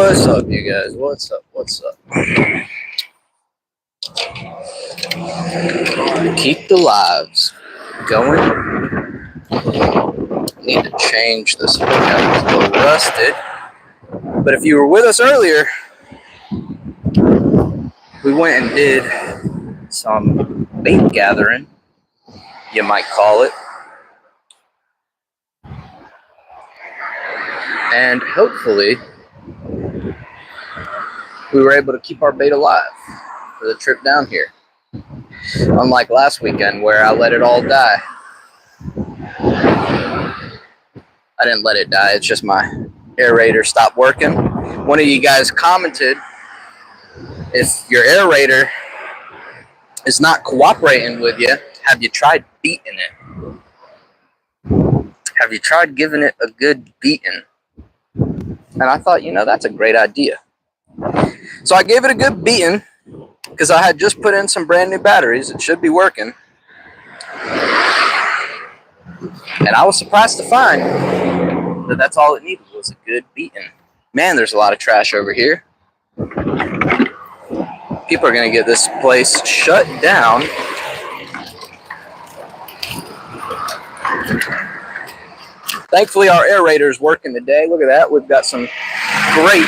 What's up, you guys? What's up? What's up? Keep the lives going. Need to change this hook out. It's a little rusted. But if you were with us earlier, we went and did some bait gathering, you might call it. And hopefully, we were able to keep our bait alive for the trip down here. Unlike last weekend where I let it all die. I didn't let it die, it's just my aerator stopped working. One of you guys commented, if your aerator is not cooperating with you, have you tried beating it? Have you tried giving it a good beating? And I thought, that's a great idea. So I gave it a good beating because I had just put in some brand new batteries. It should be working. And I was surprised to find that that's all it needed was a good beating. Man, there's a lot of trash over here. People are going to get this place shut down. Thankfully, our aerator is working today. Look at that. We've got some great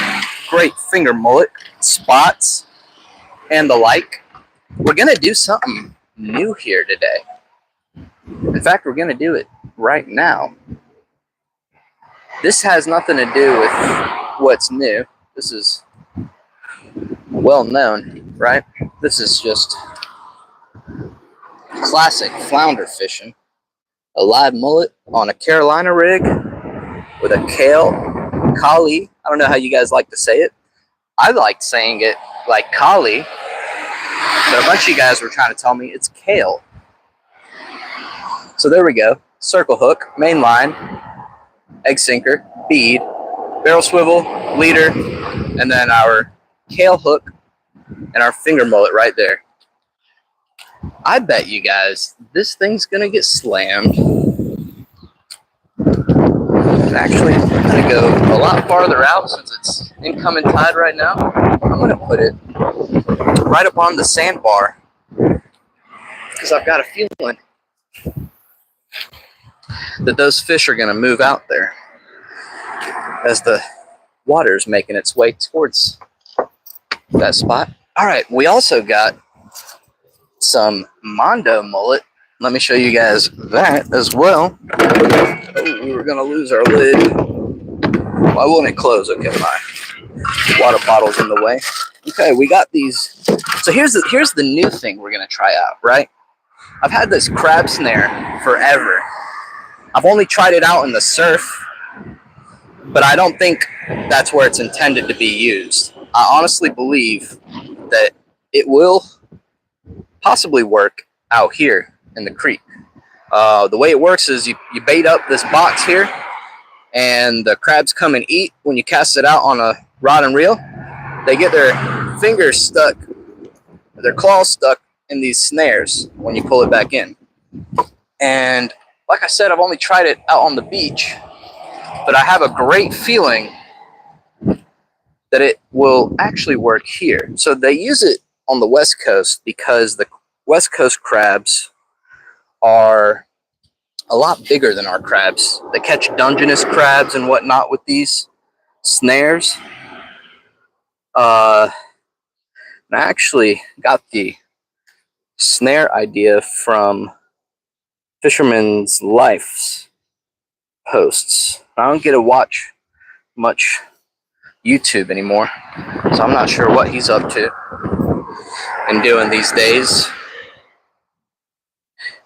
finger mullet spots and the like. We're going to do something new here today. In fact, we're going to do it right now. This has nothing to do with what's new. This is well known, right? This is just classic flounder fishing. A live mullet on a Carolina rig with a collie. I don't know how you guys like to say it. I like saying it like collie, but a bunch of you guys were trying to tell me it's kale. So there we go. Circle hook, main line, egg sinker, bead, barrel swivel, leader, and then our kale hook and our finger mullet right there. I bet you guys this thing's gonna get slammed. Actually, I'm gonna go a lot farther out since it's incoming tide right now. I'm gonna put it right up on the sandbar because I've got a feeling that those fish are gonna move out there as the water's making its way towards that spot. All right, we also got some Mondo mullet. Let me show you guys that as well. Oh, we were gonna lose our lid. Why won't it close? Okay, my water bottle's in the way. Okay, we got these. So here's the new thing we're gonna try out, right? I've had this crab snare forever. I've only tried it out in the surf, but I don't think that's where it's intended to be used. I honestly believe that it will possibly work out here in the creek. The way it works is you bait up this box here, and the crabs come and eat. When you cast it out on a rod and reel, they get their fingers stuck, their claws stuck in these snares when you pull it back in. And like I said, I've only tried it out on the beach, but I have a great feeling that it will actually work here. So they use it on the West Coast because the West Coast crabs are a lot bigger than our crabs. They catch Dungeness crabs and whatnot with these snares. And I actually got the snare idea from Fisherman's Life's posts. I don't get to watch much YouTube anymore, so I'm not sure what he's up to and doing these days.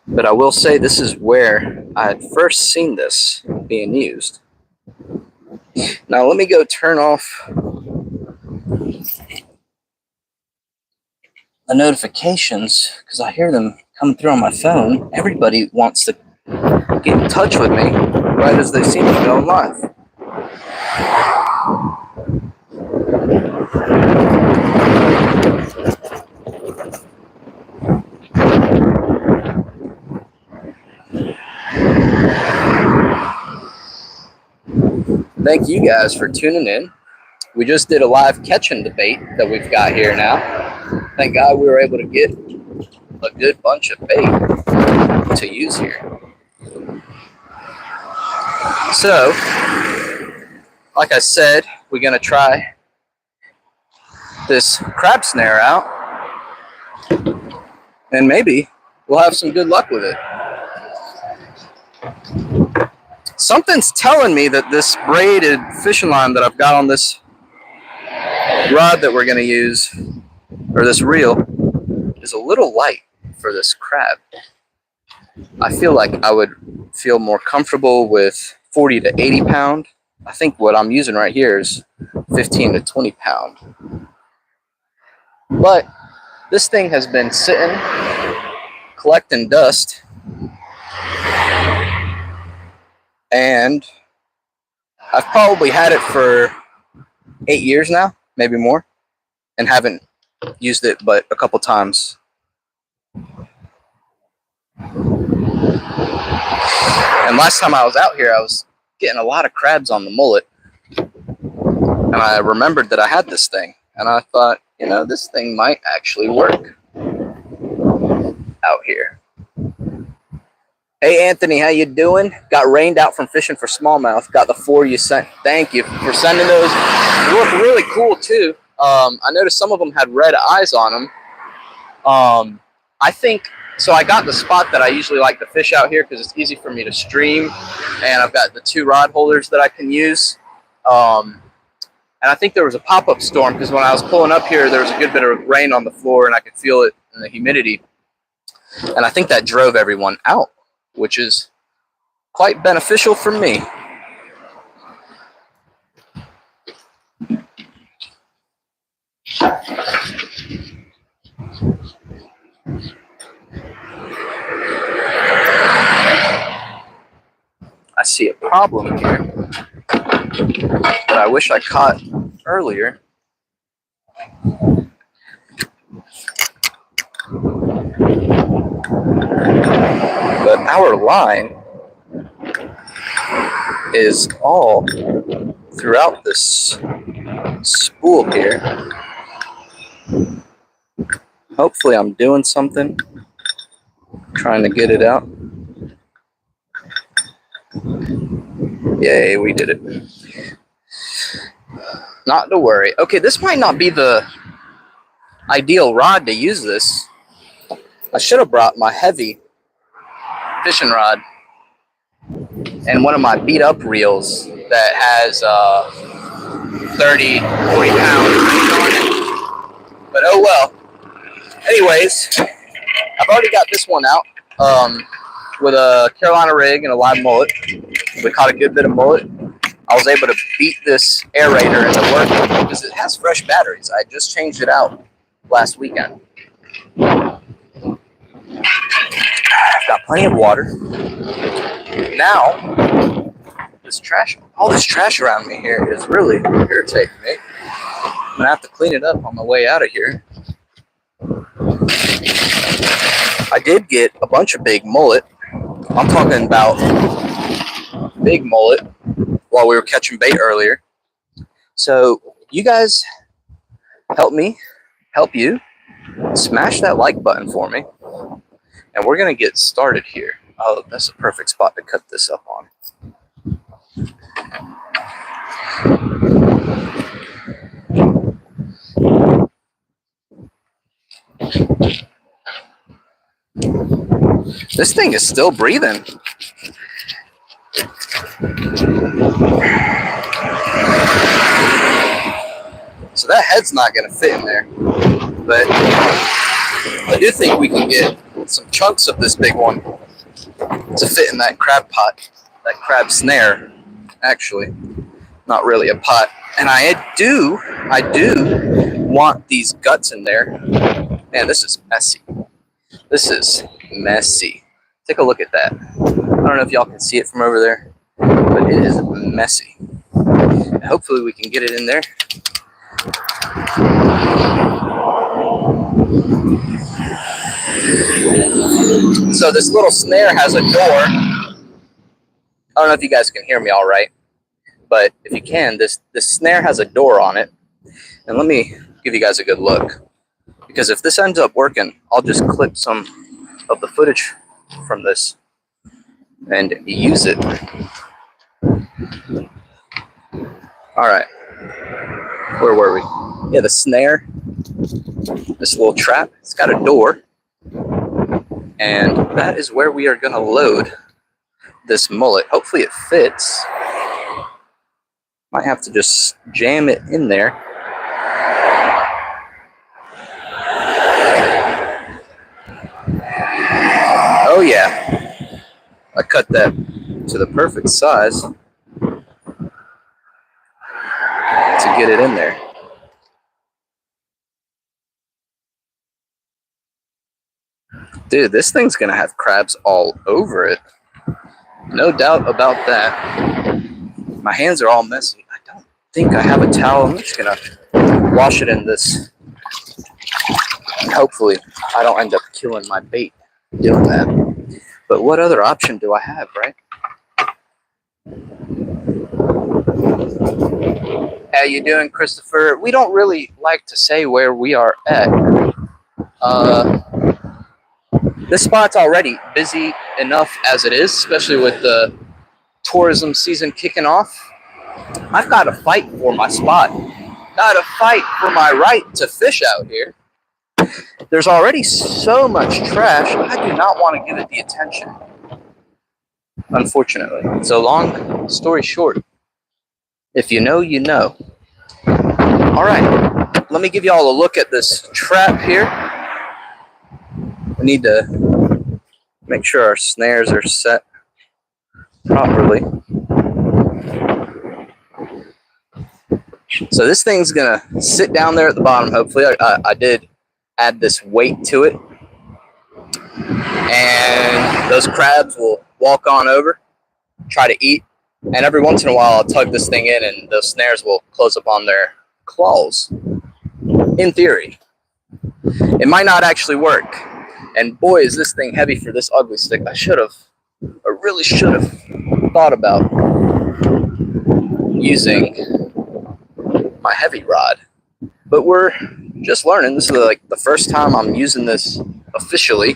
But I will say this is where I had first seen this being used. Now let me go turn off the notifications because I hear them coming through on my phone. Everybody wants to get in touch with me right as they see me going live. Thank you guys for tuning in. We just did a live catching debate that we've got here now. Thank God we were able to get a good bunch of bait to use here. So, like I said, we're going to try this crab snare out, and maybe we'll have some good luck with it. Something's telling me that this braided fishing line that I've got on this rod that we're going to use, or this reel, is a little light for this crab. I feel like I would feel more comfortable with 40 to 80 pound. I think what I'm using right here is 15 to 20 pound. But this thing has been sitting, collecting dust, and I've probably had it for 8 years now, maybe more, and haven't used it but a couple times. And last time I was out here, I was getting a lot of crabs on the mullet, and I remembered that I had this thing, and I thought, you know, this thing might actually work out here. Hey Anthony, how you doing? Got rained out from fishing for smallmouth. Got the 4 you sent. Thank you for sending those. They look really cool too. I noticed some of them had red eyes on them. I think, so I got the spot that I usually like to fish out here because it's easy for me to stream, and I've got the 2 rod holders that I can use. And I think there was a pop-up storm because when I was pulling up here, there was a good bit of rain on the floor and I could feel it in the humidity. And I think that drove everyone out, which is quite beneficial for me. I see a problem here that I wish I caught earlier. But our line is all throughout this spool here. Hopefully I'm doing something, trying to get it out. Yay, we did it. Not to worry. Okay, this might not be the ideal rod to use this. I should have brought my heavy fishing rod and one of my beat up reels that has 30, 40 pounds on it. But oh well. Anyways, I've already got this one out with a Carolina rig and a live mullet. We caught a good bit of mullet. I was able to beat this aerator into work because it has fresh batteries. I just changed it out last weekend. I've got plenty of water. Now, this trash, all this trash around me here is really irritating me. I'm gonna have to clean it up on my way out of here. I did get a bunch of big mullet. I'm talking about big mullet while we were catching bait earlier. So you guys help me, help you. Smash that like button for me. And we're going to get started here. Oh, that's a perfect spot to cut this up on. This thing is still breathing. So that head's not going to fit in there. But I do think we can get some chunks of this big one to fit in that crab pot, that crab snare, actually. Not really a pot. And I do want these guts in there. Man, this is messy. This is messy. Take a look at that. I don't know if y'all can see it from over there, but it is messy. And hopefully we can get it in there. So this little snare has a door. I don't know if you guys can hear me all right, But if you can, this snare has a door on it. And let me give you guys a good look. Because if this ends up working, I'll just clip some of the footage from this and use it. All right, where were we? Yeah, the snare, this little trap, it's got a door, and that is where we are gonna load this mullet. Hopefully it fits. Might have to just jam it in there. Oh yeah, I cut that to the perfect size to get it in there. Dude, this thing's gonna have crabs all over it. No doubt about that. My hands are all messy. I don't think I have a towel. I'm just gonna wash it in this. Hopefully I don't end up killing my bait doing that. But what other option do I have, right? How you doing, Christopher? We don't really like to say where we are at. This spot's already busy enough as it is, especially with the tourism season kicking off. I've got to fight for my spot. Got to fight for my right to fish out here. There's already so much trash, I do not want to give it the attention, unfortunately. So long story short, if you know, you know. All right, let me give you all a look at this trap here. We need to make sure our snares are set properly. So this thing's gonna sit down there at the bottom. Hopefully, I did add this weight to it, and those crabs will walk on over, try to eat, and every once in a while I'll tug this thing in and those snares will close up on their claws. In theory. It might not actually work, and boy is this thing heavy for this ugly stick. I really should have thought about using my heavy rod, but we're just learning. This is like the first time I'm using this officially.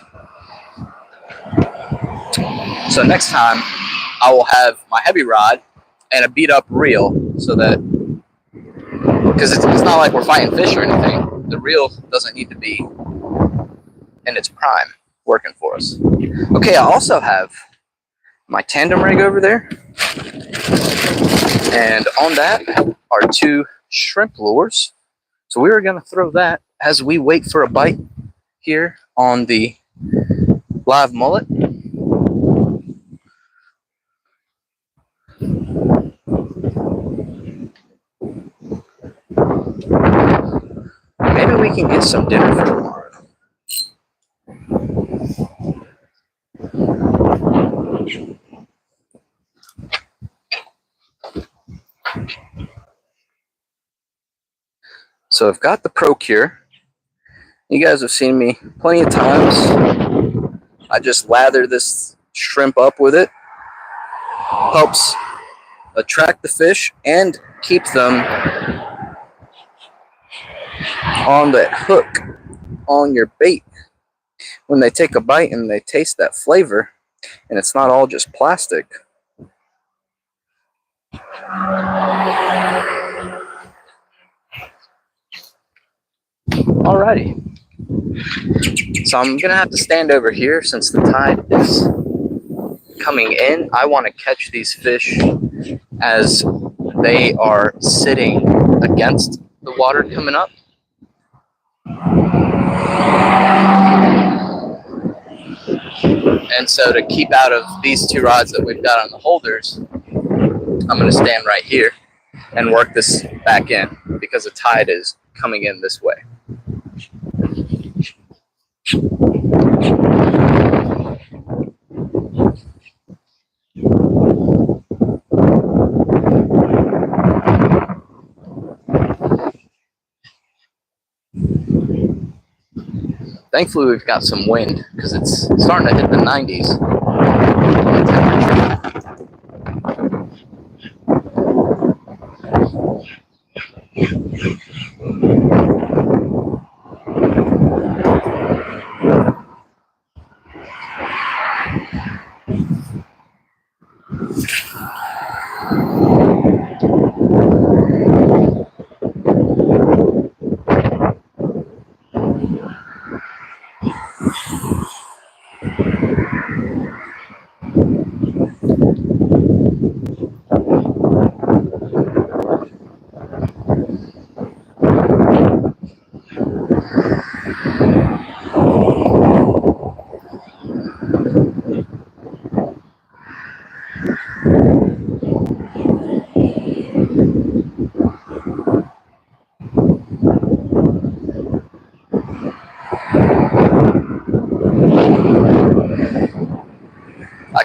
So next time I will have my heavy rod and a beat up reel, so that, because it's not like we're fighting fish or anything. The reel doesn't need to be in its prime working for us. Okay, I also have my tandem rig over there, and on that are 2 shrimp lures. So we are going to throw that as we wait for a bite here on the live mullet. Maybe we can get some dinner for tomorrow. So I've got the Procure. You guys have seen me plenty of times. I just lather this shrimp up with it. Helps attract the fish and keep them on that hook on your bait when they take a bite and they taste that flavor, and it's not all just plastic. Alrighty, so I'm gonna have to stand over here since the tide is coming in. I want to catch these fish as they are sitting against the water coming up. And so to keep out of these 2 rods that we've got on the holders, I'm going to stand right here and work this back in because the tide is coming in this way. Thankfully, we've got some wind because it's starting to hit the 90s.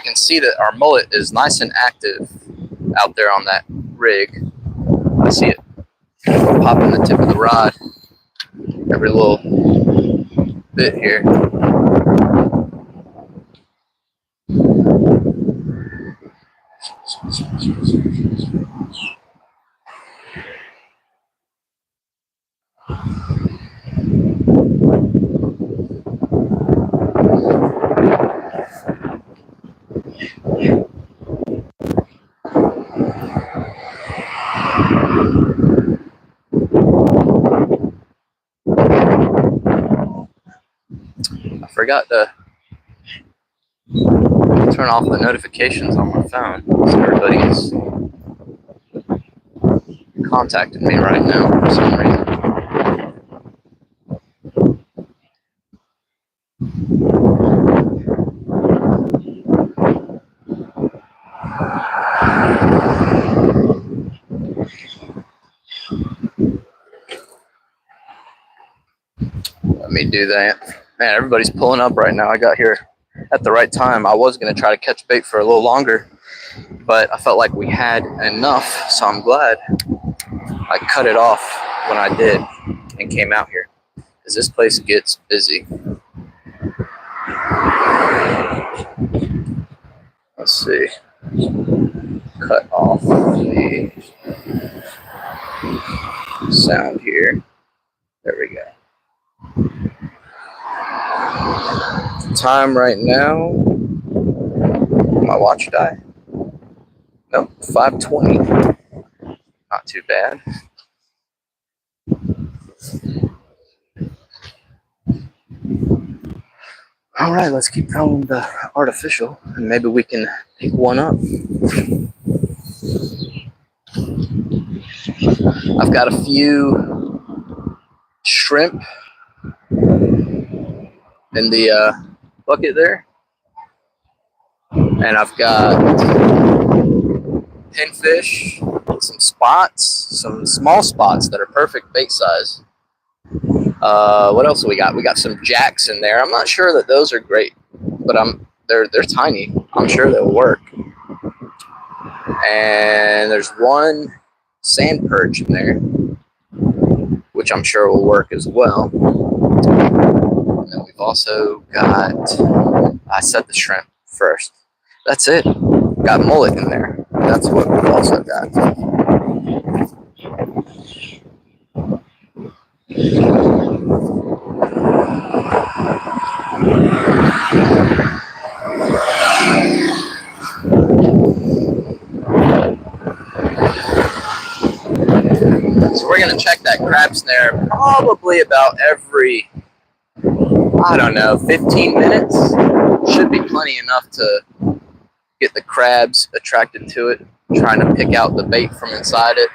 can see that our mullet is nice and active out there on that rig. I see it popping the tip of the rod every little bit here. I forgot to turn off the notifications on my phone, so everybody's contacting me right now for some reason. Let me do that. Man, everybody's pulling up right now. I got here at the right time. I was going to try to catch bait for a little longer, but I felt like we had enough, so I'm glad I cut it off when I did and came out here, because this place gets busy. Let's see. Cut off the sound here. There we go. Time right now. My watch die? Nope, 5:20. Not too bad. All right, let's keep throwing the artificial, and maybe we can pick one up. I've got a few shrimp in the bucket there, and I've got pinfish, some spots, some small spots that are perfect bait size. What else do we got? We got some jacks in there. I'm not sure that those are great, but they're tiny. I'm sure they'll work. And there's one sand perch in there, which I'm sure will work as well. And then we've also got, I said the shrimp first. That's it. Got mullet in there. That's what we've also got. So we're going to check that crab snare probably about every, I don't know, 15 minutes. Should be plenty enough to get the crabs attracted to it, trying to pick out the bait from inside it.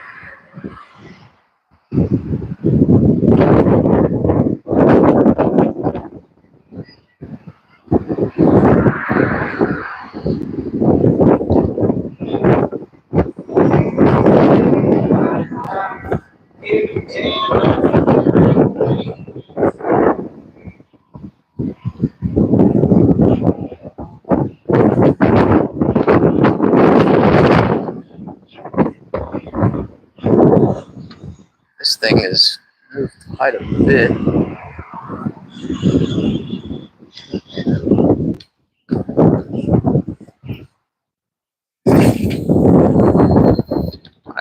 This thing is moved quite a bit. I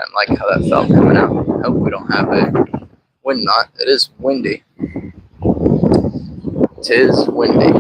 didn't like how that felt coming out. I hope we don't have a wind knot. It is windy. 'Tis windy.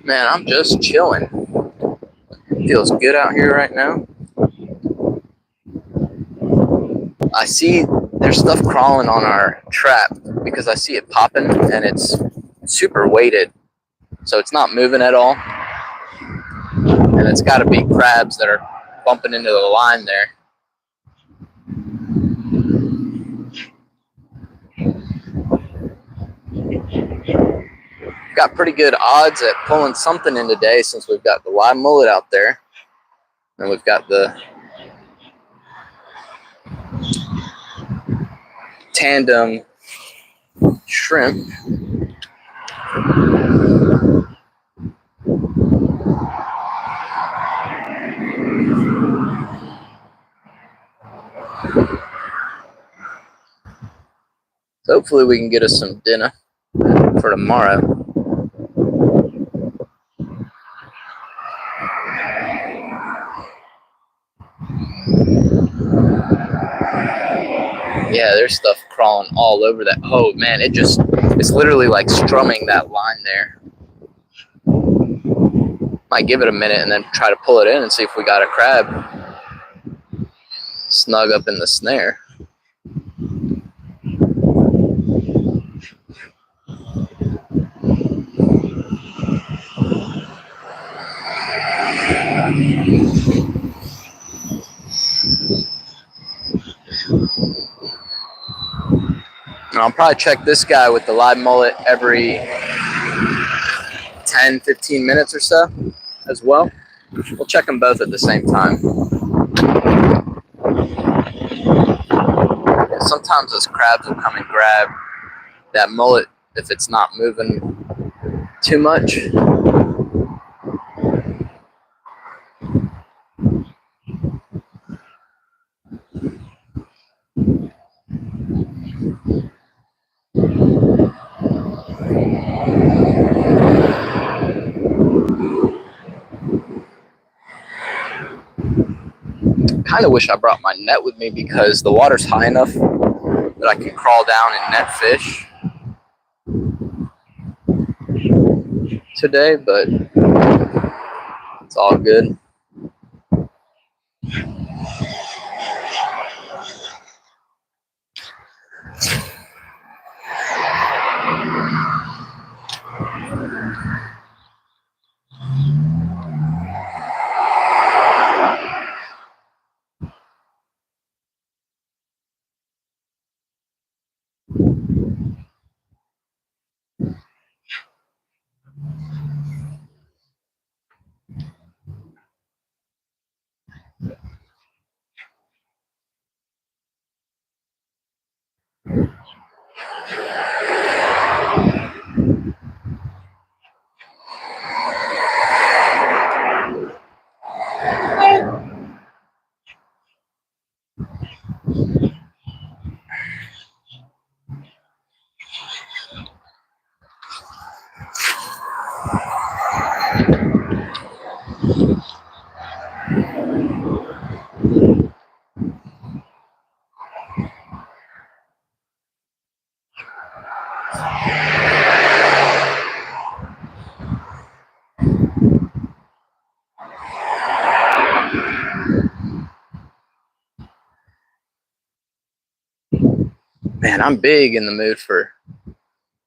Man, I'm just chilling. Feels good out here right now. I see there's stuff crawling on our trap because I see it popping and it's super weighted. So it's not moving at all. And it's got to be crabs that are bumping into the line there. Got pretty good odds at pulling something in today since we've got the live mullet out there. And we've got the tandem shrimp. So hopefully we can get us some dinner for tomorrow. Yeah, there's stuff crawling all over that. Oh man, it's literally like strumming that line there. Might give it a minute and then try to pull it in and see if we got a crab snug up in the snare. And I'll probably check this guy with the live mullet every 10-15 minutes or so as well. We'll check them both at the same time. Sometimes those crabs will come and grab that mullet if it's not moving too much. Kind of wish I brought my net with me because the water's high enough that I can crawl down and net fish today, but it's all good. Man, I'm big in the mood for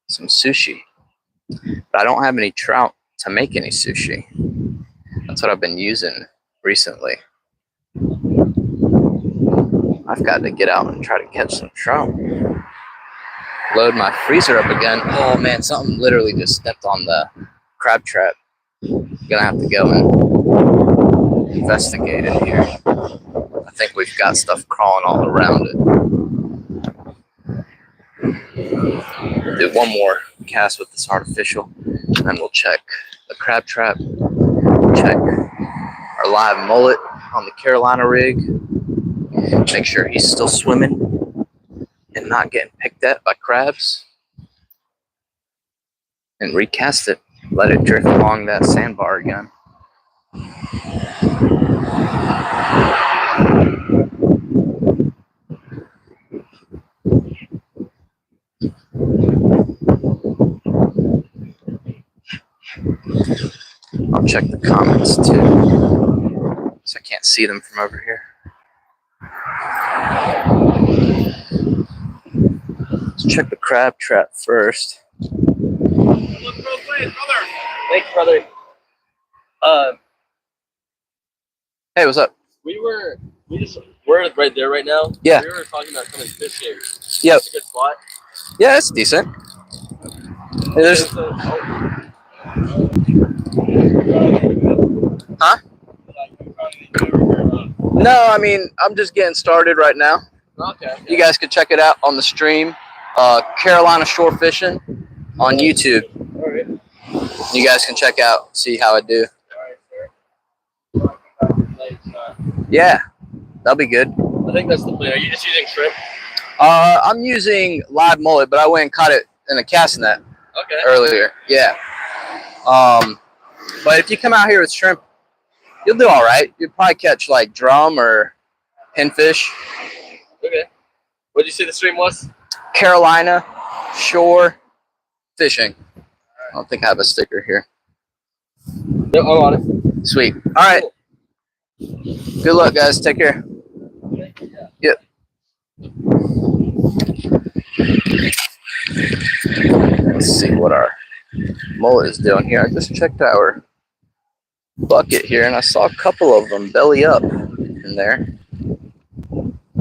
some sushi, but I don't have any trout to make any sushi. That's what I've been using recently. I've got to get out and try to catch some trout. Load my freezer up again. Oh man, something literally just stepped on the crab trap. Gonna have to go and investigate in here. I think we've got stuff crawling all around it. Do one more cast with this artificial, and then we'll check the crab trap, check our live mullet on the Carolina rig, make sure he's still swimming and not getting picked at by crabs, and recast it, let it drift along that sandbar again. I'll check the comments too, so I can't see them from over here. Let's check the crab trap first. Look both ways, brother. Thanks, brother. Hey, what's up? We're right there right now. Yeah. We were talking about coming fishing. Yep. It's a good spot. Yeah, it's decent. There's, huh? No, I mean, I'm just getting started right now. Okay. You guys can check it out on the stream. Carolina Shore Fishing on YouTube. All right. You guys can check out, see how I do. Yeah, that'll be good. I think that's the plan. Are you just using shrimp? I'm using live mullet, but I went and caught it in a cast net earlier. Yeah. But if you come out here with shrimp, you'll do all right. You'll probably catch like drum or pinfish. Okay. What did you say the stream was? Carolina Shore Fishing. I don't think I have a sticker here. No, I'm on it. Sweet. All right. Good luck, guys. Take care. Yep. Let's see what our mullet is doing here. I just checked our bucket here and I saw a couple of them belly up in there.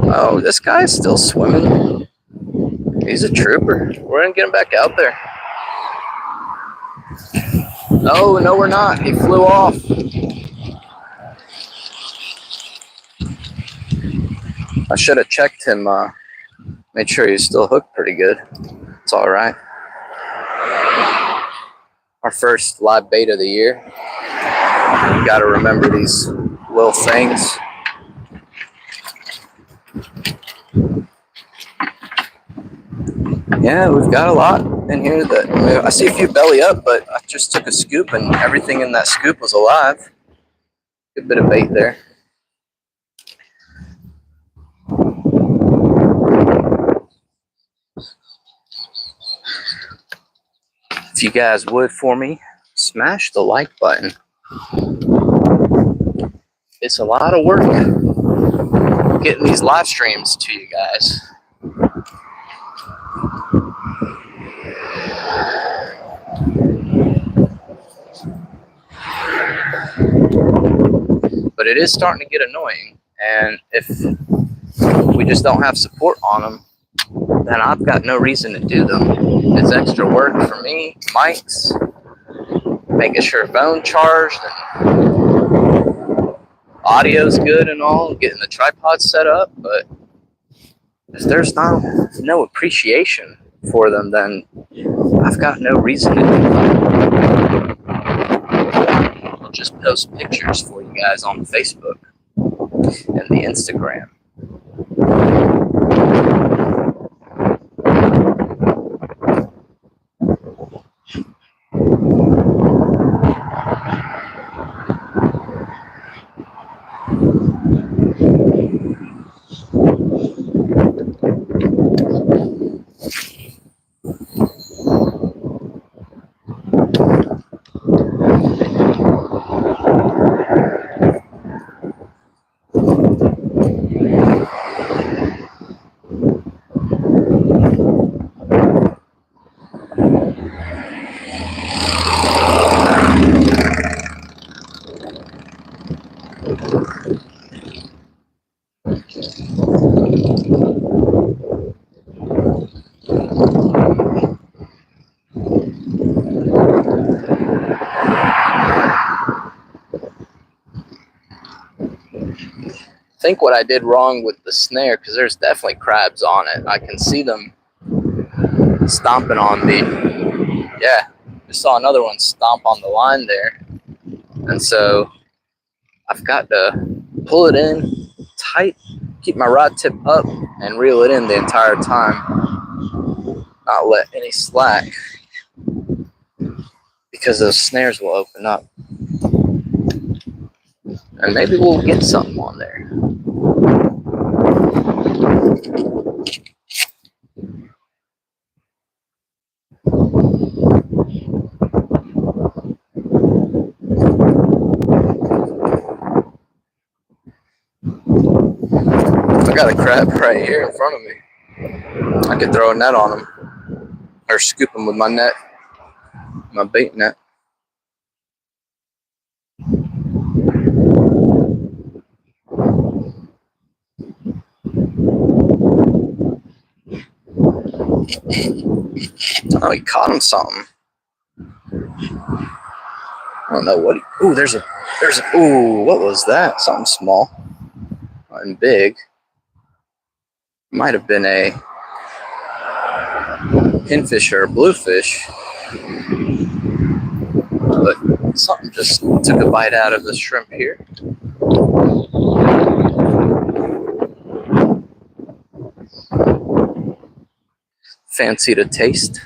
Oh, this guy's still swimming. He's a trooper. We're gonna get him back out there. Oh, no, we're not. He flew off. I should have checked him, made sure he's still hooked pretty good. It's all right. Our first live bait of the year. You got to remember these little things. Yeah, we've got a lot in here that I see a few belly up, but I just took a scoop and everything in that scoop was alive. Good bit of bait there. If you guys would for me, smash the like button. It's a lot of work getting these live streams to you guys. But it is starting to get annoying, and if we just don't have support on them, then I've got no reason to do them. It's extra work for me, mics, making sure phone charged and audio's good and all, getting the tripod set up, but if there's no appreciation for them, then I've got no reason to do them. I'll just post pictures for you guys on Facebook and the Instagram. I think what I did wrong with the snare, because there's definitely crabs on it. I can see them stomping on the, yeah, just saw another one stomp on the line there. And so I've got to pull it in tight, keep my rod tip up, and reel it in the entire time. Not let any slack, because those snares will open up. And maybe we'll get something on there. I got a crab right here in front of me. I could throw a net on him, or scoop him with my net, my bait net. Oh, he caught him something. I don't know what. Ooh, ooh, what was that? Something small and big. Might have been a pinfish or a bluefish, but something just took a bite out of the shrimp here. Fancy to taste.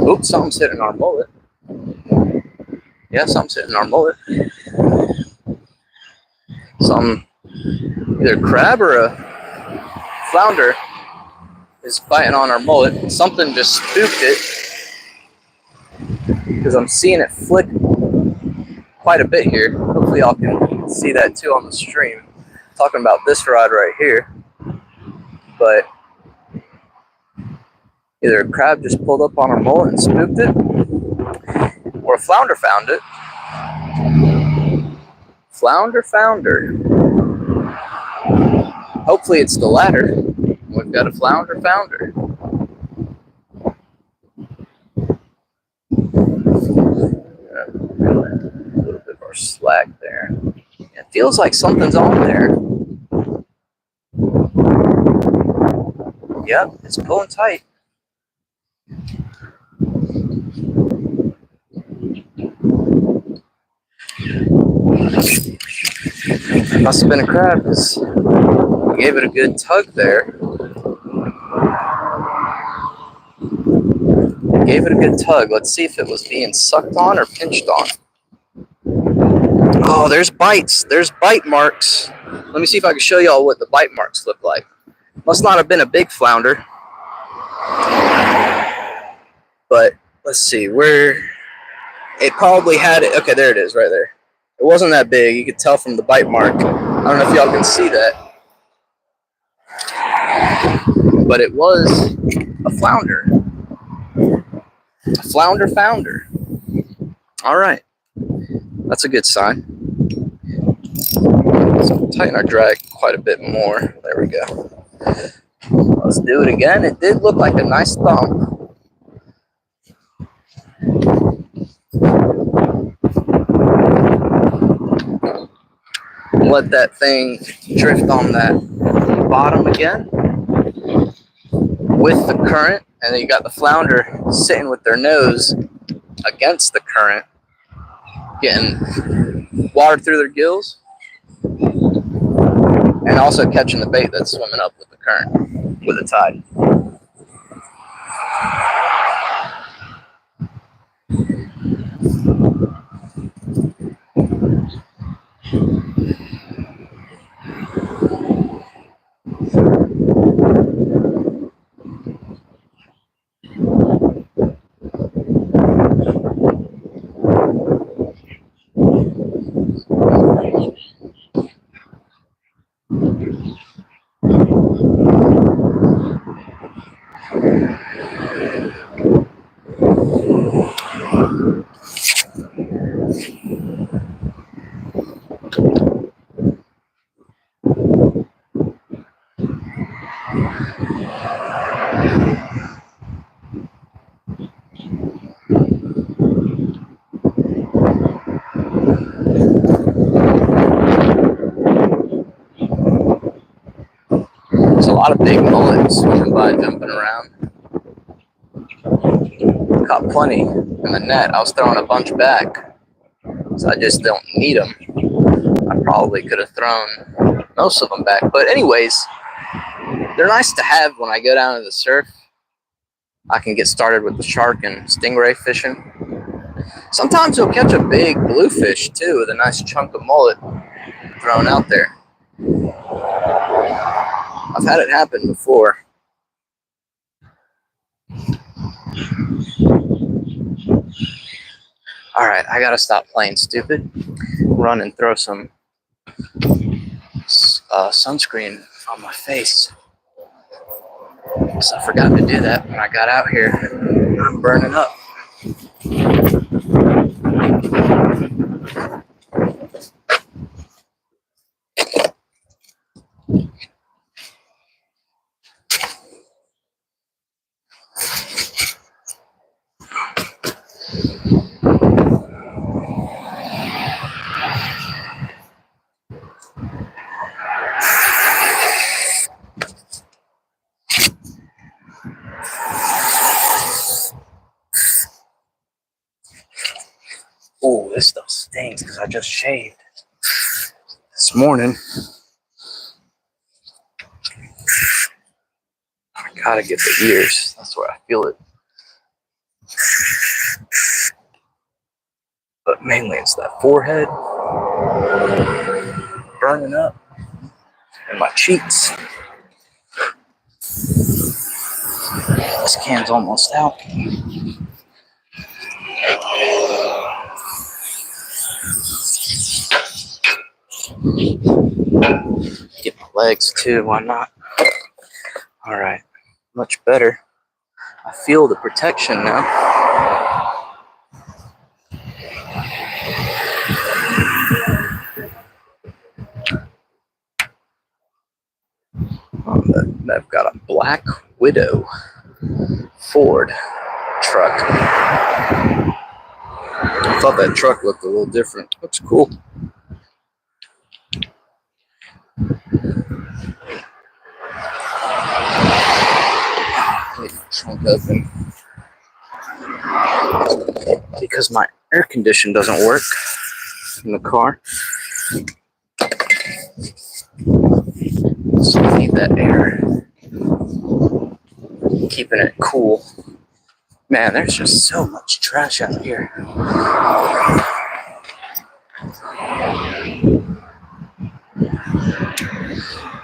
Oops, something's hitting our mullet. Yeah, something's hitting our mullet. Some either crab or a flounder is biting on our mullet. Something just spooked it because I'm seeing it flick quite a bit here. Hopefully y'all can see that too on the stream. I'm talking about this rod right here. But either a crab just pulled up on our mullet and spooked it, or a flounder found it. Flounder. Hopefully it's the latter. We've got a flounder founder. A little bit more slack there. It feels like something's on there. Yep, it's pulling tight. It must have been a crab because we gave it a good tug there. Gave it a good tug. Let's see if it was being sucked on or pinched on. Oh, there's bites. There's bite marks. Let me see if I can show y'all what the bite marks look like. Must not have been a big flounder. But let's see where it probably had it. Okay, there it is right there. It wasn't that big. You could tell from the bite mark. I don't know if y'all can see that. But it was a flounder. A flounder founder. All right. That's a good sign. So tighten our drag quite a bit more. There we go. Let's do it again. It did look like a nice thump. Let that thing drift on that bottom again with the current, and then you got the flounder sitting with their nose against the current, getting water through their gills, and also catching the bait that's swimming up with the current, with the tide. lot of big mullets swimming by, jumping around. Caught plenty in the net. I was throwing a bunch back, so I just don't need them. I probably could have thrown most of them back. But anyways, they're nice to have when I go down to the surf. I can get started with the shark and stingray fishing. Sometimes you'll catch a big bluefish too with a nice chunk of mullet thrown out there. I've had it happen before. Alright, I gotta stop playing stupid. Run and throw some sunscreen on my face. So I forgot to do that when I got out here. I'm burning up. Oh, this stuff stinks because I just shaved this morning. I gotta get the ears. That's where I feel it. But mainly it's that forehead burning up and my cheeks. This can's almost out. Get my legs too, why not? Alright, much better. I feel the protection now. I've got a Black Widow Ford truck. I thought that truck looked a little different. Looks cool. Leave my trunk open because my air condition doesn't work in the car. So I need that air. Keeping it cool. Man, there's just so much trash out here.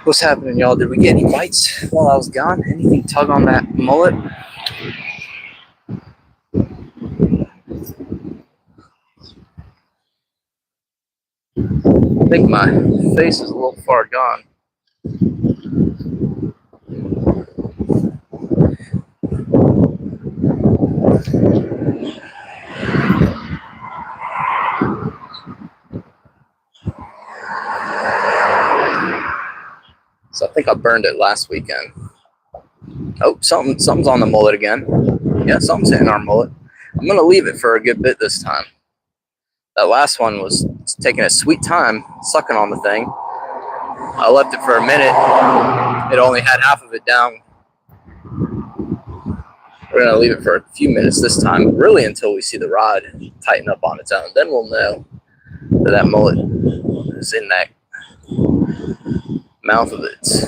What's happening, y'all? Did we get any bites while I was gone? Anything tug on that mullet? I think my face is a little far gone. So I think I burned it last weekend. Oh, something's on the mullet again. Yeah, something's hitting our mullet. I'm gonna leave it for a good bit this time. That last one was taking a sweet time sucking on the thing. I left it for a minute. It only had half of it down. We're gonna leave it for a few minutes this time, really until we see the rod tighten up on its own. Then we'll know that mullet is in that mouth of its.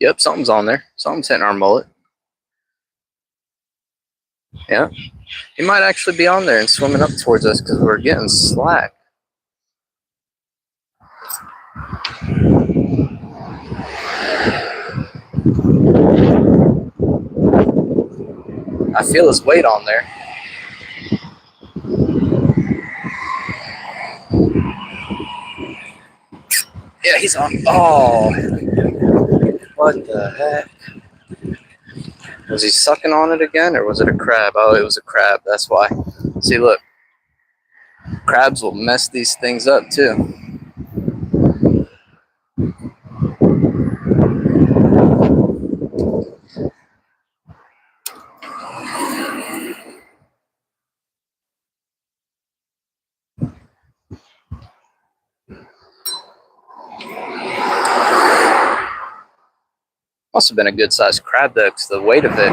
Yep, something's on there. Something's hitting our mullet. Yeah. He might actually be on there and swimming up towards us because we're getting slack. I feel his weight on there. Yeah, he's on. Oh, what the heck? Was he sucking on it again, or was it a crab? Oh, it was a crab. That's why. See, look. Crabs will mess these things up, too. Must have been a good-sized crab, though, because the weight of it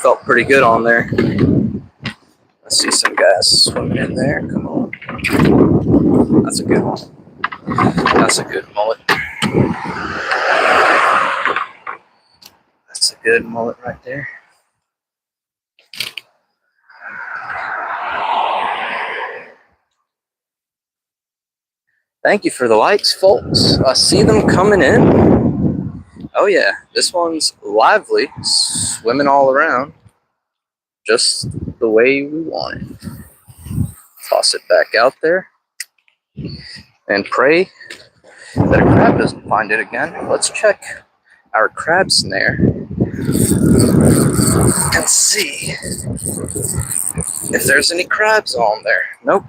felt pretty good on there. I see some guys swimming in there. Come on. That's a good one. That's a good mullet. That's a good mullet right there. Thank you for the likes, folks. I see them coming in. Oh yeah, this one's lively, swimming all around, just the way we want it. Toss it back out there and pray that a crab doesn't find it again. Let's check our crab snare and see if there's any crabs on there. Nope,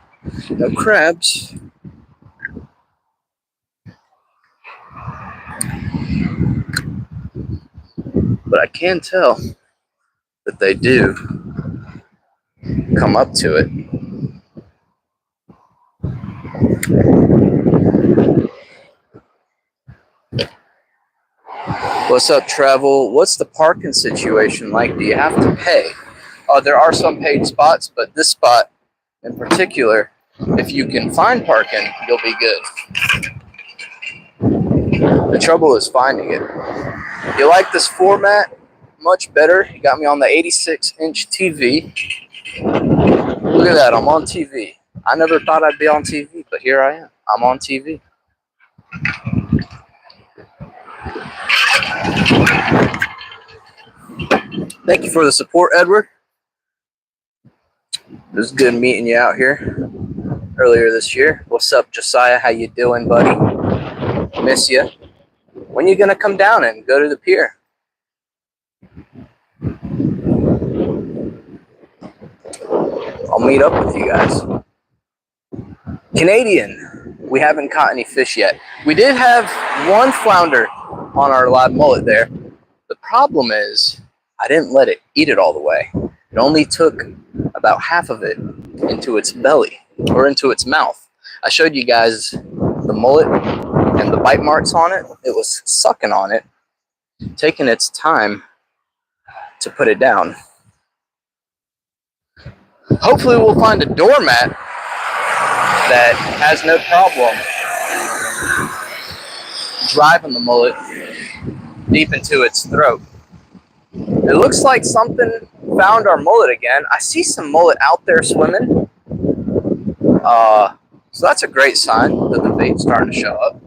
no crabs. But I can tell that they do come up to it. What's up, Travel? What's the parking situation like? Do you have to pay? There are some paid spots, but this spot in particular, if you can find parking, you'll be good. The trouble is finding it. You like this format? Much better. You got me on the 86-inch TV. Look at that, I'm on TV. I never thought I'd be on TV, but here I am. I'm on TV. Thank you for the support, Edward. It was good meeting you out here earlier this year. What's up, Josiah? How you doing, buddy? Miss you. When you gonna come down and go to the pier? I'll meet up with you guys. Canadian, we haven't caught any fish yet. We did have one flounder on our live mullet there. The problem is I didn't let it eat it all the way. It only took about half of it into its belly or into its mouth. I showed you guys the mullet and the bite marks on it. It was sucking on it, taking its time to put it down. Hopefully we'll find a doormat that has no problem driving the mullet deep into its throat. It looks like something found our mullet again. I see some mullet out there swimming. So that's a great sign that the bait's starting to show up.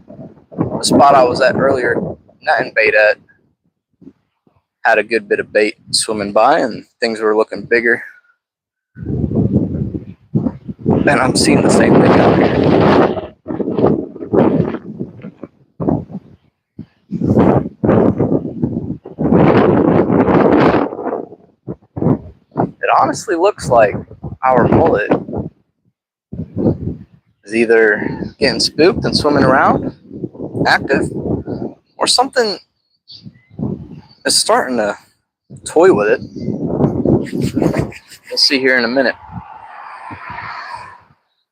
The spot I was at earlier, netting bait at, had a good bit of bait swimming by and things were looking bigger. And I'm seeing the same thing out here. It honestly looks like our mullet is either getting spooked and swimming around, active, or something is starting to toy with it. We'll see here in a minute.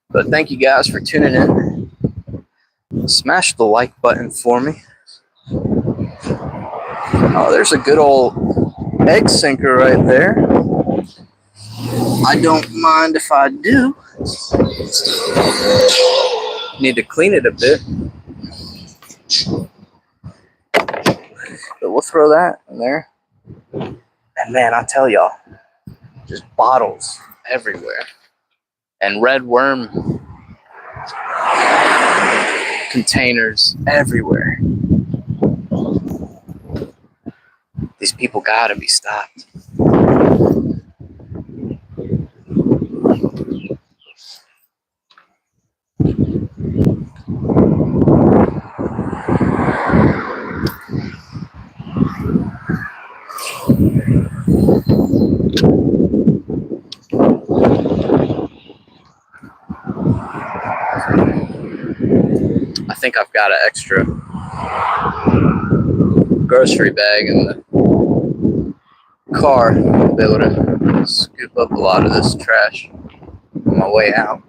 But thank you guys for tuning in. Smash the like button for me. Oh, there's a good old egg sinker right there. I don't mind if I do. Need to clean it a bit. But we'll throw that in there. And man, I tell y'all, just bottles everywhere. And red worm containers everywhere. These people gotta be stopped. I think I've got an extra grocery bag in the car to be able to scoop up a lot of this trash on my way out.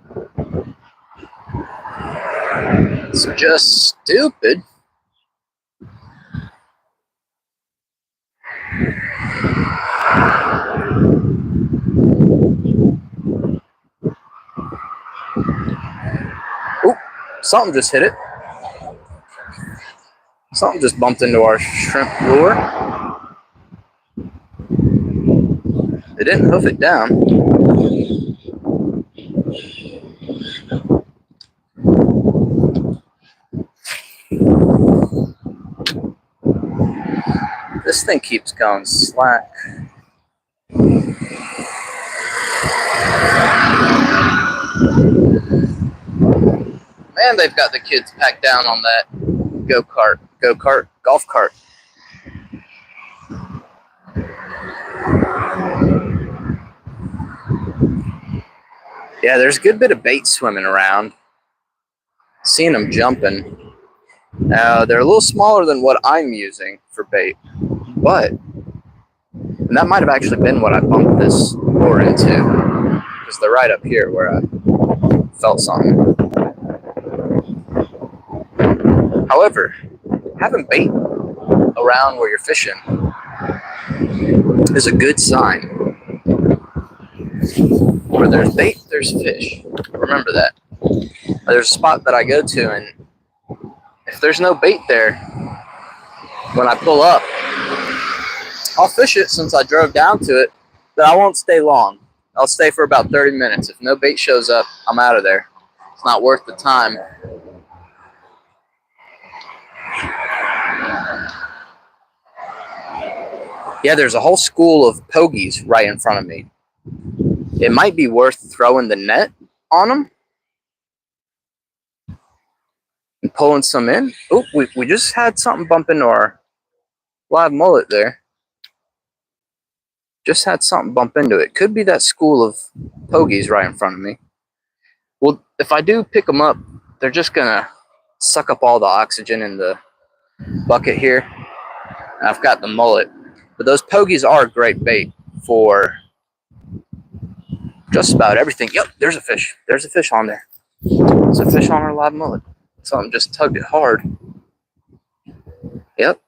It's just stupid. Oop, something just hit it. Something just bumped into our shrimp lure. They didn't hoof it down. This thing keeps going slack. Man, they've got the kids packed down on that golf cart. Yeah, there's a good bit of bait swimming around. Seeing them jumping. Now, they're a little smaller than what I'm using for bait, but, and that might have actually been what I bumped this lure into, because they're right up here where I felt something. However, having bait around where you're fishing is a good sign. Where there's bait, there's fish. Remember that. There's a spot that I go to, and if there's no bait there, when I pull up, I'll fish it since I drove down to it, but I won't stay long. I'll stay for about 30 minutes. If no bait shows up, I'm out of there. It's not worth the time. Yeah, there's a whole school of pogies right in front of me. It might be worth throwing the net on them and pulling some in. Oh, we just had something bump into our live mullet there. Just had something bump into it. Could be that school of pogies right in front of me. Well, if I do pick them up, they're just gonna suck up all the oxygen in the bucket here. And I've got the mullet. But those pogies are great bait for just about everything. Yep, there's a fish. There's a fish on there. There's a fish on our live mullet. Something just tugged it hard. Yep.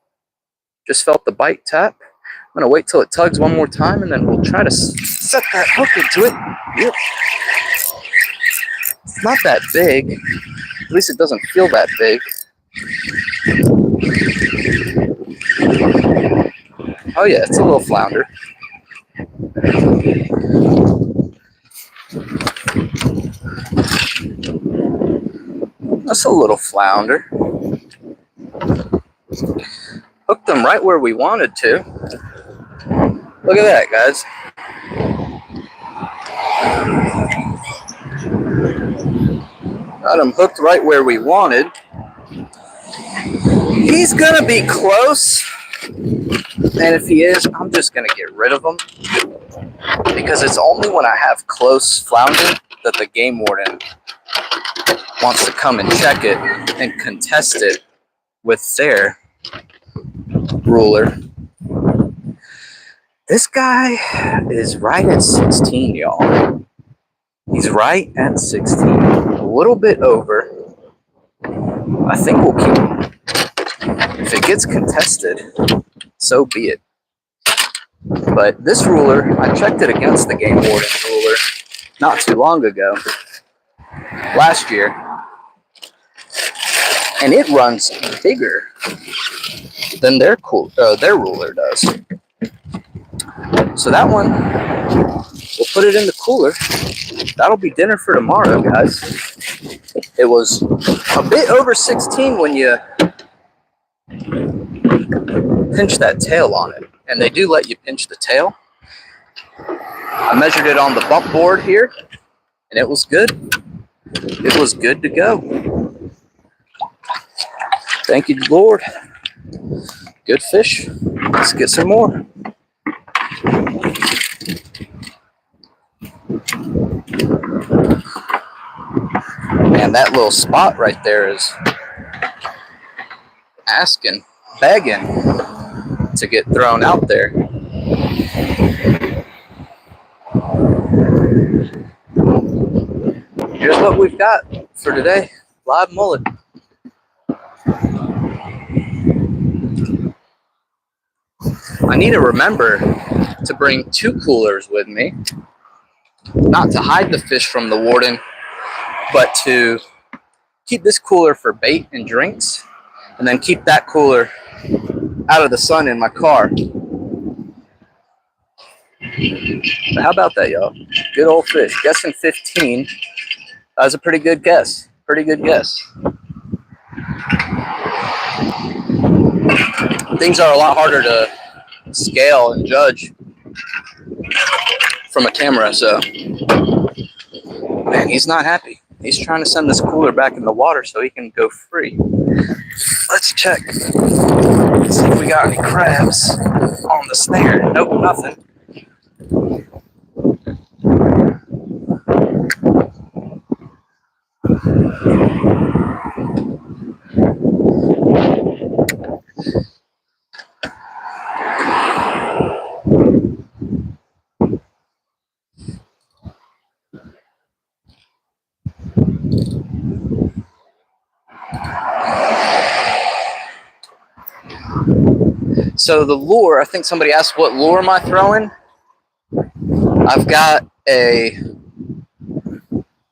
Just felt the bite tap. I'm going to wait till it tugs one more time, and then we'll try to set that hook into it. Yep. It's not that big. At least it doesn't feel that big. Oh yeah, it's a little flounder. That's a little flounder. Hooked them right where we wanted to. Look at that, guys. Got him hooked right where we wanted. He's gonna be close. And if he is, I'm just gonna get rid of him. Because it's only when I have close flounder that the game warden wants to come and check it and contest it with their ruler. This guy is right at 16, y'all. He's right at 16. A little bit over. I think we'll keep him. If it gets contested, so be it. But this ruler, I checked it against the game warden's ruler not too long ago. Last year. and it runs bigger than their ruler does. So that one, we'll put it in the cooler. That'll be dinner for tomorrow, guys. It was a bit over 16 when you pinch that tail on it, and they do let you pinch the tail. I measured it on the bump board here, and it was good. It was good to go. Thank you, Lord. Good fish. Let's get some more. Man, that little spot right there is asking, begging to get thrown out there. Here's what we've got for today. Live mullet. I need to remember to bring 2 coolers with me, not to hide the fish from the warden, but to keep this cooler for bait and drinks, and then keep that cooler out of the sun in my car. But how about that, y'all? Good old fish. Guessing 15. That was a pretty good guess. Pretty good guess. Things are a lot harder to scale and judge from a camera, so man, he's not happy. He's trying to send this cooler back in the water so he can go free. Let's check. Let's see if we got any crabs on the snare. Nope, nothing. So the lure, I think somebody asked what lure am I throwing? I've got a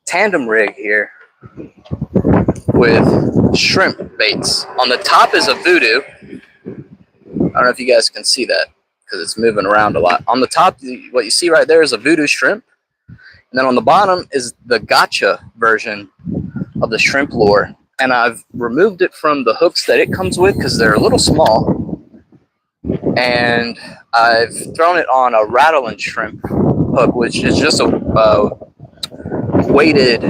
tandem rig here with shrimp baits. On the top is a voodoo. I don't know if you guys can see that because it's moving around a lot. On the top, what you see right there is a voodoo shrimp. And then on the bottom is the gotcha version of the shrimp lure. And I've removed it from the hooks that it comes with because they're a little small. And I've thrown it on a rattling shrimp hook, which is just a weighted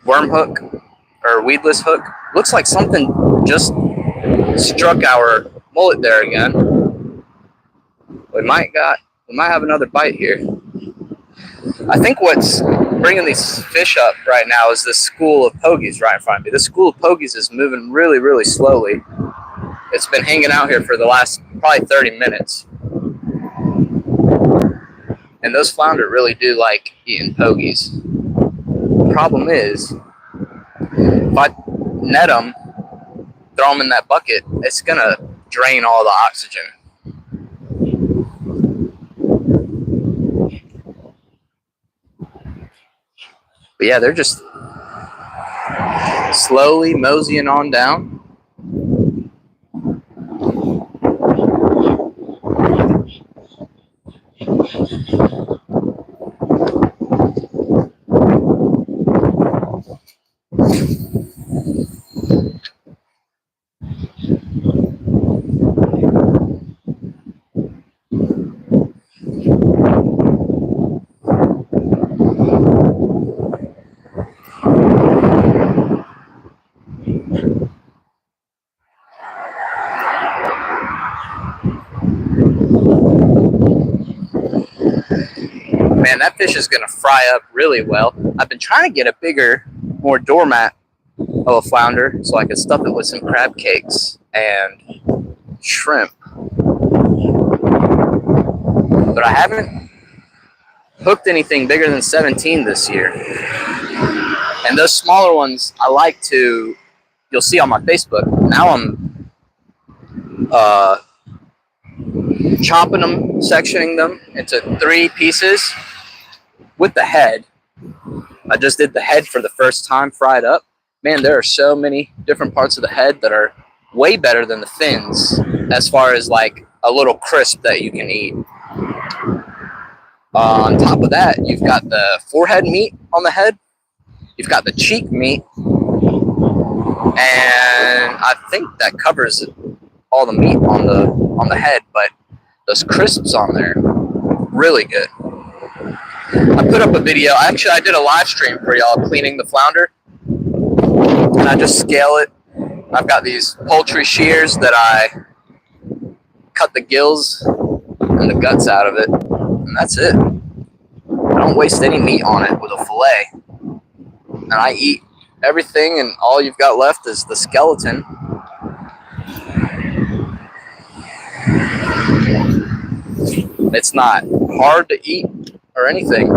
worm hook or weedless hook. Looks like something just struck our mullet there again. We might have another bite here. I think what's bringing these fish up right now is this school of pogies right in front of me. This school of pogies is moving really, really slowly. It's been hanging out here for the last probably 30 minutes. And those flounder really do like eating pogies. The problem is, if I net them, throw them in that bucket, it's going to drain all the oxygen. But yeah, they're just slowly moseying on down. Man, that fish is going to fry up really well. I've been trying to get a bigger, more doormat of a flounder so I could stuff it with some crab cakes and shrimp. But I haven't hooked anything bigger than 17 this year. And those smaller ones, I like to, you'll see on my Facebook, now I'm chopping them, sectioning them into 3 pieces with the head. I just did the head for the first time, fried up. man, there are so many different parts of the head that are way better than the fins as far as like a little crisp that you can eat. On top of that, you've got the forehead meat on the head. You've got the cheek meat. And I think that covers all the meat on the head, but those crisps on there, really good. I put up a video. Actually, I did a live stream for y'all cleaning the flounder. And I just scale it. I've got these poultry shears that I cut the gills and the guts out of it. And that's it. I don't waste any meat on it with a fillet. And I eat everything, and all you've got left is the skeleton. It's not hard to eat or anything.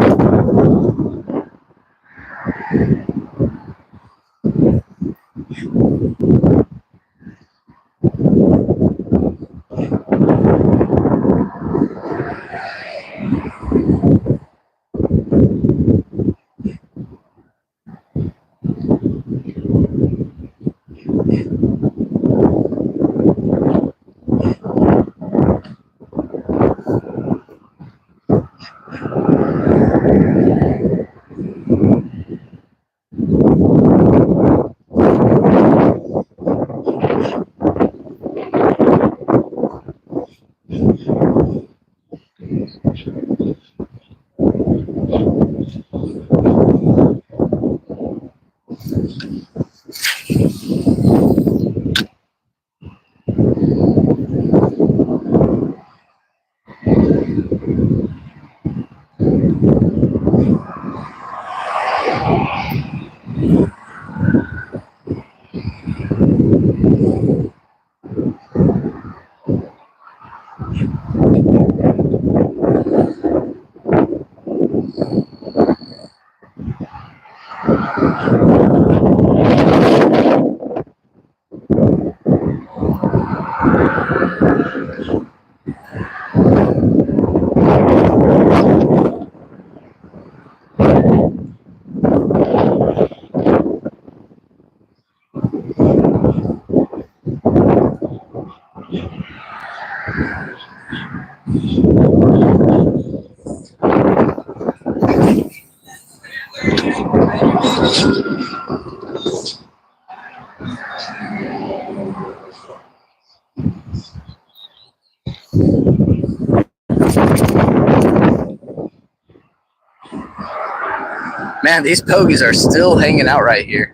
Man, these pogies are still hanging out right here.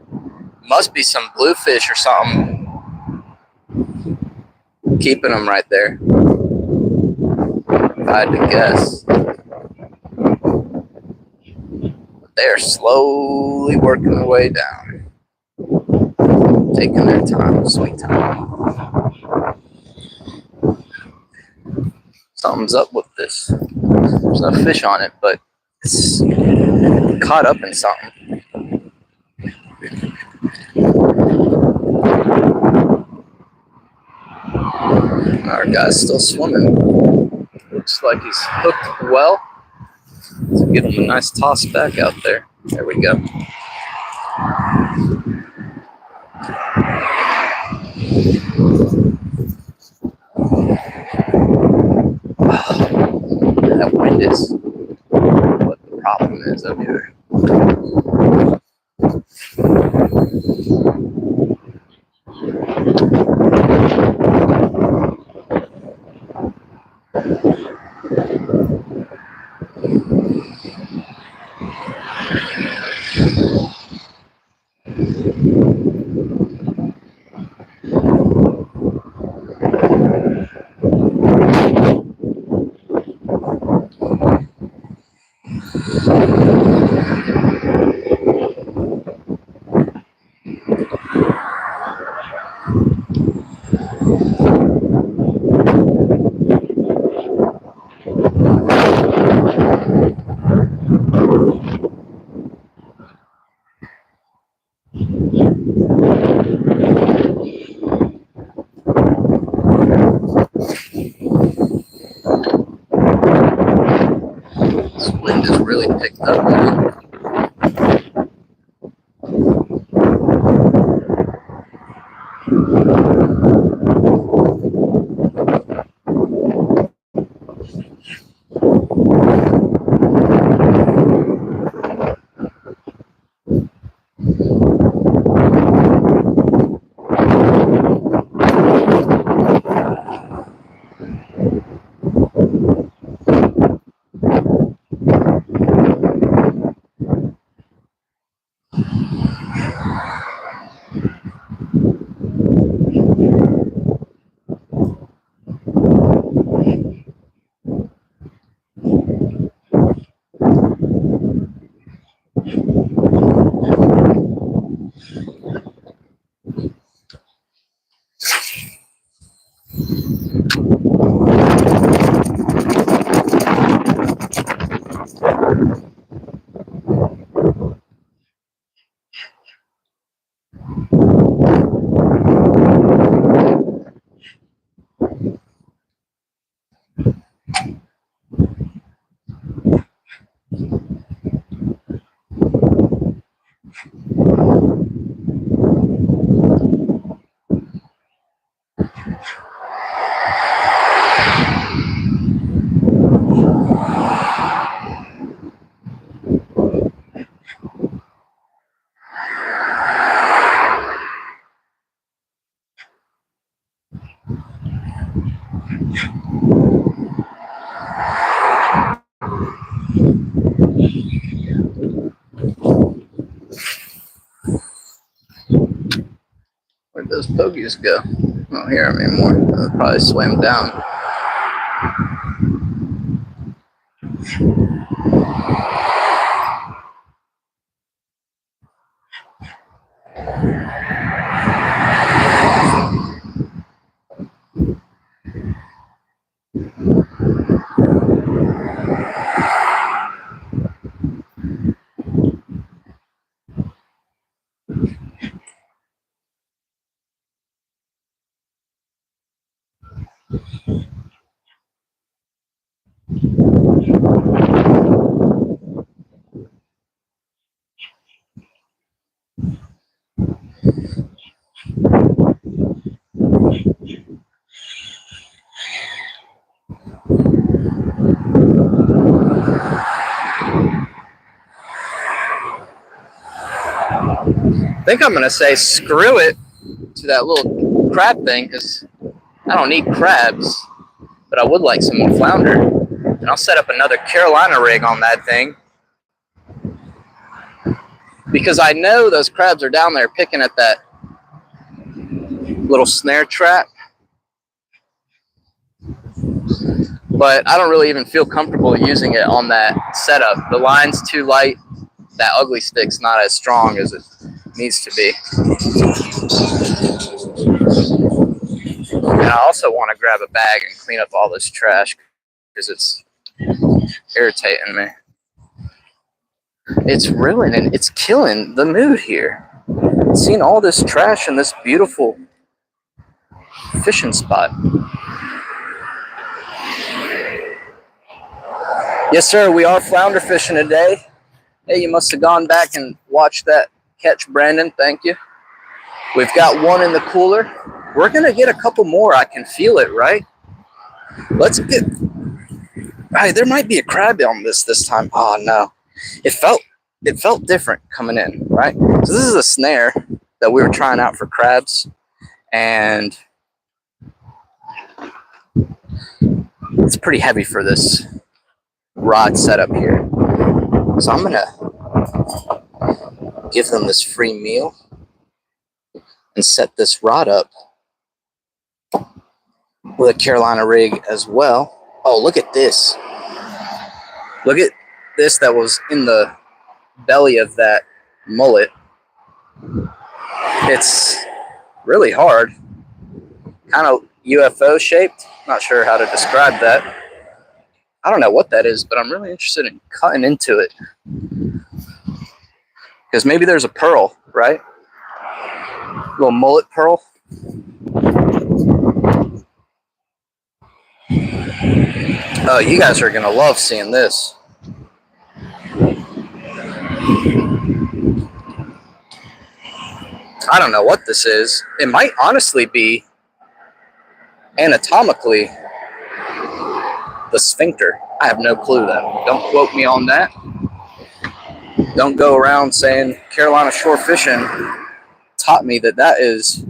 Must be some bluefish or something keeping them right there, if I had to guess. But they are slowly working their way down, taking their time, sweet time. Something's up with this. There's no fish on it, but it's caught up in something. Our guy's still swimming. Looks like he's hooked well. Let's give him a nice toss back out there. There we go. That wind is what the problem is up here. This wind has really picked up. Where'd those pogies go? I don't hear them anymore. They'll probably swam down. I think I'm gonna say screw it to that little crab thing because I don't need crabs, but I would like some more flounder. And I'll set up another Carolina rig on that thing because I know those crabs are down there picking at that little snare trap. But I don't really even feel comfortable using it on that setup. The line's too light. That ugly stick's not as strong as it needs to be. And I also want to grab a bag and clean up all this trash because it's irritating me. It's ruining, it's killing the mood here. Seeing all this trash in this beautiful fishing spot. Yes, sir, we are flounder fishing today. Hey, you must have gone back and watched that catch, Brandon. Thank you. We've got one in the cooler. We're going to get a couple more. I can feel it, right? Let's get... Hey, there might be a crab on this time. Oh, no. It felt different coming in, right? So this is a snare that we were trying out for crabs. And it's pretty heavy for this rod setup here. So I'm going to give them this free meal and set this rod up with a Carolina rig as well. Oh, look at this. Look at this that was in the belly of that mullet. It's really hard. Kind of UFO shaped. Not sure how to describe that. I don't know what that is, but I'm really interested in cutting into it. Because maybe there's a pearl, right? Little mullet pearl. Oh, you guys are gonna love seeing this. I don't know what this is. It might honestly be anatomically the sphincter. I have no clue though. Don't quote me on that. Don't go around saying Carolina shore fishing taught me that that is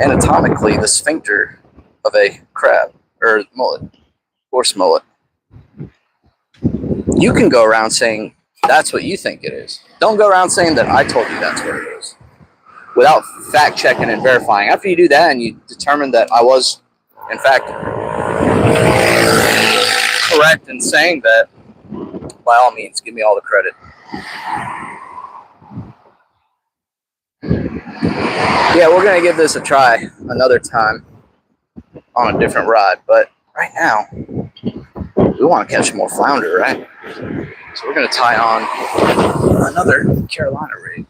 anatomically the sphincter of a crab or mullet, horse mullet. You can go around saying that's what you think it is. Don't go around saying that I told you that's what it is without fact checking and verifying. After you do that and you determine that I was, in fact, correct in saying that, by all means, give me all the credit. Yeah, we're going to give this a try another time on a different rod, but right now, we want to catch some more flounder, right? So we're going to tie on another Carolina rig.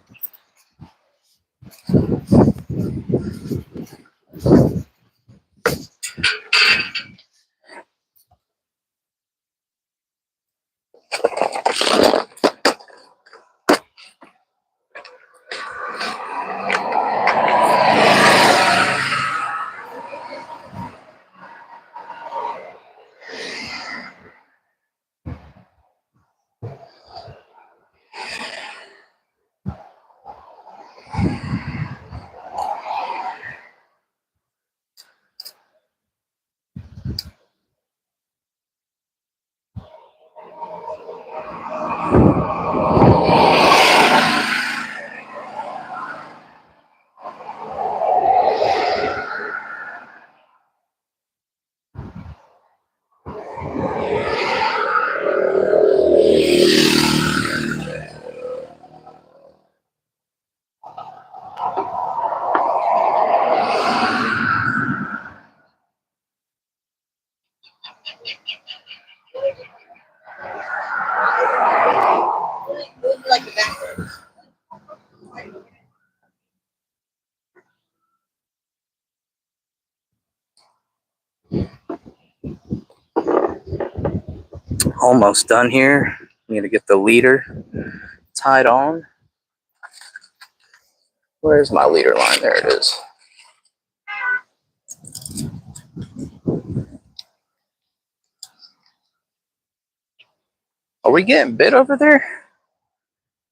Almost done here. Need to get the leader tied on. Where's my leader line? There it is. Are we getting bit over there?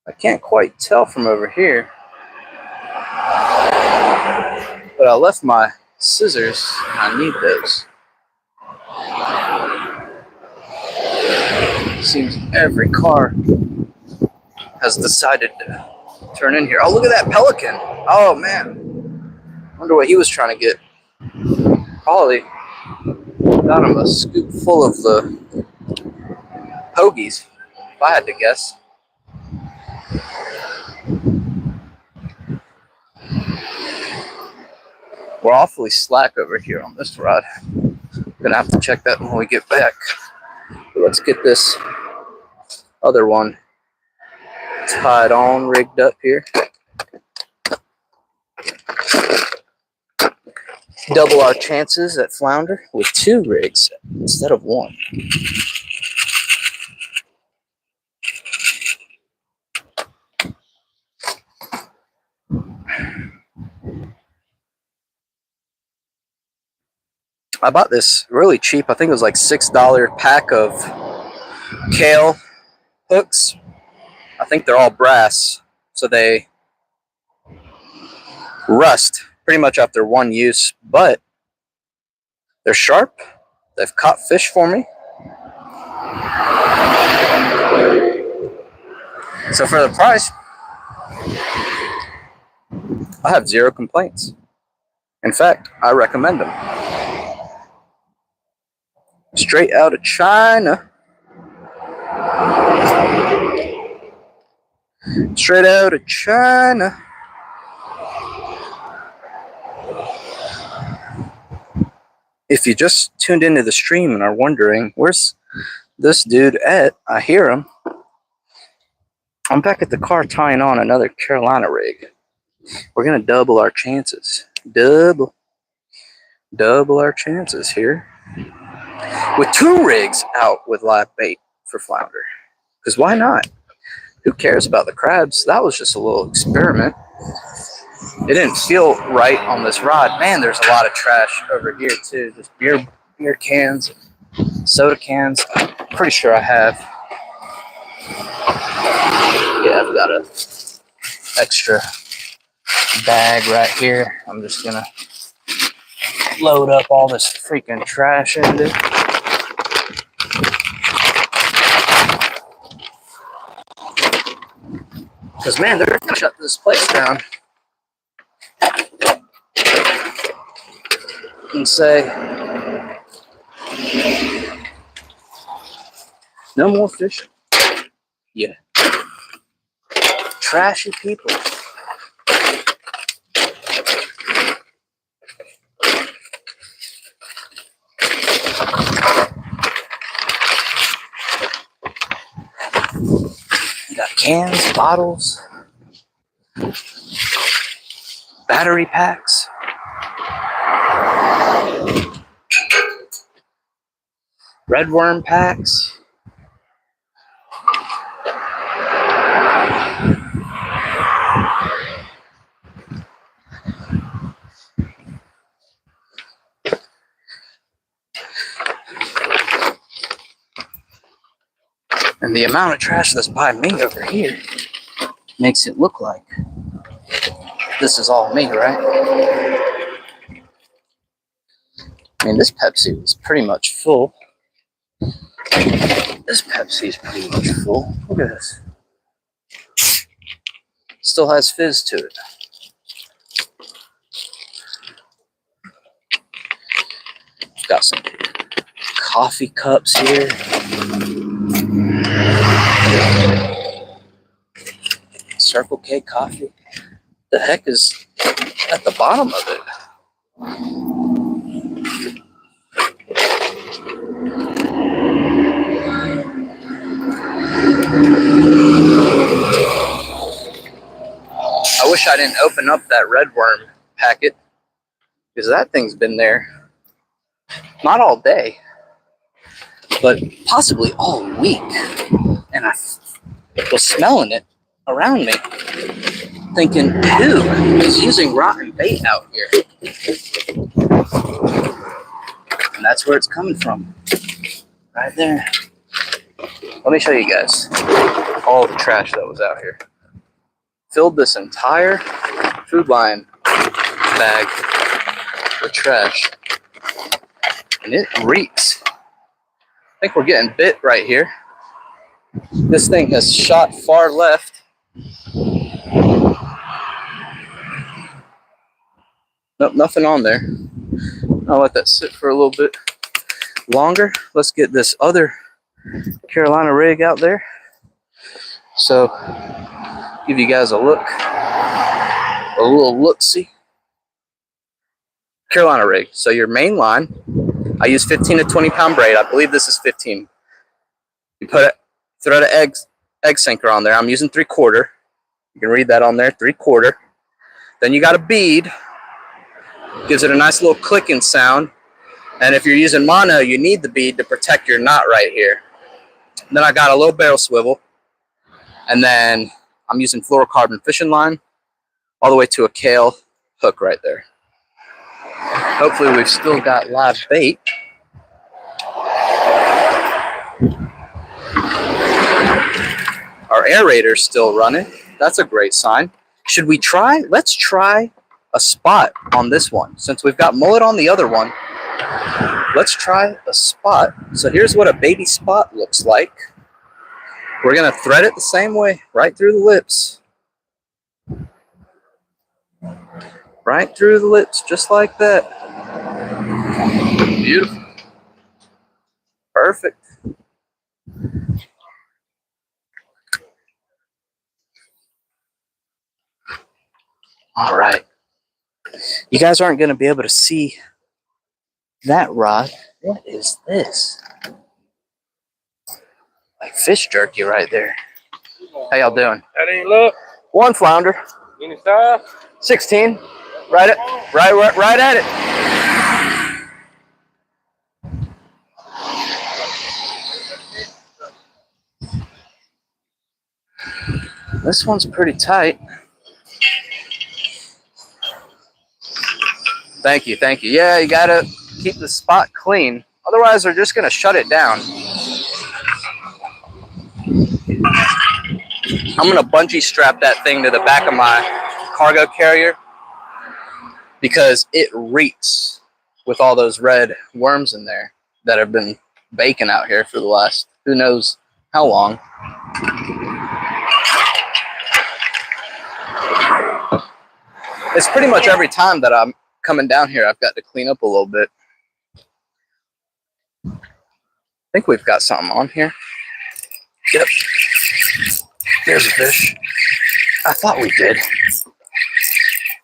I can't quite tell from over here. But I left my scissors. I need those. Seems every car has decided to turn in here. Oh, look at that pelican. Oh, man. Wonder what he was trying to get. Probably got him a scoop full of the hoagies, if I had to guess. We're awfully slack over here on this rod. Gonna have to check that when we get back. But let's get this other one tied on, rigged up here. Double our chances at flounder with 2 rigs instead of 1. I bought this really cheap. I think it was like $6 pack of kale hooks. I think they're all brass, so they rust pretty much after 1 use, but they're sharp. They've caught fish for me. So for the price, I have 0 complaints. In fact, I recommend them. Straight out of China. Straight out of China. If you just tuned into the stream and are wondering, where's this dude at? I hear him. I'm back at the car tying on another Carolina rig. We're going to double our chances. Double our chances here. With 2 rigs out with live bait for flounder. Because why not? Who cares about the crabs? That was just a little experiment. It didn't feel right on this rod. Man, there's a lot of trash over here too. Just beer cans, soda cans. I'm pretty sure I have. Yeah, I've got a extra bag right here. I'm just gonna load up all this freaking trash into it. Because, man, they're gonna shut this place down and say, no more fishing. Yeah. Trashy people. Got cans, bottles, battery packs. Red worm packs. And the amount of trash that's by me over here makes it look like this is all me, right? I mean, this Pepsi was pretty much full. This Pepsi is pretty much full. Look at this. Still has fizz to it. Got some coffee cups here. Circle K coffee. The heck is at the bottom of it? I wish I didn't open up that red worm packet, because that thing's been there not all day, but possibly all week. And I was smelling it around me, thinking, who is using rotten bait out here? And that's where it's coming from. Right there. Let me show you guys all the trash that was out here. Filled this entire food line bag with trash. And it reeks. I think we're getting bit right here. This thing has shot far left. Nope, nothing on there. I'll let that sit for a little bit longer. Let's get this other Carolina rig out there. So, give you guys a look, a little look-see. Carolina rig. So your main line, I use 15 to 20 pound braid. I believe this is 15. You throw the egg sinker on there. I'm using 3/4. You can read that on there, 3/4. Then you got a bead. Gives it a nice little clicking sound. And if you're using mono, you need the bead to protect your knot right here. And then I got a low barrel swivel. And then I'm using fluorocarbon fishing line all the way to a Kale hook right there. Hopefully we've still got live bait. Our aerator's still running. That's a great sign. Should we try? Let's try a spot on this one. Since we've got mullet on the other one, let's try a spot. So here's what a baby spot looks like. We're gonna thread it the same way, right through the lips. Right through the lips, just like that. Beautiful. Perfect. All right. You guys aren't gonna be able to see that rod. What is this? Like fish jerky right there. How y'all doing? How do you look? One flounder. Any size? 16. Right at it. This one's pretty tight. Thank you. Yeah, you gotta keep the spot clean. Otherwise, they're just gonna shut it down. I'm gonna bungee strap that thing to the back of my cargo carrier because it reeks with all those red worms in there that have been baking out here for the last who knows how long. It's pretty much every time that I'm coming down here, I've got to clean up a little bit. I think we've got something on here. Yep. There's a fish. I thought we did.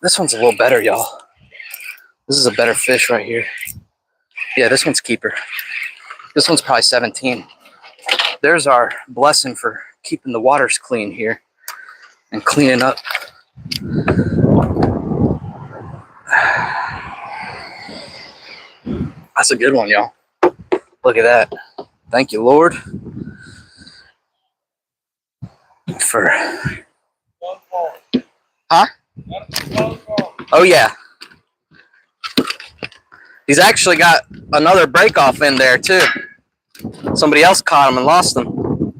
This one's a little better, y'all. This is a better fish right here. Yeah, this one's keeper. This one's probably 17. There's our blessing for keeping the waters clean here and cleaning up. That's a good one, y'all. Look at that. Thank you, Lord. Huh? Oh, yeah. He's actually got another break off in there, too. Somebody else caught him and lost him.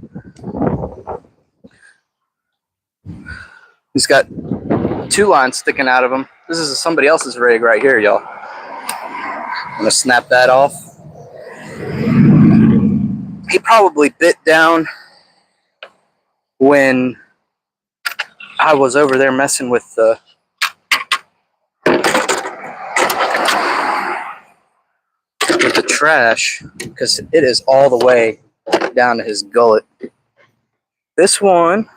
He's got 2 lines sticking out of him. This is somebody else's rig right here, y'all. I'm gonna snap that off. He probably bit down when I was over there messing with the trash, because it is all the way down to his gullet. This one,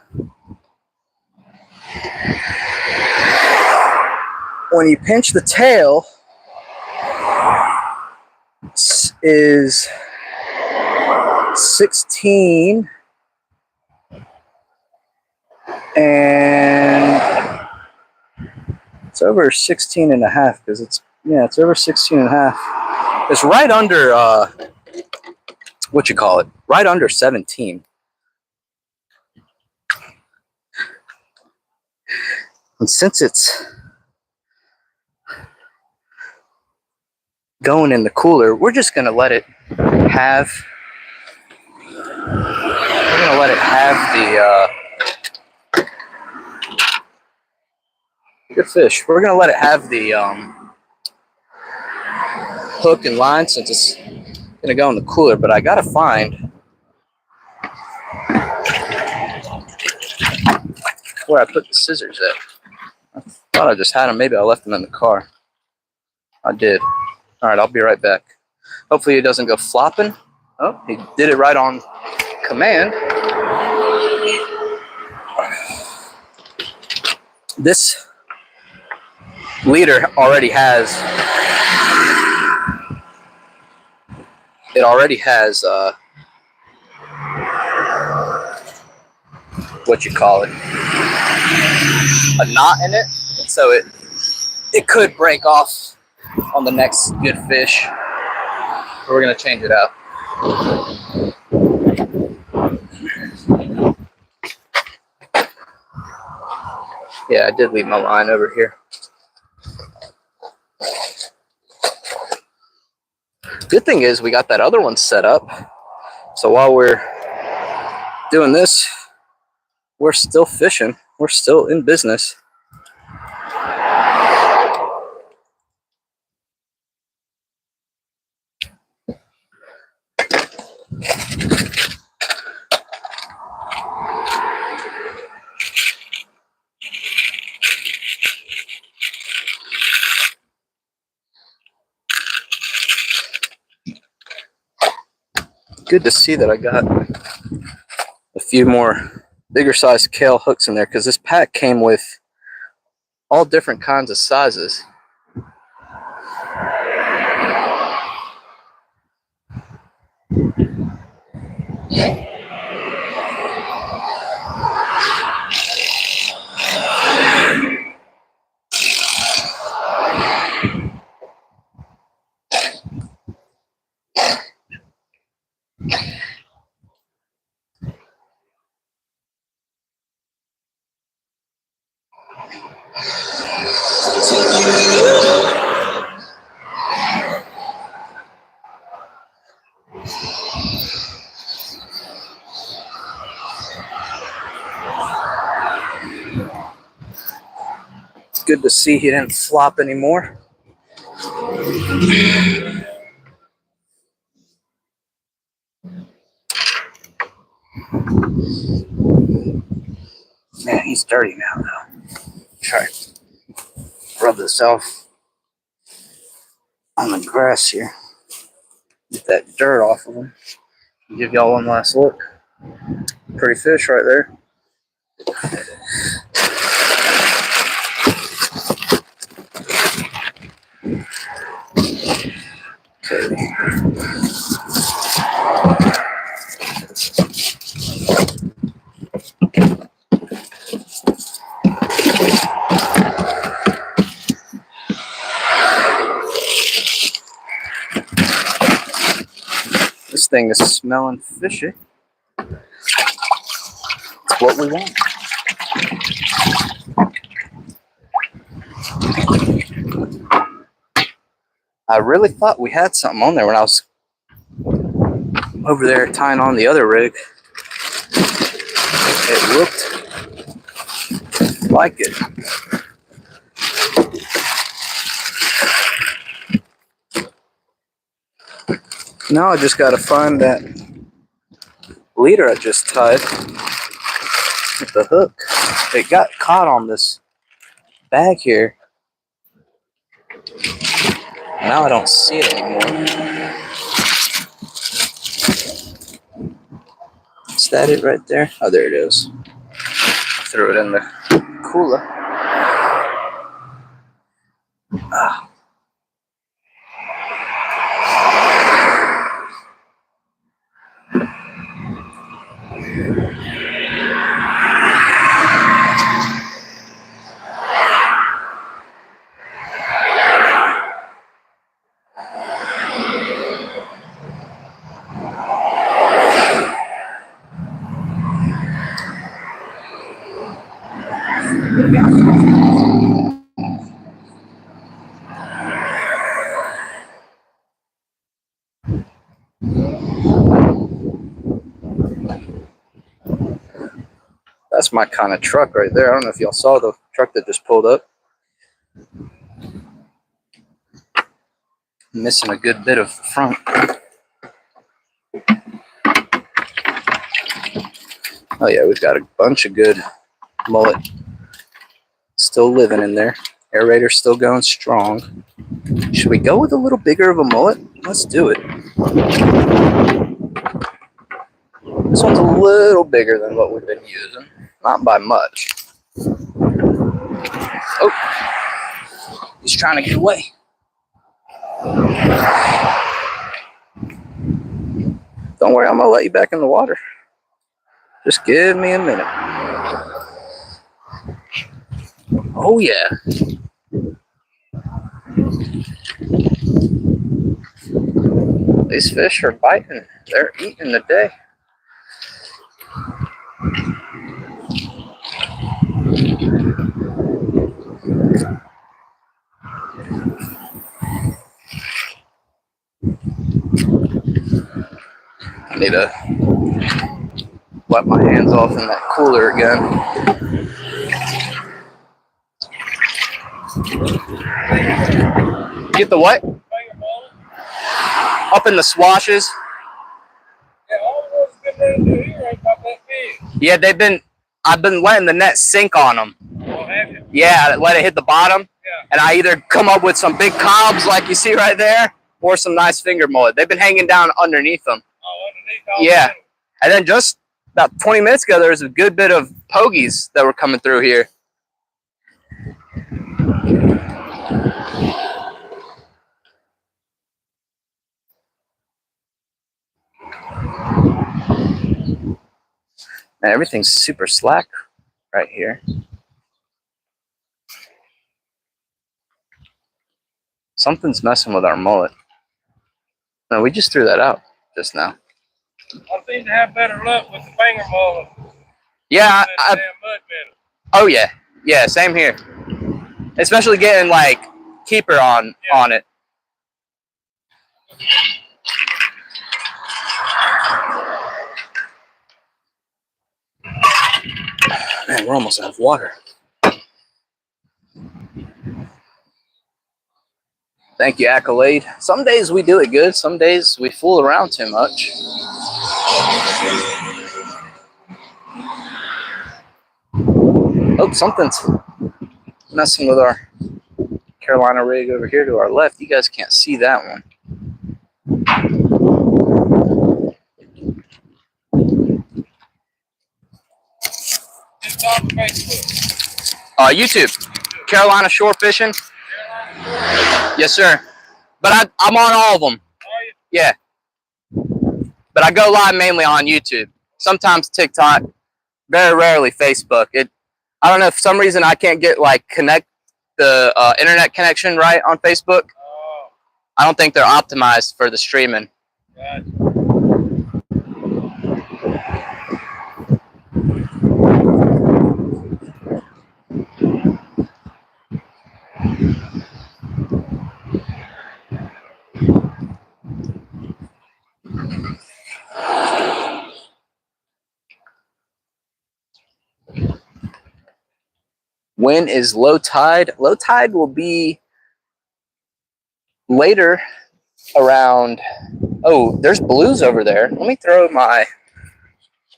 when you pinch the tail, is 16 and it's over 16 and a half, because it's over 16 and a half. It's right under right under 17. And since it's going in the cooler, we're just gonna let it have the good fish. We're gonna let it have the hook and line, since it's gonna go in the cooler. But I gotta find where I put the scissors at. I thought I just had them. Maybe I left them in the car. I did. All right, I'll be right back. Hopefully it doesn't go flopping. Oh, he did it right on command. This leader already has a knot in it, so it could break off on the next good fish. We're gonna change it out. Yeah, I did leave my line over here. Good thing is we got that other one set up, so while we're doing this, we're still fishing. We're still in business. Good to see that I got a few more bigger size Kale hooks in there, because this pack came with all different kinds of sizes. It's good to see he didn't flop anymore. Man, he's dirty now, though. Try to rub this off on the grass here. Get that dirt off of him. Give y'all one last look. Pretty fish right there. Okay. This thing is smelling fishy. It's what we want. I really thought we had something on there when I was over there tying on the other rig. It looked like it. Now I just gotta find that leader I just tied with the hook. It got caught on this bag here. Now I don't see it anymore. Is that it right there? Oh, there it is. Threw it in the cooler. Ah. That's my kind of truck right there. I don't know if y'all saw the truck that just pulled up. Missing a good bit of front. Oh yeah, we've got a bunch of good mullet still living in there. Aerator's still going strong. Should we go with a little bigger of a mullet? Let's do it. This one's a little bigger than what we've been using. Not by much. Oh, he's trying to get away. Don't worry, I'm gonna let you back in the water. Just give me a minute. Oh yeah. These fish are biting. They're eating today. I need to wipe my hands off in that cooler again. Get the what? Up in the swashes. Yeah, I've been letting the net sink on them. Yeah, let it hit the bottom. And I either come up with some big cobs like you see right there, or some nice finger mullet. They've been hanging down underneath them. Yeah. And then just about 20 minutes ago, there was a good bit of pogies that were coming through here. Man, everything's super slack right here. Something's messing with our mullet. No, we just threw that out just now. I seem to have better luck with the finger mullet. Yeah, oh yeah, yeah, same here. Especially getting like keeper on it. Man, we're almost out of water. Thank you, Accolade. Some days we do it good. Some days we fool around too much. Oh, something's messing with our Carolina rig over here to our left. You guys can't see that one. YouTube, Carolina Shore Fishing. Yes, sir. But I'm on all of them. Yeah. But I go live mainly on YouTube. Sometimes TikTok. Very rarely Facebook. I don't know, for some reason I can't get like the internet connection right on Facebook. I don't think they're optimized for the streaming. When is low tide? Low tide will be later, around Oh, there's blues over there. Let me throw my.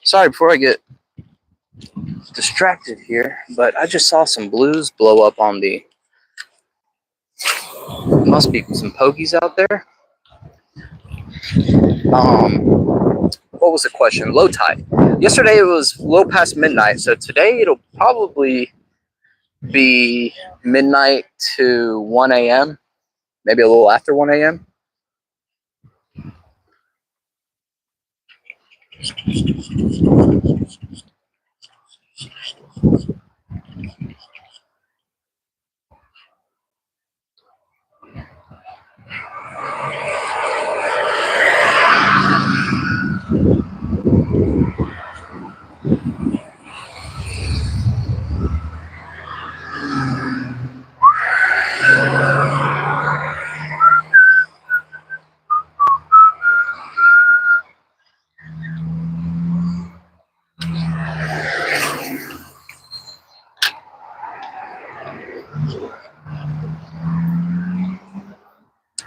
Sorry, before I get distracted here, but I just saw some blues blow up on the. Must be some pogies out there. What was the question? Low tide. Yesterday it was low past midnight, so today it'll probably be midnight to 1 a.m. Maybe a little after 1 a.m.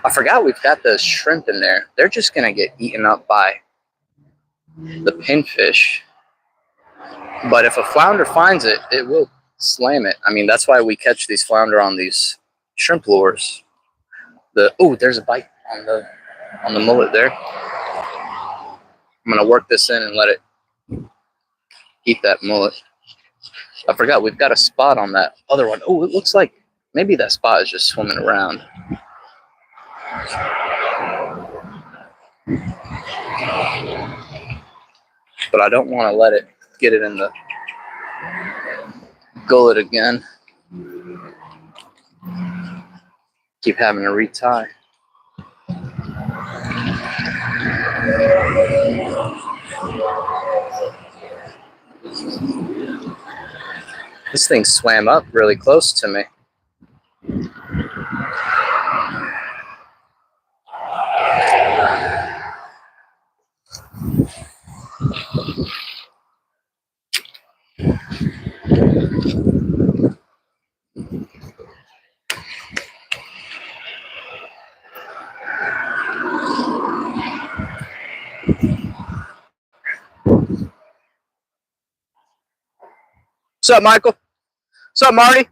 I forgot we've got the shrimp in there. They're just gonna get eaten up by the pinfish. But if a flounder finds it, it will slam it. I mean, that's why we catch these flounder on these shrimp lures. There's a bite on the mullet there. I'm gonna work this in and let it eat that mullet. I forgot we've got a spot on that other one. Oh, it looks like maybe that spot is just swimming around. But I don't want to let it get it in the gullet again. Keep having to retie. This thing swam up really close to me. What's up, Michael? What's up, Marty?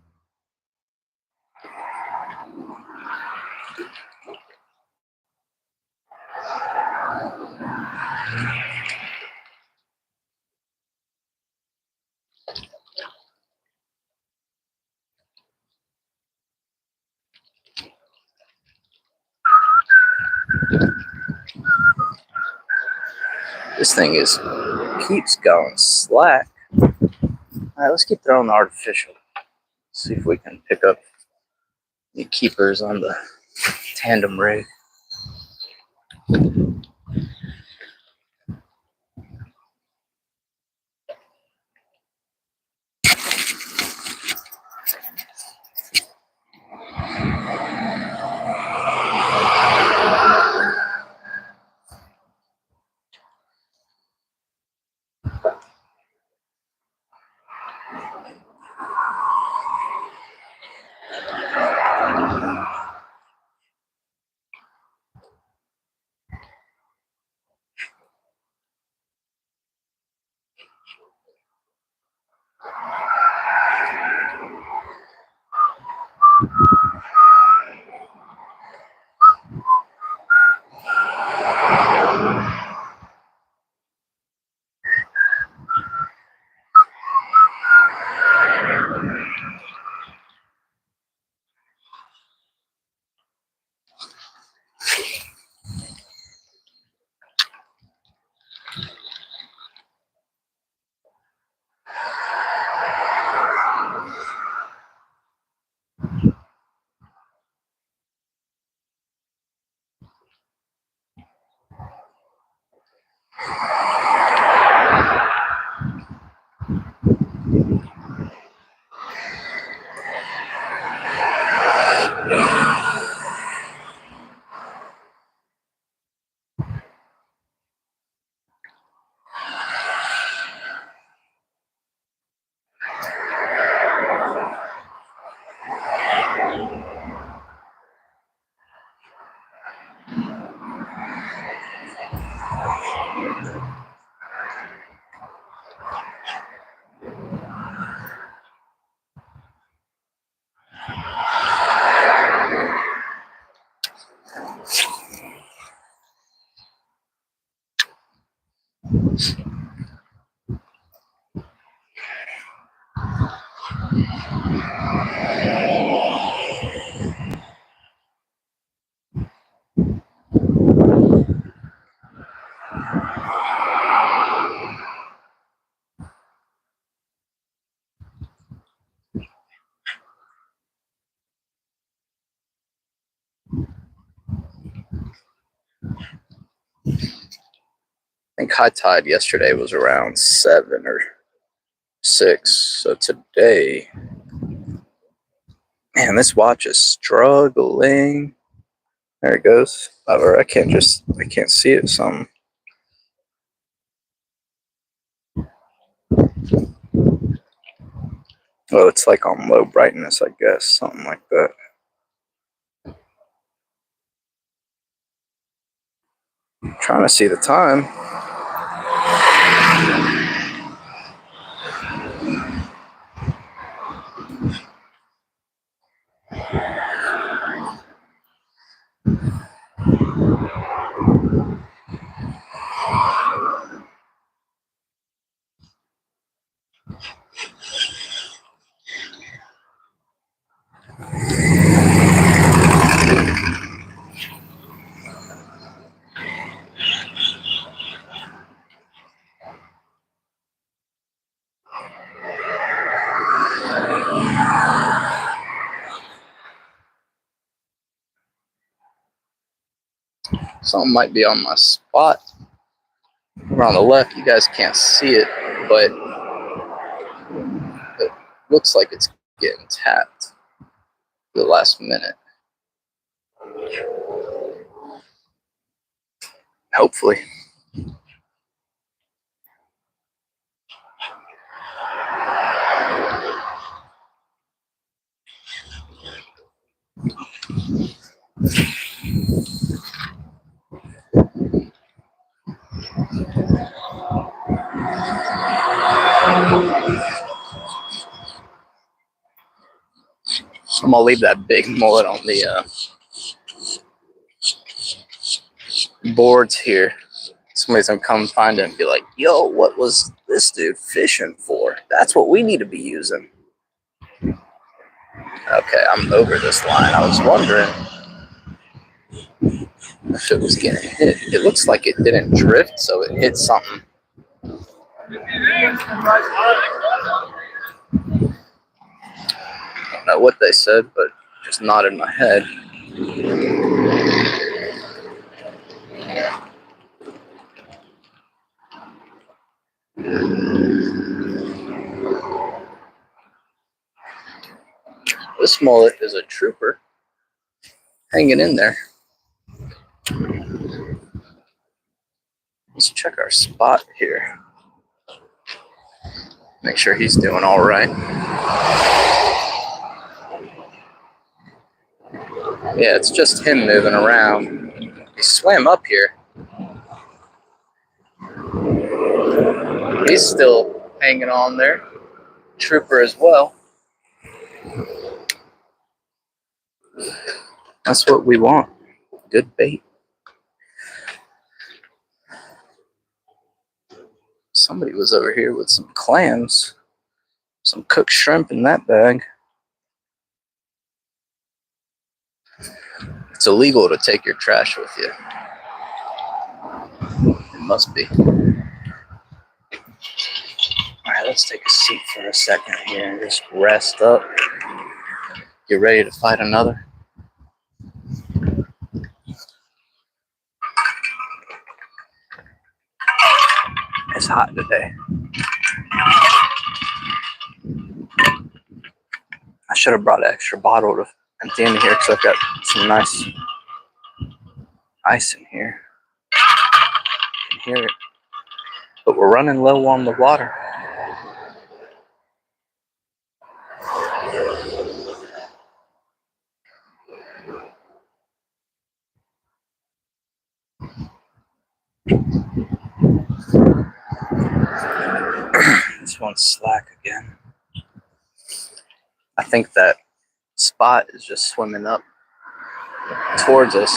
This thing keeps going slack. All right, let's keep throwing the artificial. See if we can pick up any keepers on the tandem rig. I think high tide yesterday was around 7 or 6. So today, man, this watch is struggling. There it goes. Or I can't see it. Some. Oh, it's like on low brightness, I guess. Something like that. I'm trying to see the time. Something might be on my spot. Over on the left, you guys can't see it, but it looks like it's getting tapped for the last minute. Hopefully. I'm gonna leave that big mullet on the boards here. Somebody's gonna come find it and be like, yo, what was this dude fishing for? That's what we need to be using. Okay, I'm over this line. I was wondering if it was getting hit. It looks like it didn't drift, so it hit something. I don't know what they said, but just nodded my head. This mullet is a trooper, hanging in there. Let's check our spot here. Make sure he's doing all right. Yeah, it's just him moving around. He swam up here. He's still hanging on there. Trooper as well. That's what we want. Good bait. Somebody was over here with some clams. Some cooked shrimp in that bag. It's illegal to take your trash with you. It must be. Alright, let's take a seat for a second here and just rest up. Get ready to fight another. It's hot today. I should have brought an extra bottle to empty in here because I've got some nice ice in here. You can hear it. But we're running low on the water. This one's slack again. I think that spot is just swimming up towards us.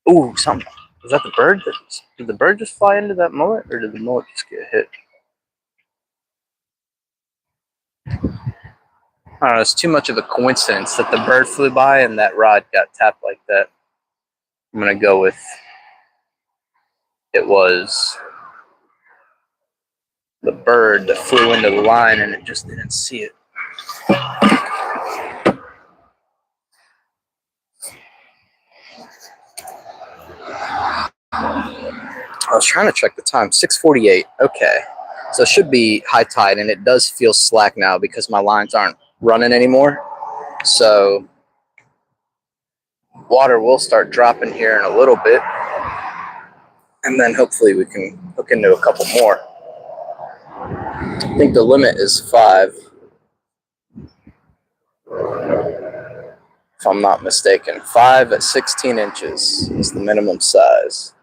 Ooh, something. Was that the bird? Did the bird just fly into that mullet, or did the mullet just get hit? I don't know. It's too much of a coincidence that the bird flew by and that rod got tapped like that. I'm gonna go with it was the bird that flew into the line and it just didn't see it. I was trying to check the time. 6:48. Okay. So it should be high tide, and it does feel slack now because my lines aren't running anymore. So water will start dropping here in a little bit, and then hopefully we can hook into a couple more. I think the limit is 5, if I'm not mistaken. 5 at 16 inches is the minimum size.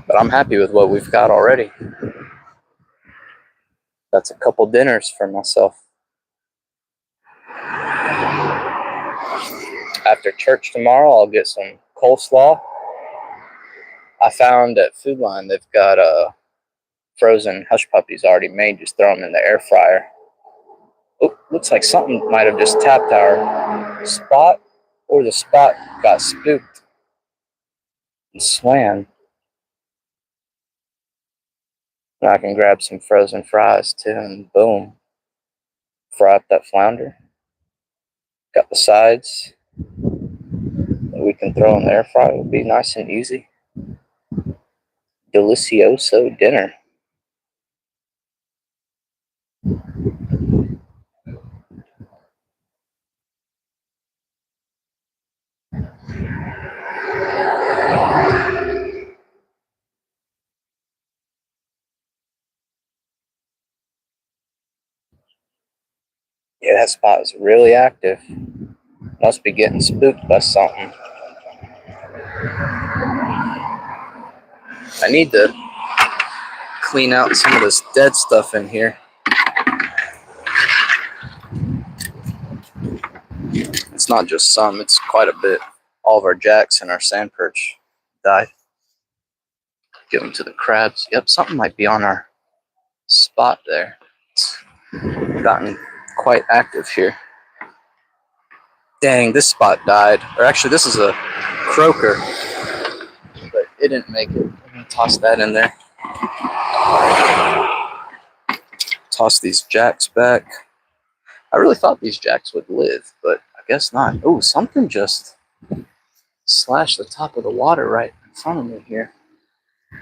But I'm happy with what we've got already. That's a couple dinners for myself. After church tomorrow, I'll get some coleslaw. I found at Food Line they've got frozen hush puppies already made. Just throw them in the air fryer. Oh, looks like something might have just tapped our spot, or the spot got spooked and swam. Now I can grab some frozen fries too, and boom, fry up that flounder. Got the sides that we can throw in the air fryer. It'll be nice and easy. Delicioso dinner. Yeah, that spot is really active. Must be getting spooked by something. I need to clean out some of this dead stuff in here. It's not just some, it's quite a bit. All of our jacks and our sand perch died. Give them to the crabs. Yep, something might be on our spot there. It's gotten quite active here. Dang, this spot died. Or actually, this is a croaker, but it didn't make it. I'm gonna toss that in there. Toss these jacks back. I really thought these jacks would live, but I guess not. Oh, something just slashed the top of the water right in front of me here.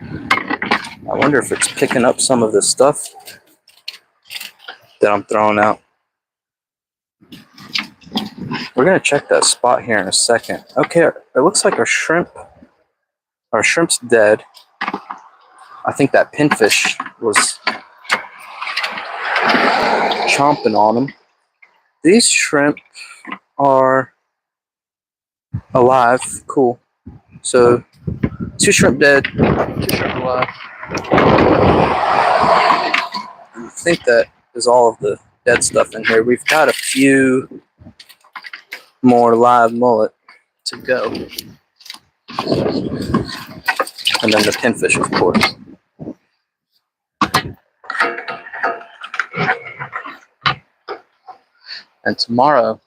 I wonder if it's picking up some of the stuff that I'm throwing out. We're gonna check that spot here in a second. Okay, it looks like our shrimp's dead. I think that pinfish was chomping on them. These shrimp are alive. Cool. So 2 shrimp dead, 2 shrimp alive. I think that is all of the dead stuff in here. We've got a few more live mullet to go. And then the pinfish, of course. And tomorrow,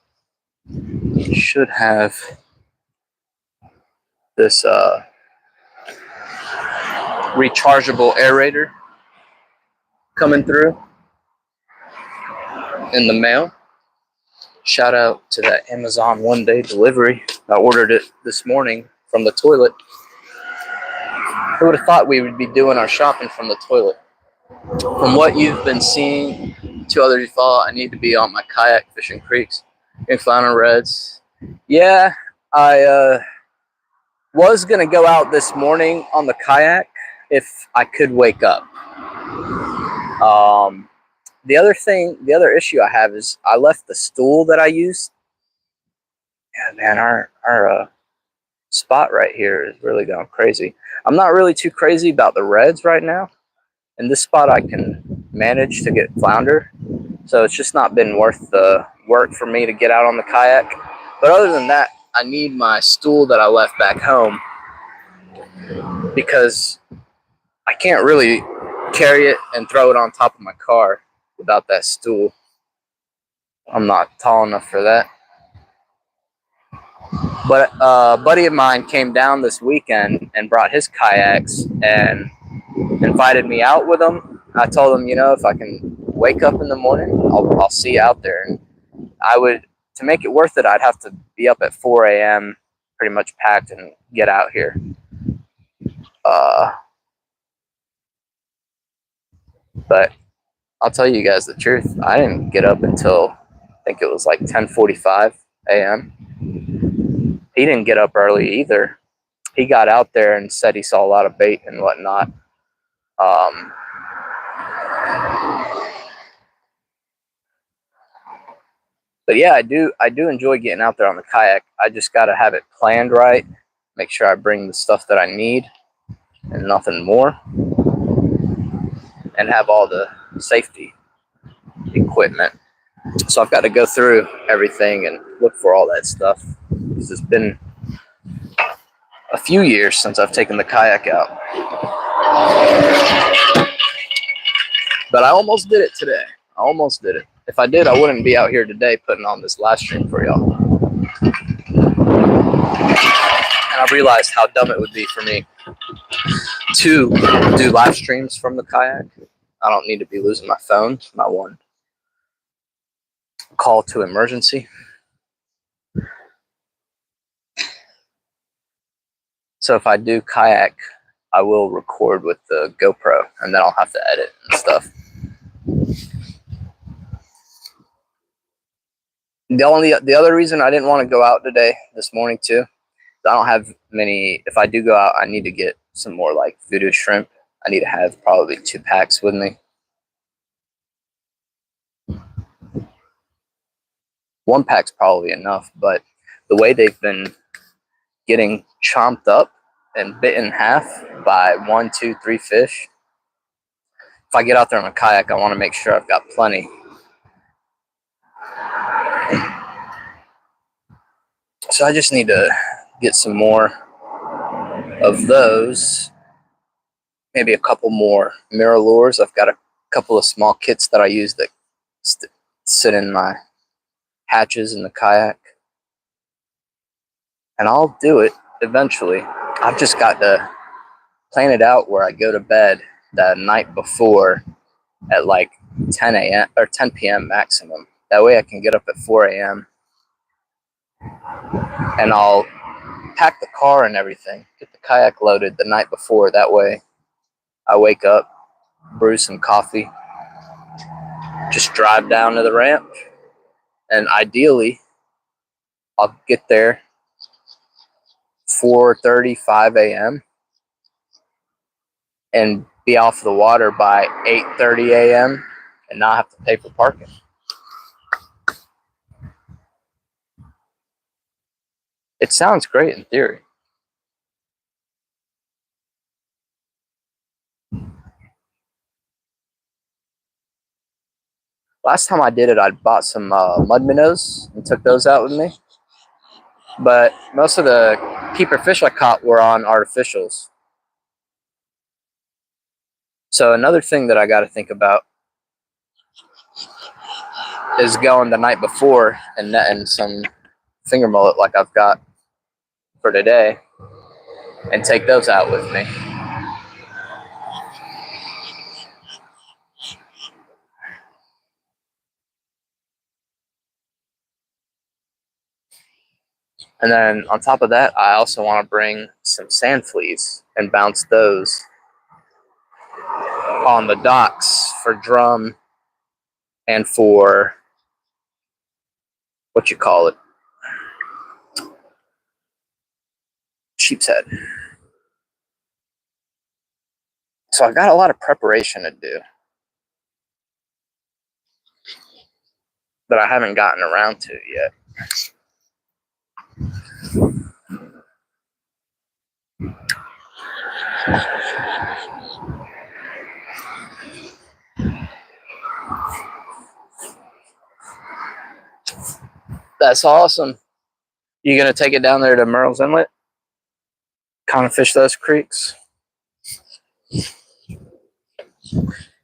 we should have this rechargeable aerator coming through in the mail. Shout out to that Amazon one-day delivery. I ordered it this morning from the toilet. Who would have thought we would be doing our shopping from the toilet? From what you've been seeing, 2 others you follow, I need to be on my kayak fishing creeks. And flounder reds. Yeah, I was going to go out this morning on the kayak if I could wake up. The other issue I have is I left the stool that I used. Yeah, man, our spot right here is really going crazy. I'm not really too crazy about the reds right now. In this spot, I can manage to get flounder. So it's just not been worth the work for me to get out on the kayak. But other than that, I need my stool that I left back home because I can't really carry it and throw it on top of my car without that stool. I'm not tall enough for that. But a buddy of mine came down this weekend and brought his kayaks and invited me out with him. I told him, if I can wake up in the morning, I'll see you out there. And to make it worth it, I'd have to be up at 4 a.m., pretty much packed, and get out here. But I'll tell you guys the truth. I didn't get up until I think it was like 10:45 a.m. He didn't get up early either. He got out there and said he saw a lot of bait and whatnot. But yeah, I do enjoy getting out there on the kayak. I just got to have it planned right. Make sure I bring the stuff that I need and nothing more, and have all the safety equipment. So I've got to go through everything and look for all that stuff. It's been a few years since I've taken the kayak out. But I almost did it today. I almost did it. If I did, I wouldn't be out here today putting on this live stream for y'all. And I realized how dumb it would be for me to do live streams from the kayak. I don't need to be losing my phone, my one call to emergency. So if I do kayak, I will record with the GoPro, and then I'll have to edit and stuff. The other reason I didn't want to go out today, this morning too, I don't have many. If I do go out, I need to get some more like voodoo shrimp. I need to have probably 2 packs with me. 1 pack's probably enough, but the way they've been getting chomped up and bit in half by 1, 2, 3 fish, if I get out there on a kayak, I want to make sure I've got plenty. So I just need to get some more of those. Maybe a couple more Murrells. I've got a couple of small kits that I use that sit in my hatches in the kayak. And I'll do it eventually. I've just got to plan it out where I go to bed the night before at like 10 a.m. or 10 p.m. maximum. That way I can get up at 4 a.m. and I'll pack the car and everything, get the kayak loaded the night before. That way I wake up, brew some coffee, just drive down to the ramp, and ideally I'll get there 4:30, 5 a.m. and be off the water by 8:30 a.m. and not have to pay for parking. It sounds great in theory. Last time I did it, I bought some mud minnows and took those out with me. But most of the keeper fish I caught were on artificials. So another thing that I got to think about is going the night before and netting some finger mullet like I've got for today and take those out with me. And then on top of that, I also want to bring some sand fleas and bounce those on the docks for drum and for what you call it, sheep's head. So I've got a lot of preparation to do that I haven't gotten around to yet. That's awesome. You gonna take it down there to Murrells Inlet? Kind of fish those creeks? You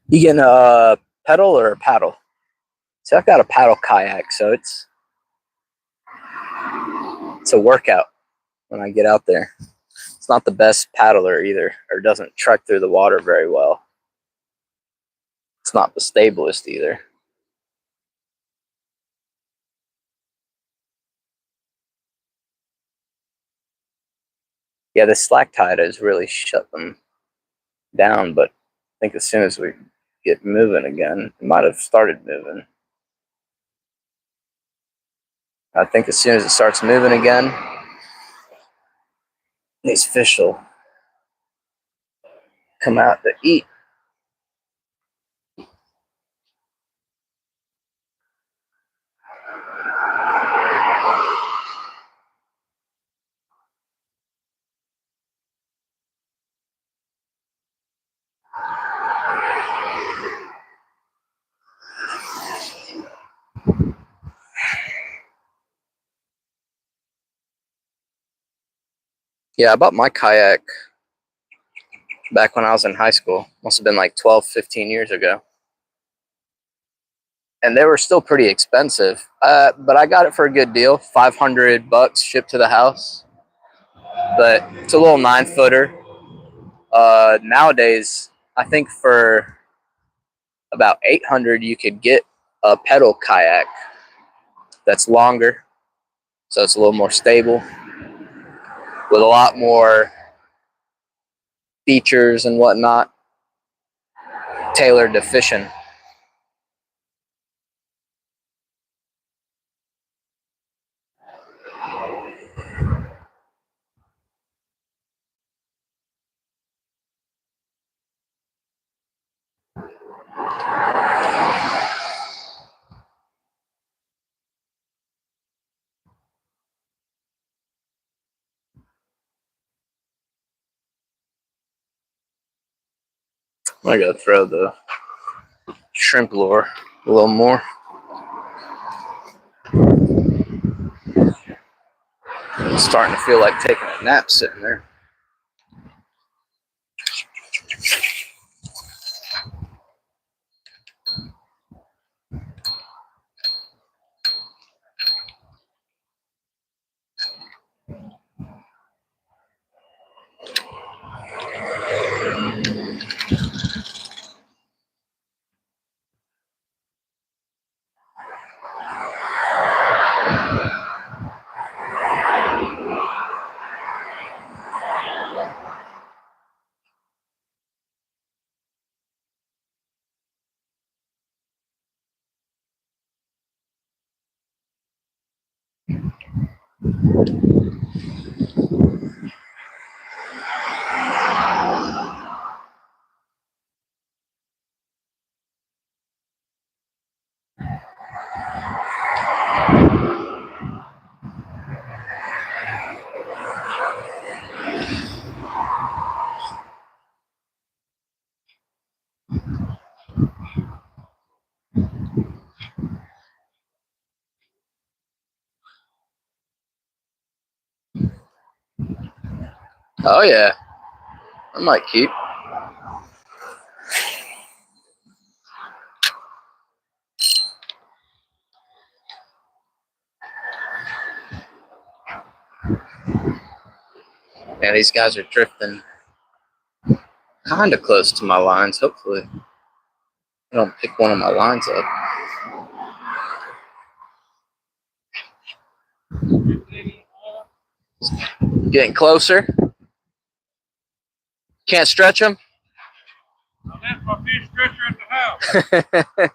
getting a pedal or a paddle? See, I've got a paddle kayak, so it's a workout when I get out there. It's not the best paddler either, or doesn't trek through the water very well. It's not the stablest either. Yeah, the slack tide has really shut them down, but I think as soon as we get moving again, it might have started moving. I think as soon as it starts moving again, these fish will come out to eat. Yeah, I bought my kayak back when I was in high school. Must have been like 12, 15 years ago. And they were still pretty expensive. But I got it for a good deal, $500 shipped to the house. But it's a little 9-footer. Nowadays, I think for about 800, you could get a pedal kayak that's longer, so it's a little more stable, with a lot more features and whatnot tailored to fishing. I gotta throw the shrimp lure a little more. I'm starting to feel like taking a nap sitting there. Oh yeah, I might keep. Yeah, these guys are drifting kind of close to my lines. Hopefully, I don't pick one of my lines up. Getting closer. Can't stretch them. I left my fish stretcher at the house.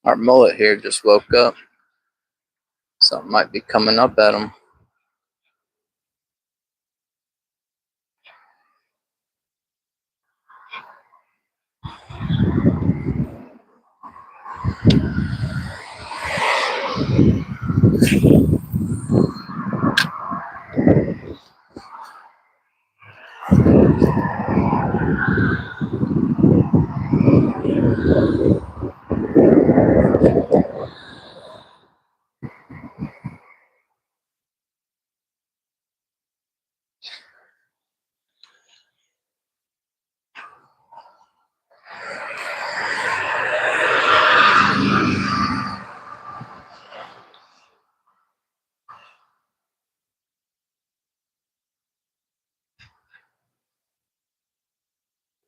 Our mullet here just woke up. Something might be coming up at him.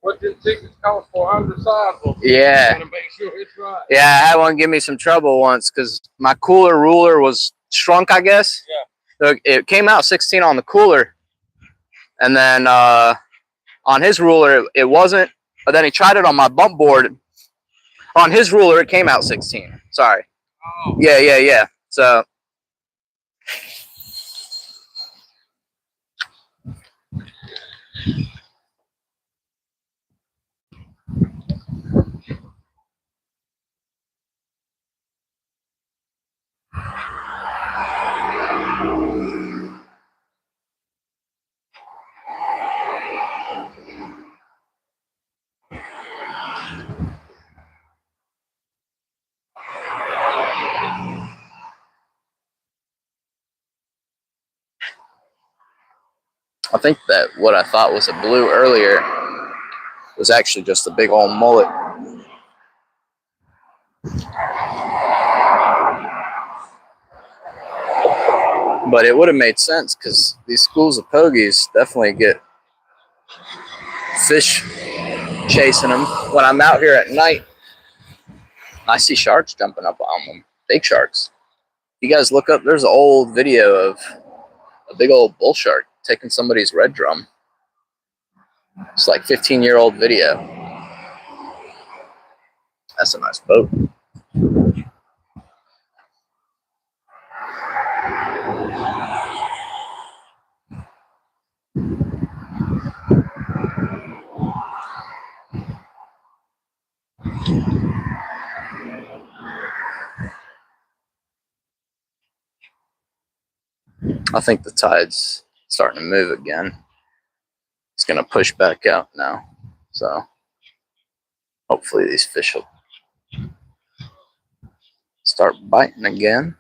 What did tickets cost for undecidable? Yeah. Want to make sure it's right. Yeah, I had one give me some trouble once because my cooler ruler was shrunk, I guess. Yeah. So it came out 16 on the cooler. And then on his ruler, it wasn't. But then he tried it on my bump board. On his ruler, it came out 16. Sorry. Oh. Yeah. So I think that what I thought was a blue earlier was actually just a big old mullet. But it would have made sense because these schools of pogies definitely get fish chasing them. When I'm out here at night, I see sharks jumping up on them, big sharks. You guys look up, there's an old video of a big old bull shark taking somebody's red drum. It's like 15-year-old video. That's a nice boat. I think the tide's starting to move again. It's going to push back out now. So hopefully these fish will start biting again.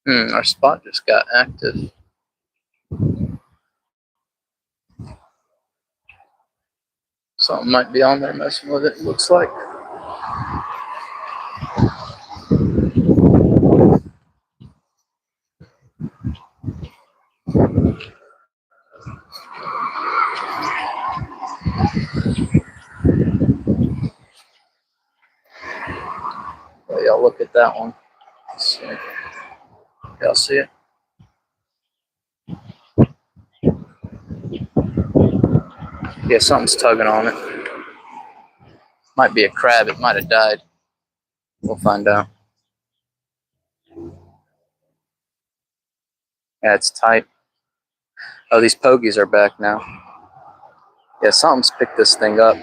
Our spot just got active. Something might be on there messing with it, looks like. Well, y'all look at that one. Let's see. Y'all see it? Yeah, something's tugging on it. Might be a crab. It might have died. We'll find out. Yeah, it's tight. Oh, these pogies are back now. Yeah, something's picked this thing up.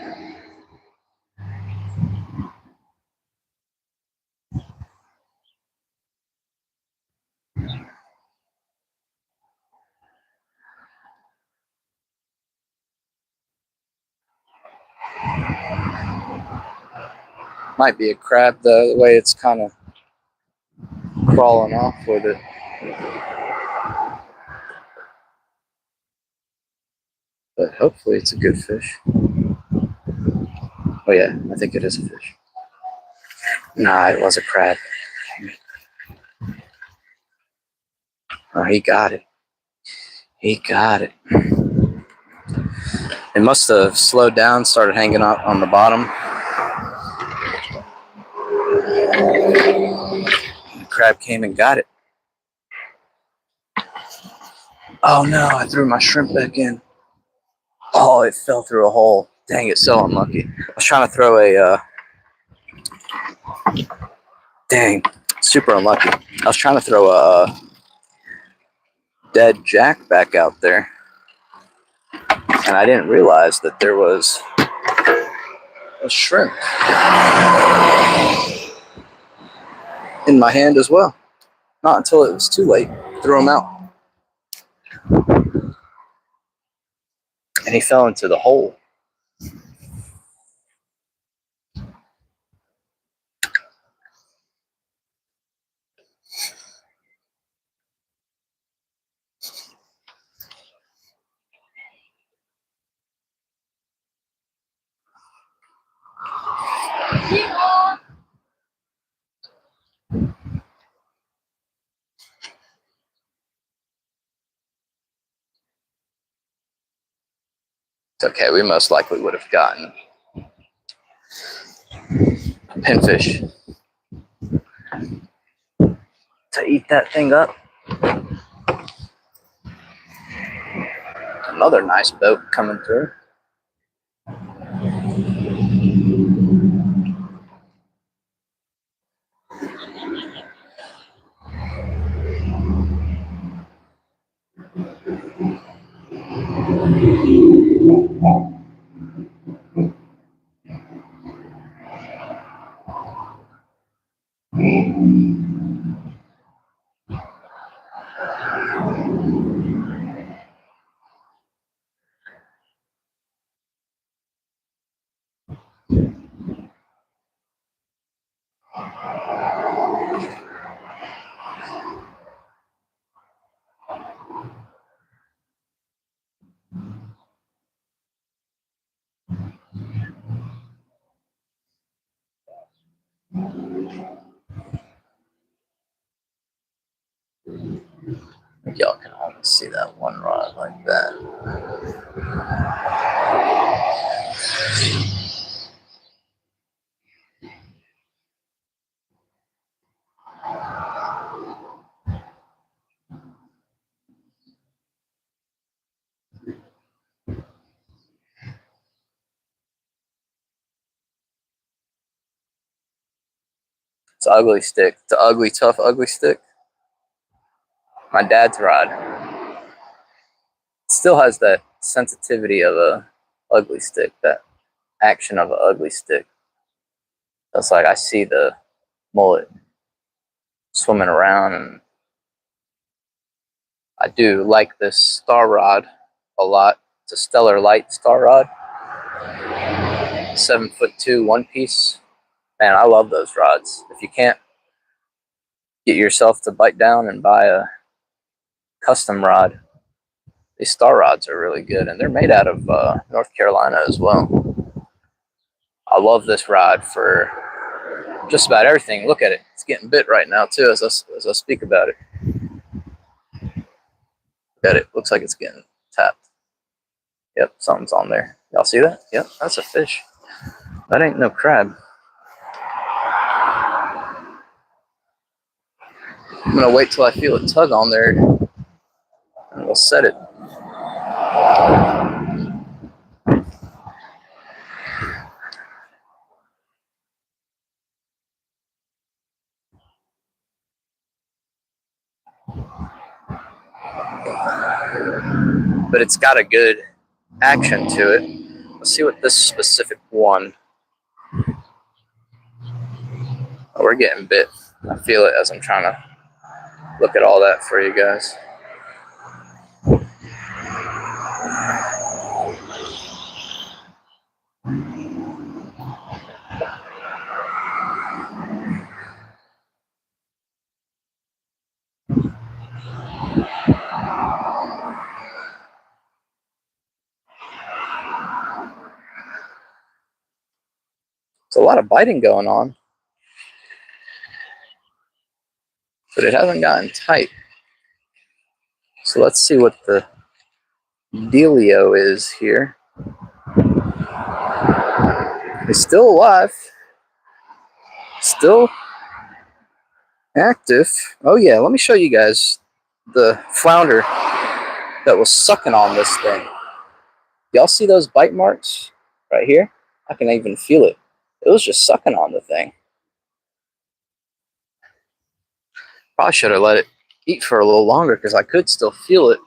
Might be a crab, though, the way it's kind of crawling off with it. But hopefully it's a good fish. Oh yeah, I think it is a fish. Nah, it was a crab. Oh, he got it. He got it. It must have slowed down, started hanging out on the bottom. The crab came and got it. Oh no, I threw my shrimp back in. Oh, it fell through a hole. Dang, it's so unlucky. I was trying to throw a, dang, super unlucky. I was trying to throw a dead jack back out there. And I didn't realize that there was a shrimp in my hand as well. Not until it was too late. Threw him out. And he fell into the hole. It's okay, we most likely would have gotten a pinfish to eat that thing up. Another nice boat coming through. Y'all can only see that one rod like that. It's an ugly stick. It's an ugly, tough, ugly stick. My dad's rod. It still has that sensitivity of a ugly stick, that action of an ugly stick. It's like I see the mullet swimming around, and I do like this star rod a lot. It's a Stellar Light star rod, 7'2", one piece. Man, I love those rods. If you can't get yourself to bite down and buy a custom rod, these star rods are really good, and they're made out of North Carolina as well. I love this rod for just about everything. Look at it. It's getting bit right now, too, as I speak about it. Look at it. Looks like it's getting tapped. Yep, something's on there. Y'all see that? Yep, that's a fish. That ain't no crab. I'm going to wait till I feel a tug on there, and we'll set it. But it's got a good action to it. Let's see what this specific one. Oh, we're getting bit. I feel it as I'm trying to look at all that for you guys. There's a lot of biting going on, but it hasn't gotten tight. So let's see what the dealio is here. He's still alive, still active. Oh yeah, let me show you guys the flounder that was sucking on this thing. Y'all see those bite marks right here? I can even feel it. It was just sucking on the thing. Probably should have let it eat for a little longer because I could still feel it,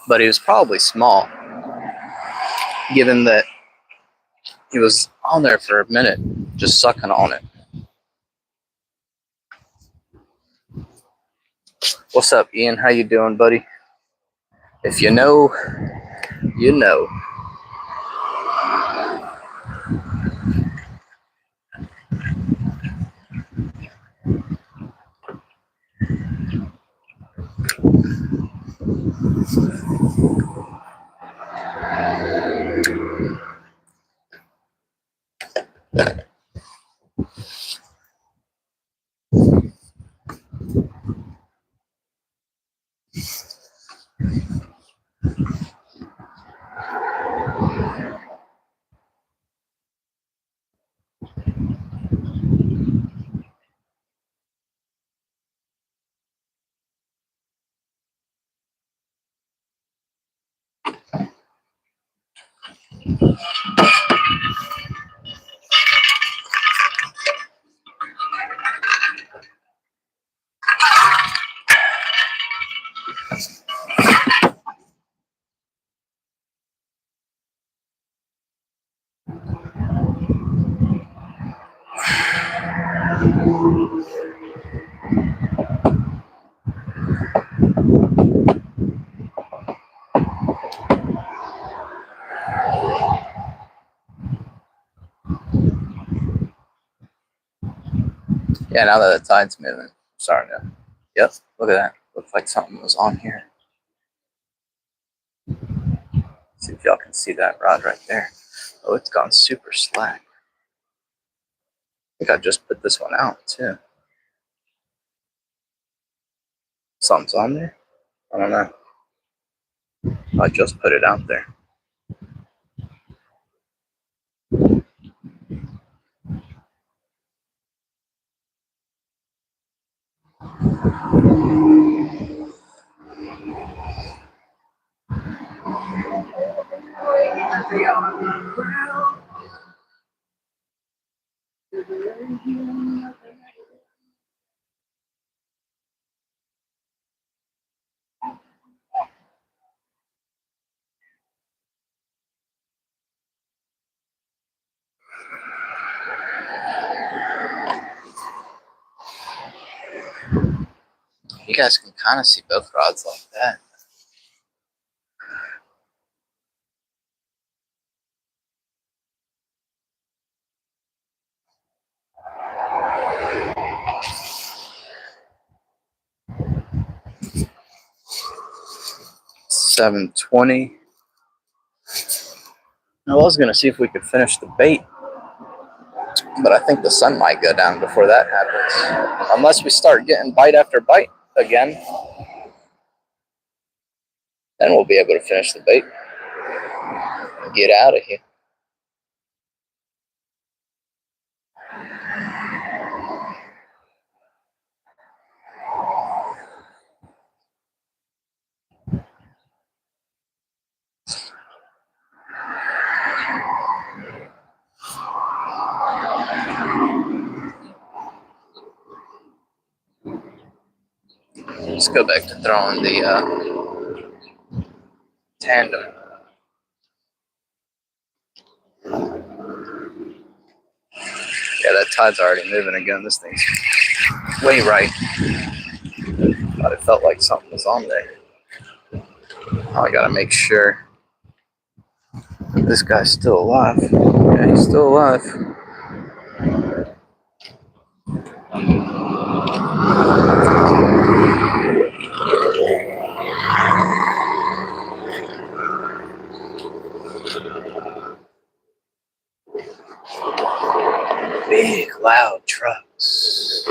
but he was probably small, given that he was on there for a minute, just sucking on it. What's up, Ian? How you doing, buddy? If you know, you know. Yeah, now that the tide's moving, starting to. Yep, look at that. Looks like something was on here. See if y'all can see that rod right there. Oh, it's gone super slack. I think I just put this one out too. Something's on there? I don't know. I just put it out there. You guys can kind of see both rods like that. $7.20. I was gonna see if we could finish the bait, but I think the sun might go down before that happens. Unless we start getting bite after bite again, then we'll be able to finish the bait and get out of here. Let's go back to throwing the tandem. Yeah, that tide's already moving again. This thing's way right. Thought it felt like something was on there. Oh, I gotta make sure this guy's still alive. Yeah, he's still alive. Big, loud trucks.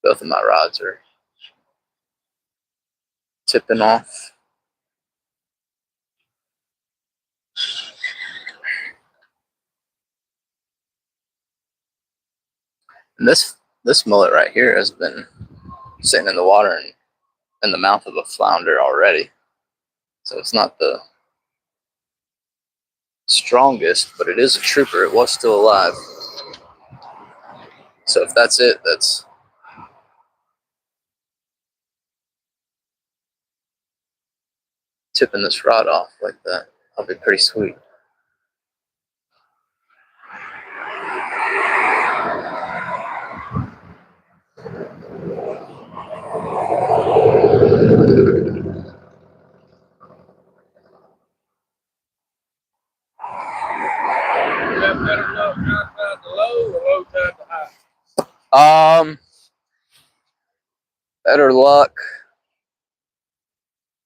Both of my rods are tipping off. And this mullet right here has been sitting in the water and in the mouth of a flounder already. So it's not the strongest, but it is a trooper. It was still alive. So if that's it, that's tipping this rod off like that. That'll be pretty sweet. Better luck high tide to low or low tide to high? Better luck.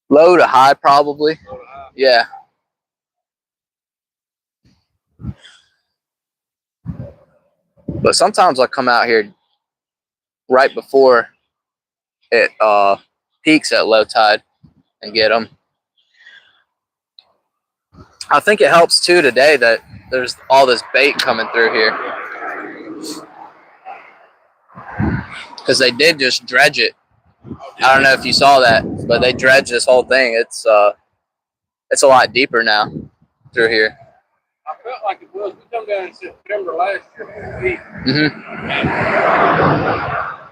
Low to high, probably. Low to high. Yeah. But sometimes I come out here right before it peaks at low tide and get them. I think it helps too today that there's all this bait coming through here, because they did just dredge it. I don't know if you saw that, but they dredged this whole thing. It's a lot deeper now through here. I felt like it was. We come down in September last year for the peak. Mm-hmm.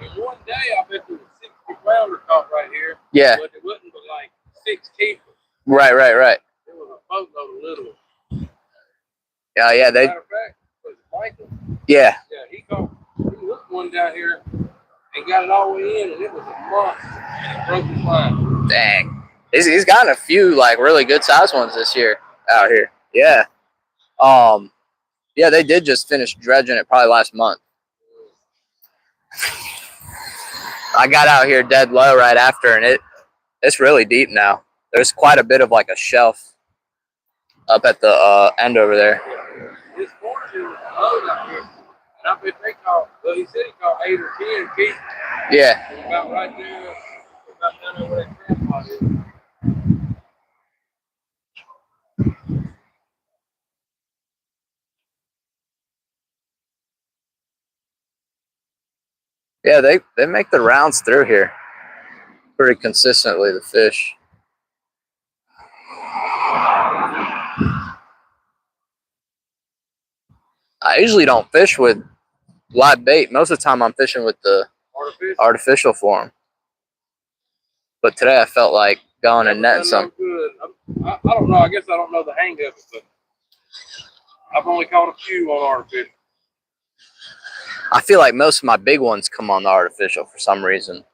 And one day I bet there was 60 flounder caught right here. Yeah. But it wasn't but like 6 keepers. Right. There was a boatload of little ones. Yeah. They. Matter of fact, was it Michael? Yeah. Yeah, he hooked one down here and got it all the way in, and it was a monster. And it broke his line. Dang. He's gotten a few like really good sized ones this year out here. Yeah. Yeah, they did just finish dredging it probably last month. I got out here dead low right after, and it's really deep now. There's quite a bit of like a shelf up at the end over there. This morning there was a load out here, and I bet they caught. Well, he said he caught 8 or 10 feet. Yeah. About right there, about down there where that crab pot is. Yeah, they make the rounds through here pretty consistently, the fish. I usually don't fish with live bait. Most of the time I'm fishing with the artificial form. But today I felt like going and netting some. I don't know. I guess I don't know the hang of it, but I've only caught a few on artificial. I feel like most of my big ones come on the artificial for some reason.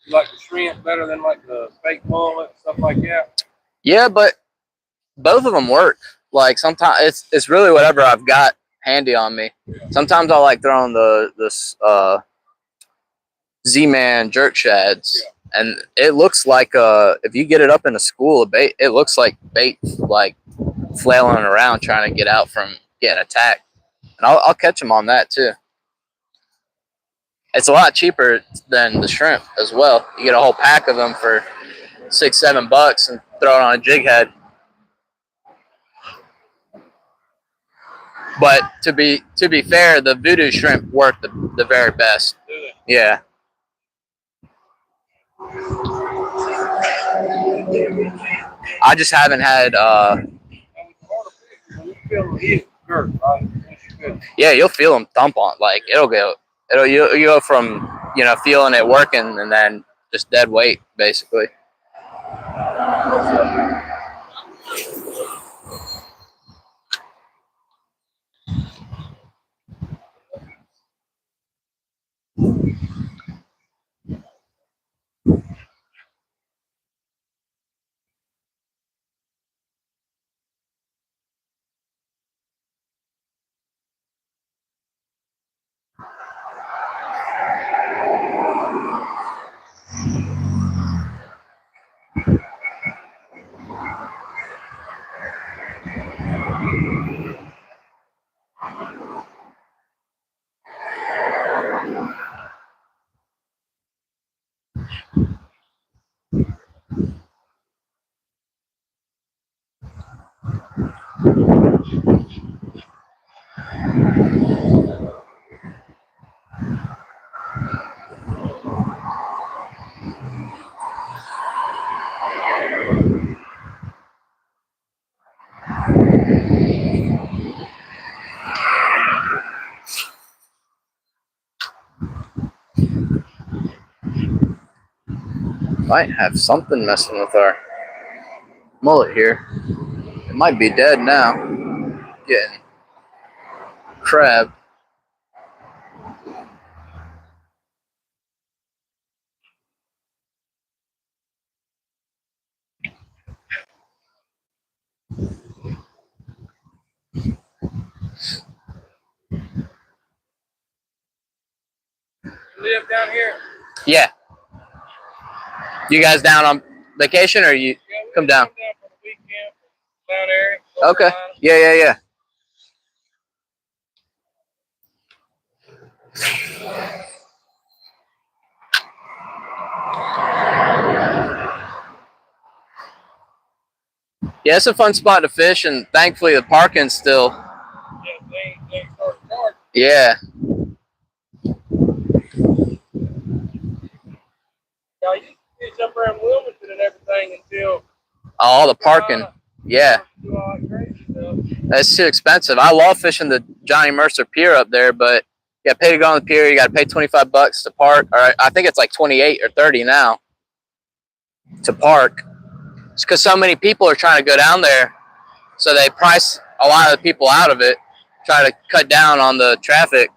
You like the shrimp better than like the fake mullet, stuff like that? Yeah, but both of them work. Like sometimes it's really whatever I've got handy on me. Sometimes I like throwing the Z-Man jerk shads, and it looks like if you get it up in a school of bait, it looks like bait like flailing around trying to get out from getting attacked. And I'll catch them on that too. It's a lot cheaper than the shrimp as well. You get a whole pack of them for $6-7 and throw it on a jig head. But to be fair, the voodoo shrimp work the very best. Yeah. I just haven't had yeah, you'll feel them thump on. Like you go from feeling it working and then just dead weight basically. Might have something messing with our mullet here. It might be dead now. Getting crab. You live down here? Yeah. You guys down on vacation or you come down? Come down for the weekend down there. Okay. Yeah. Yeah, it's a fun spot to fish, and thankfully the parking's still. Yeah. Yeah, you fish up around Wilmington and everything until All the parking. Yeah. That's too expensive. I love fishing the Johnny Mercer Pier up there, but you got to pay to go on the pier. You got to pay $25 to park. Or I think it's like 28 or 30 now to park. It's because so many people are trying to go down there, so they price a lot of the people out of it, try to cut down on the traffic.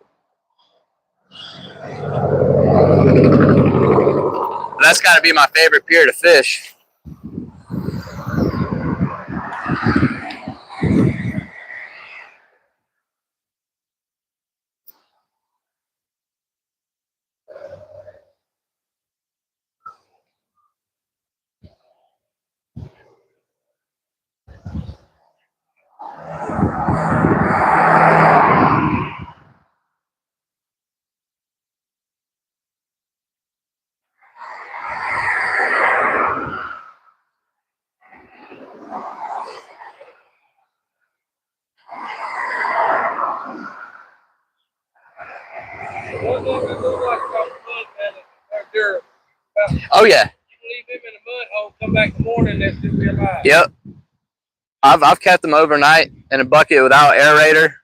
That's got to be my favorite pier to fish. Oh yeah. You can leave them in the mud hole, come back in the morning, they'll still be alive. Yep. I've kept them overnight in a bucket without aerator,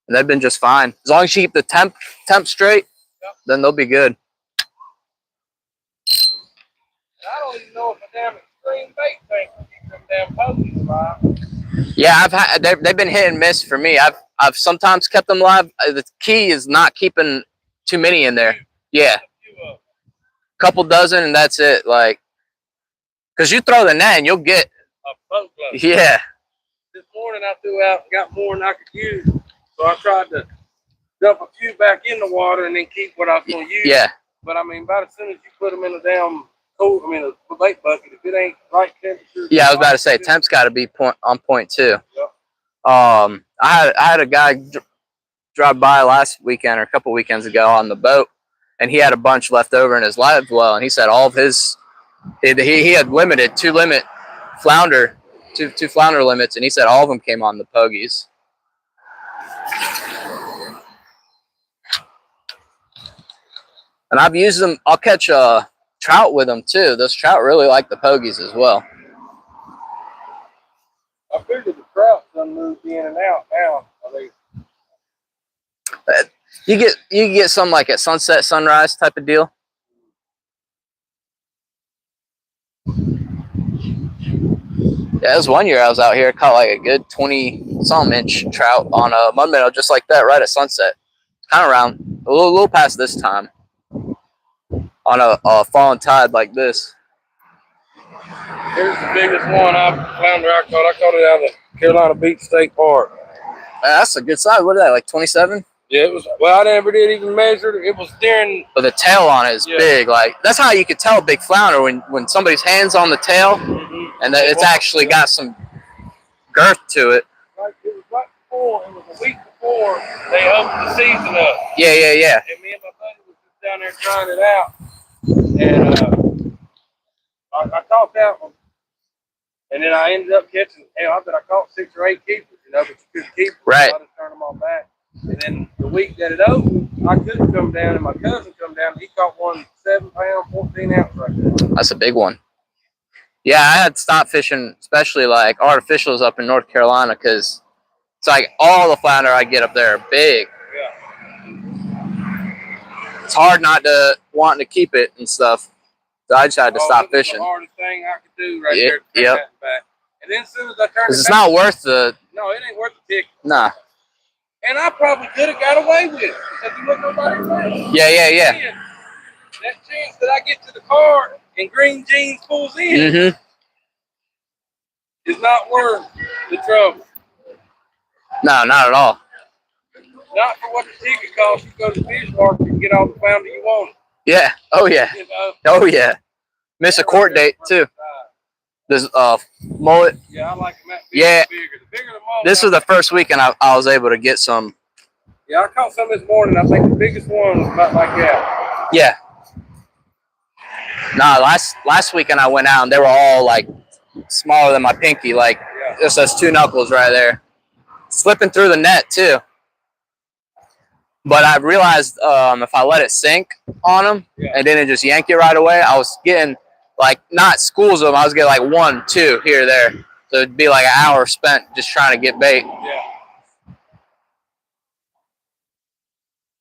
and they've been just fine. As long as you keep the temp straight, then they'll be good. I don't even know if a damn extreme bait tank can keep them damn pokies alive. Yeah, they've been hit and miss for me. I've sometimes kept them alive. The key is not keeping too many in there. Yeah, couple dozen and that's it. Like, cause you throw the net and you'll get a boatload. Yeah. This morning I threw out and got more than I could use, so I tried to dump a few back in the water and then keep what I was going to use. Yeah. But I mean, about as soon as you put them in a damn a bait bucket, if it ain't right temperature. Yeah, I was about to say temp's got to be on point too. Yep. I had a guy drive by last weekend or a couple weekends ago on the boat, and he had a bunch left over in his live well, and he said all of his he had limited two flounder limits, and he said all of them came on the pogies. And I've used them. I'll catch trout with them too. Those trout really like the pogies as well. I figured the trout done moved in and out now. You get some like at sunset, sunrise type of deal. Yeah, it was one year I was out here, caught like a good 20-some inch trout on a mud minnow just like that, right at sunset. Kind of around a little past this time on a falling tide like this. Here's the biggest one flounder I caught. I caught it out of the Carolina Beach State Park. That's a good size. What is that, like 27? Yeah, it was. Well, I never did even measure it. It was steering. But the tail on it is big. Like that's how you could tell a big flounder when somebody's hands on the tail, and that it's actually got some girth to it. Like it was right before. It was a week before they opened the season up. Yeah. And me and my buddy was just down there trying it out, and I caught that one, and then I ended up catching. I bet I caught 6 or 8 keepers, but you couldn't keep them. Right. So I just turned them all back. And then the week that it opened, I couldn't come down, and my cousin come down. He caught one 7-pound, 14-ounce right there. That's a big one. Yeah, I had stopped fishing, especially like artificials up in North Carolina, because it's like all the flounder I get up there are big. Yeah. It's hard not to want to keep it and stuff. So I just had to stop fishing. That's the hardest thing I could do right there. Yep. Back. And then as soon as I turned it it's not worth the. No, it ain't worth the ticket. Nah. And I probably could have got away with it because you look nobody around. Yeah. That chance that I get to the car and green jeans pulls in is not worth the trouble. No, not at all. Not for what the ticket costs. You go to the fish market and get all the flounder you want. Yeah. Oh yeah. You know? Oh yeah. Miss a court date too. This mullet. Yeah, I like them that big. Yeah. Bigger. The bigger the mullet. This was the first weekend I was able to get some. Yeah, I caught some this morning. I think the biggest one was about like that. Yeah. Nah, last weekend I went out and they were all like smaller than my pinky, like just those 2 knuckles right there. Slipping through the net too. But I realized if I let it sink on them and didn't just yank it right away, I was getting like not schools of them. I was getting like 1, 2 here or there. So it'd be like an hour spent just trying to get bait. Yeah.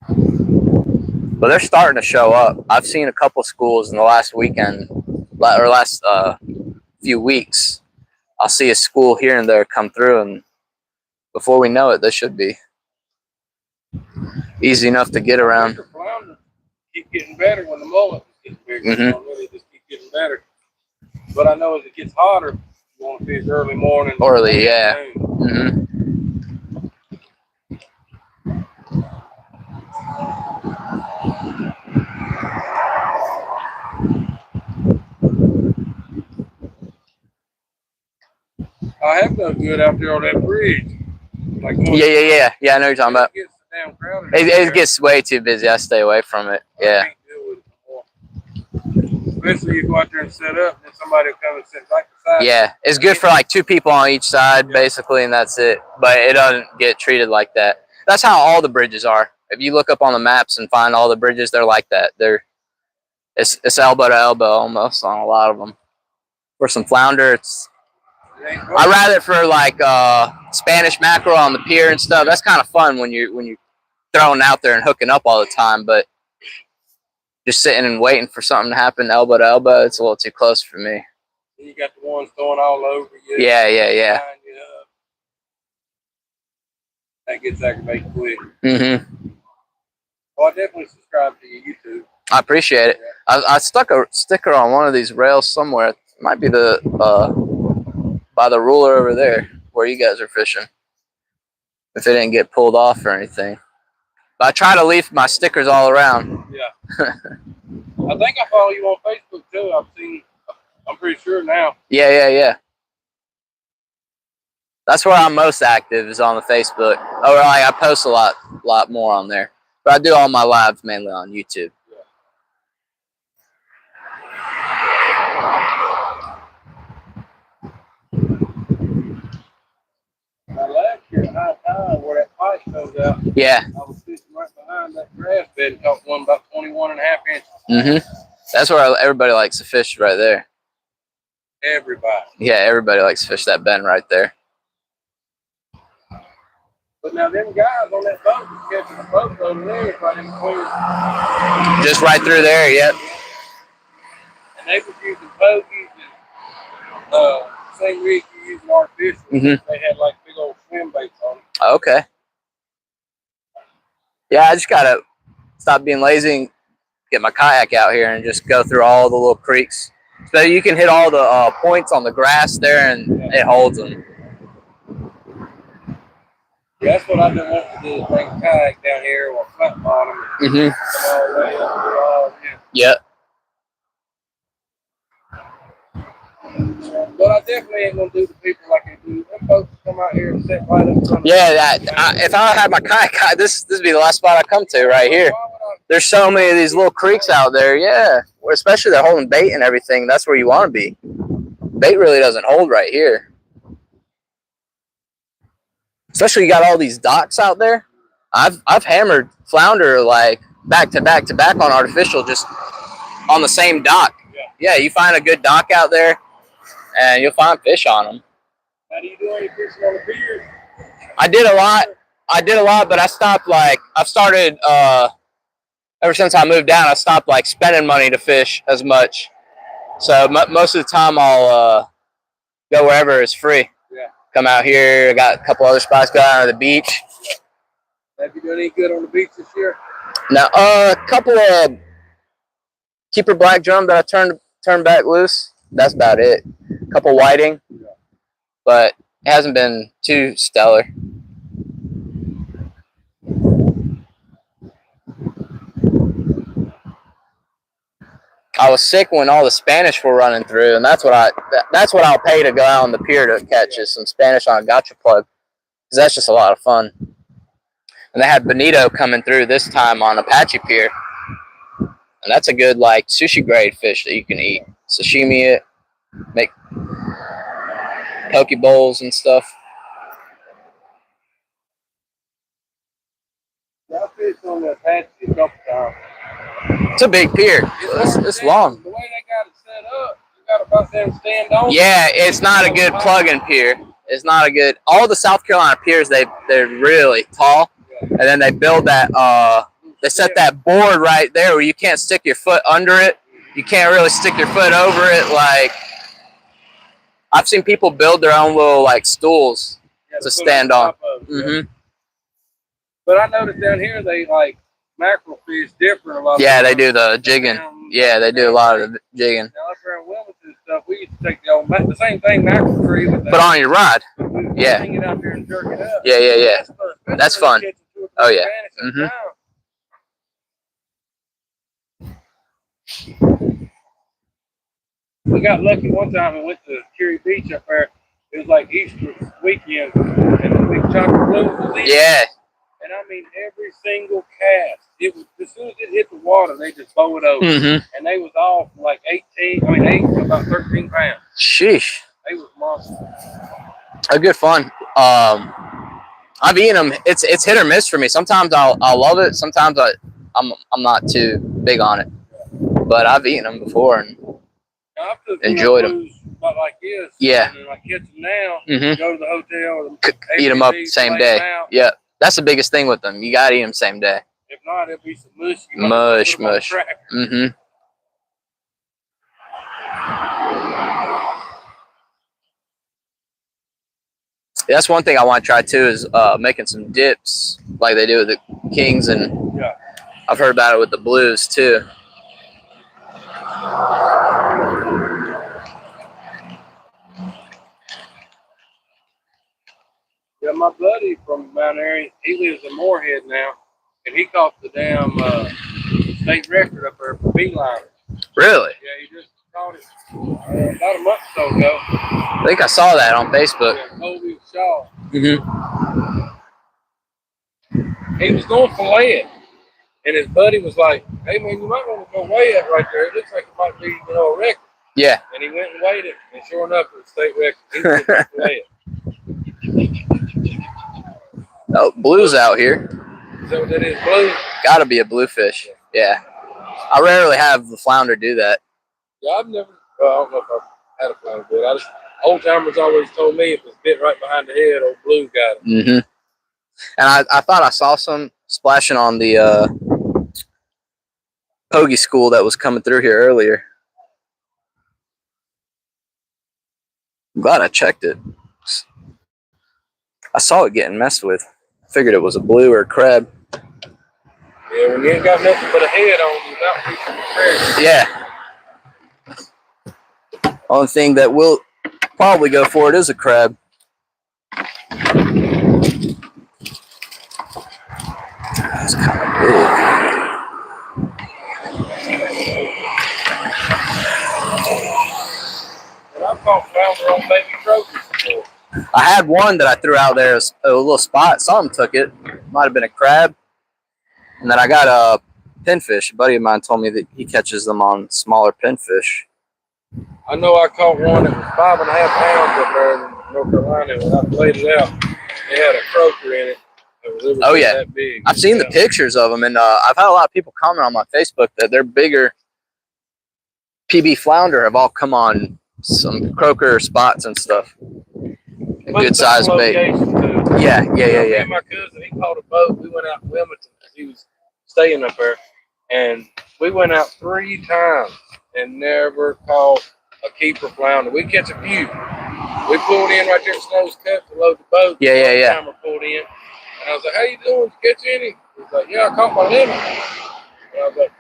But they're starting to show up. I've seen a couple schools in the last weekend or last few weeks. I'll see a school here and there come through, and before we know it, they should be easy enough to get around. The flounder keep getting better when the mullet gets bigger. They just keep getting better. But I know as it gets hotter, you want to fish early morning. Early, yeah. I have done good out there on that bridge. Like Yeah. I know what you're talking about. It gets damn crowded. It gets way too busy. I stay away from it. Yeah. I can't deal with it anymore. Especially you go out there and set up, and somebody will come and sit right beside you. Yeah, it's good for like 2 people on each side, basically, and that's it. But it doesn't get treated like that. That's how all the bridges are. If you look up on the maps and find all the bridges, they're like that. It's elbow to elbow almost on a lot of them. For some flounder, I rather it for like Spanish mackerel on the pier and stuff. That's kind of fun when you're throwing out there and hooking up all the time. But just sitting and waiting for something to happen elbow to elbow, it's a little too close for me. You got the ones throwing all over you. Yeah. That gets aggravating quick. Mm-hmm. Well, I definitely subscribe to your YouTube. I appreciate it. I stuck a sticker on one of these rails somewhere. It might be the by the ruler over there where you guys are fishing. If it didn't get pulled off or anything. But I try to leave my stickers all around. Yeah. I think I follow you on Facebook too. I'm pretty sure now. Yeah. That's where I'm most active is on the Facebook. Oh, like I post a lot more on there. But I do all my lives mainly on YouTube. Last year at high tide where that pipe comes out. Yeah. I was fishing right behind that grass bed and caught one about 21.5 inches. Mm-hmm. That's where everybody likes to fish right there. Everybody. Yeah, everybody likes to fish that bend right there. But now them guys on that boat was catching a boat over there right in between. Just right through there, yep. And they was using bogeys and same rig you use in artificial. Mm-hmm. They had like big old swim baits on them. Okay. Yeah, I just gotta stop being lazy and get my kayak out here and just go through all the little creeks. So you can hit all the points on the grass there and it holds them. Yeah, that's what I've been wanting to do, is bring a kayak down here or flat bottom. Mm-hmm. All the way up through all this. Yep. But I definitely ain't gonna do the people like they do. Them folks come out here and sit right up front. Yeah, if I had my kayak, this would be the last spot I come to right here. There's so many of these little creeks out there, yeah. Especially they're holding bait and everything. That's where you want to be. Bait really doesn't hold right here. Especially you got all these docks out there. I've hammered flounder like back to back to back on artificial, just on the same dock. Yeah, you find a good dock out there, and you'll find fish on them. How do you do any fishing on the pier? I did a lot, but I stopped. Like I've started ever since I moved down. I stopped like spending money to fish as much. So most of the time I'll go wherever it's free. Yeah. Come out here. I got a couple other spots. Go out to the beach. Have you done any good on the beach this year? Now, a couple of keeper black drum that I turned back loose. That's about it. A couple whiting, but it hasn't been too stellar. I was sick when all the Spanish were running through, and that's what I'll pay to go out on the pier to catch is some Spanish on a gotcha plug, because that's just a lot of fun. And they had bonito coming through this time on Apache Pier, and that's a good like sushi grade fish that you can eat, sashimi it, make poke bowls and stuff. I fished on the Apache a couple times. It's a big pier. It's long. The way they got it set up, you got about them stand on. Yeah, it's not a good plug-in pier. It's not a good. All the South Carolina piers, they're really tall, and then they build that. They set that board right there where you can't stick your foot under it. You can't really stick your foot over it. Like I've seen people build their own little like stools to stand on. Mm-hmm. But I noticed down here they like mackerel fish different a lot. Yeah, they do the jigging. Yeah, they do a lot of the jigging. Now up there in Wilmington and stuff, we used to take the same thing mackerel tree with Put on your rod. Yeah. Hang it out there and jerk it up. Yeah. That's fun. Oh yeah. Mm-hmm. We got lucky one time and went to Curie Beach up there. It was like Easter weekend, and the big chocolate blue was in. Yeah. And I mean, every single cast, it was as soon as it hit the water, they just bow it over, and they was all from like 8 to about 13 pounds. Sheesh. They was monsters. A good fun. I've eaten them. It's hit or miss for me. Sometimes I'll love it. Sometimes I'm not too big on it. but I've eaten them before and I took enjoyed them. about like this. Yeah. And then I catch them now. Mm-hmm. Go to the hotel. Or Eat them up same day. Yeah, that's the biggest thing with them. You gotta eat them same day. If not, it'll be some mush. Mush. Mm-hmm. Yeah, that's one thing I want to try too is making some dips like they do with the kings, and yeah. I've heard about it with the blues too. Yeah, my buddy from Mount Airy, he lives in Moorhead now, and he caught the damn state record up there for beeline. Really? Yeah, he just caught it about a month or so ago. I think I saw that on Facebook. Yeah, Colby Shaw. Mm-hmm. He was going for lead, and his buddy was like, "Hey man, you might want to go weigh it right there. It looks like it might be, a record." Yeah. And he went and weighed it, and sure enough, it was state record. He was going for lead. Oh, blue's out here. Is that what that is? Blue? Gotta be a bluefish. Yeah. I rarely have the flounder do that. Yeah, I've never. Well, I don't know if I've had a flounder do it. Old timers always told me if it was bit right behind the head, old blue got it. Mm-hmm. And I thought I saw some splashing on the Pogie school that was coming through here earlier. I'm glad I checked it. I saw it getting messed with. Figured it was a blue or a crab. Yeah, when you ain't got nothing but a head on you, without reaching the pressure. Yeah. Only thing that we'll probably go for it is a crab. That's kind of big. And I've caught flounder on baby trophies before. I had one that I threw out there as a little spot. Someone took it. Might have been a crab. And then I got a pinfish. A buddy of mine told me that he catches them on smaller pinfish. I know I caught one that was 5.5 pounds up there in North Carolina. When I played it out, they had a croaker in it. Oh yeah, that big. I've seen the pictures of them, and I've had a lot of people comment on my Facebook that their bigger PB flounder have all come on some croaker spots and stuff. Good size bait. Yeah. Me and my cousin, he caught a boat. We went out in Wilmington because he was staying up there, and we went out 3 times and never caught a keeper flounder. We catch a few. We pulled in right there at Snow's Cut to load the boat. Yeah. Timer pulled in, and I was like, "How you doing? Did you catch any?" He was like, "Yeah, I caught my limit." And I was like,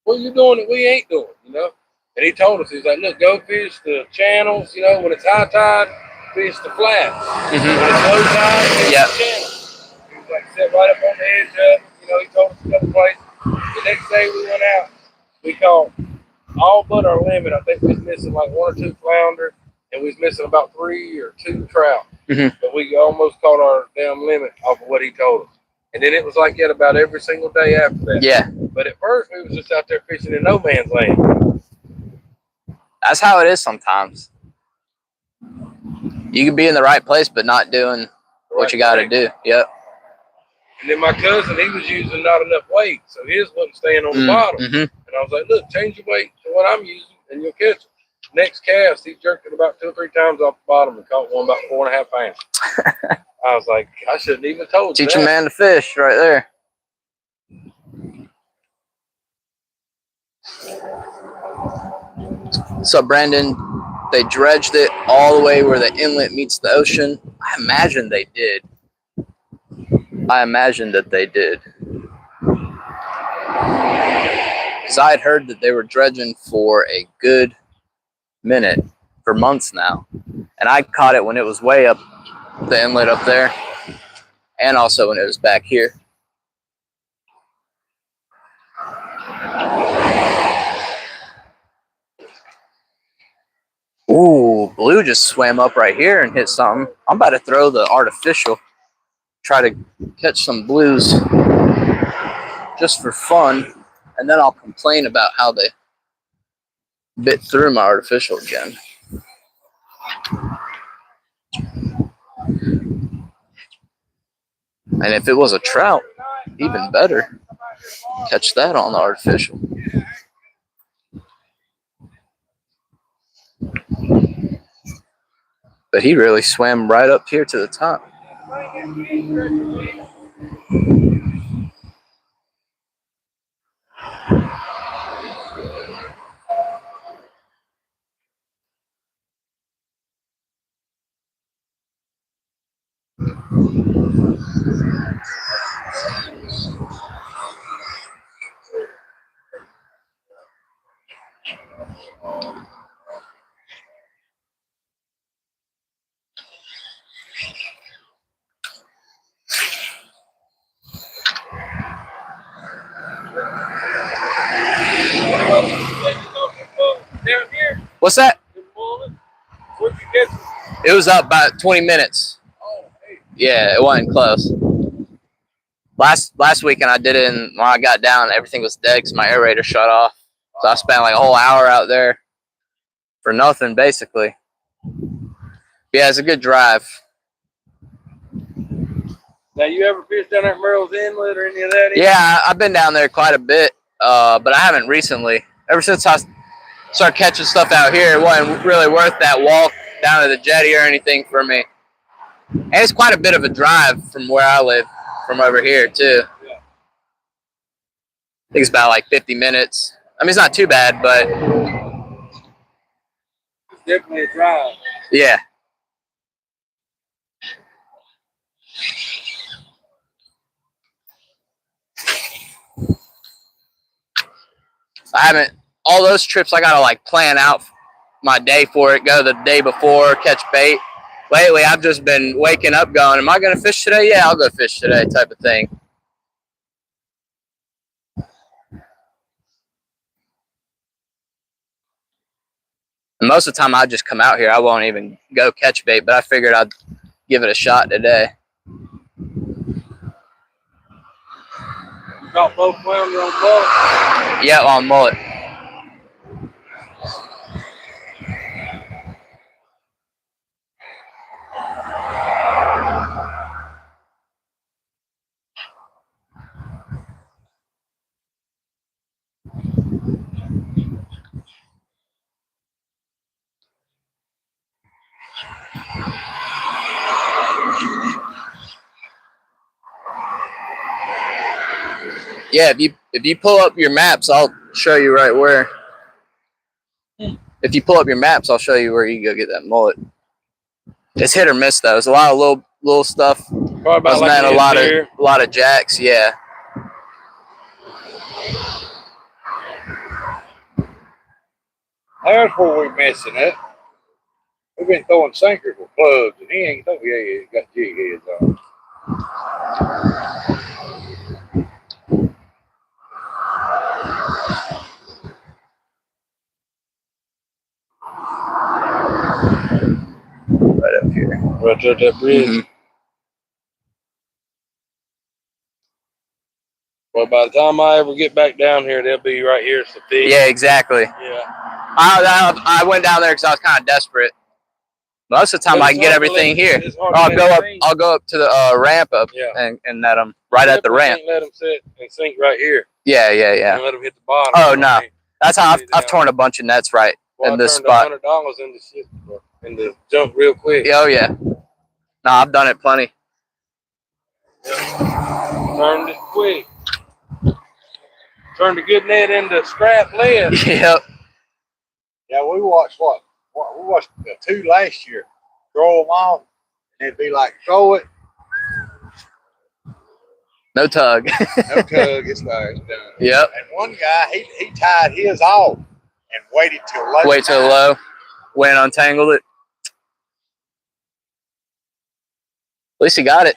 "What are you doing that we ain't doing?" And he told us, he's like, "Look, go fish the channels. When it's high tide, fish the flats. Mm-hmm. When it's low tide, fish the channels." He was like, "Sit right up on the edge of it." He told us a couple places. The next day we went out, we caught all but our limit. I think we was missing like 1 or 2 flounder, and we was missing about 3 or 2 trout. Mm-hmm. But we almost caught our damn limit off of what he told us. And then it was like that about every single day after that. Yeah. But at first we was just out there fishing in no man's land. That's how it is sometimes. You can be in the right place, but not doing what you got to do. Yep. And then my cousin, he was using not enough weight, so his wasn't staying on the bottom. Mm-hmm. And I was like, "Look, change your weight to what I'm using, and you'll catch it." Next cast, he jerked it about 2 or 3 times off the bottom and caught one about 4.5 pounds. I was like, I shouldn't even told you. Teach a man to fish right there. So, Brandon, they dredged it all the way where the inlet meets the ocean. I imagine they did. I imagine that they did. Because I had heard that they were dredging for a good minute, for months now. And I caught it when it was way up the inlet up there. And also when it was back here. Ooh, blue just swam up right here and hit something. I'm about to throw the artificial. Try to catch some blues just for fun. And then I'll complain about how they bit through my artificial again. And if it was a trout, even better. Catch that on the artificial. But he really swam right up here to the top. Down here, What's that? where'd you get them? It was up about 20 minutes. Oh, hey. Yeah, it wasn't close. Last weekend I did it, and when I got down, everything was dead because my aerator shut off. So I spent like a whole hour out there for nothing, basically. Yeah, it's a good drive. Now, you ever fished down at Murrells Inlet or any of that? Yeah, I've been down there quite a bit, but I haven't recently. Ever since I started catching stuff out here, it wasn't really worth that walk down to the jetty or anything for me. And it's quite a bit of a drive from where I live, from over here, too. Yeah. I think it's about like 50 minutes. I mean, it's not too bad, but It's definitely a drive. yeah. I haven't, all those trips I gotta like plan out my day for it, go the day before, catch bait. Lately, I've just been waking up going, am I gonna fish today? Yeah, I'll go fish today, type of thing. And most of the time, I just come out here. I won't even go catch bait, but I figured I'd give it a shot today. Got both flounder on both. Yeah, on mullet. Yeah, if you pull up your maps, I'll show you right where. If you pull up your maps, I'll show you where you can go get that mullet. It's hit or miss though. It's a lot of little stuff. Probably about like a lot of jacks. Yeah. That's where we're missing it. We've been throwing sinkers with plugs, and he ain't throwing. Yeah, he got jig heads on. Right up here. Right up that bridge. Mm-hmm. Well, by the time I ever get back down here, they'll be right here. So Yeah, exactly. Yeah. I went down there because I was kind of desperate. Most of the time, I can get everything here. I'll go up to the ramp up and net them right at the ramp. Let them sit and sink right here. Yeah. And let them hit the bottom. Oh no, that's how I've torn a bunch of nets right in this spot. $100 in the shit and the jump real quick. Oh yeah. No, I've done it plenty. Yeah. Turned it quick. Turned a good net into scrap lead. Yep. Yeah, we watched we watched the two last year. Throw them off, and it'd be like, throw it. No tug. No tug, it's done. Yep. And one guy, he tied his off and waited till low. Wait till low. Went and untangled it. At least he got it.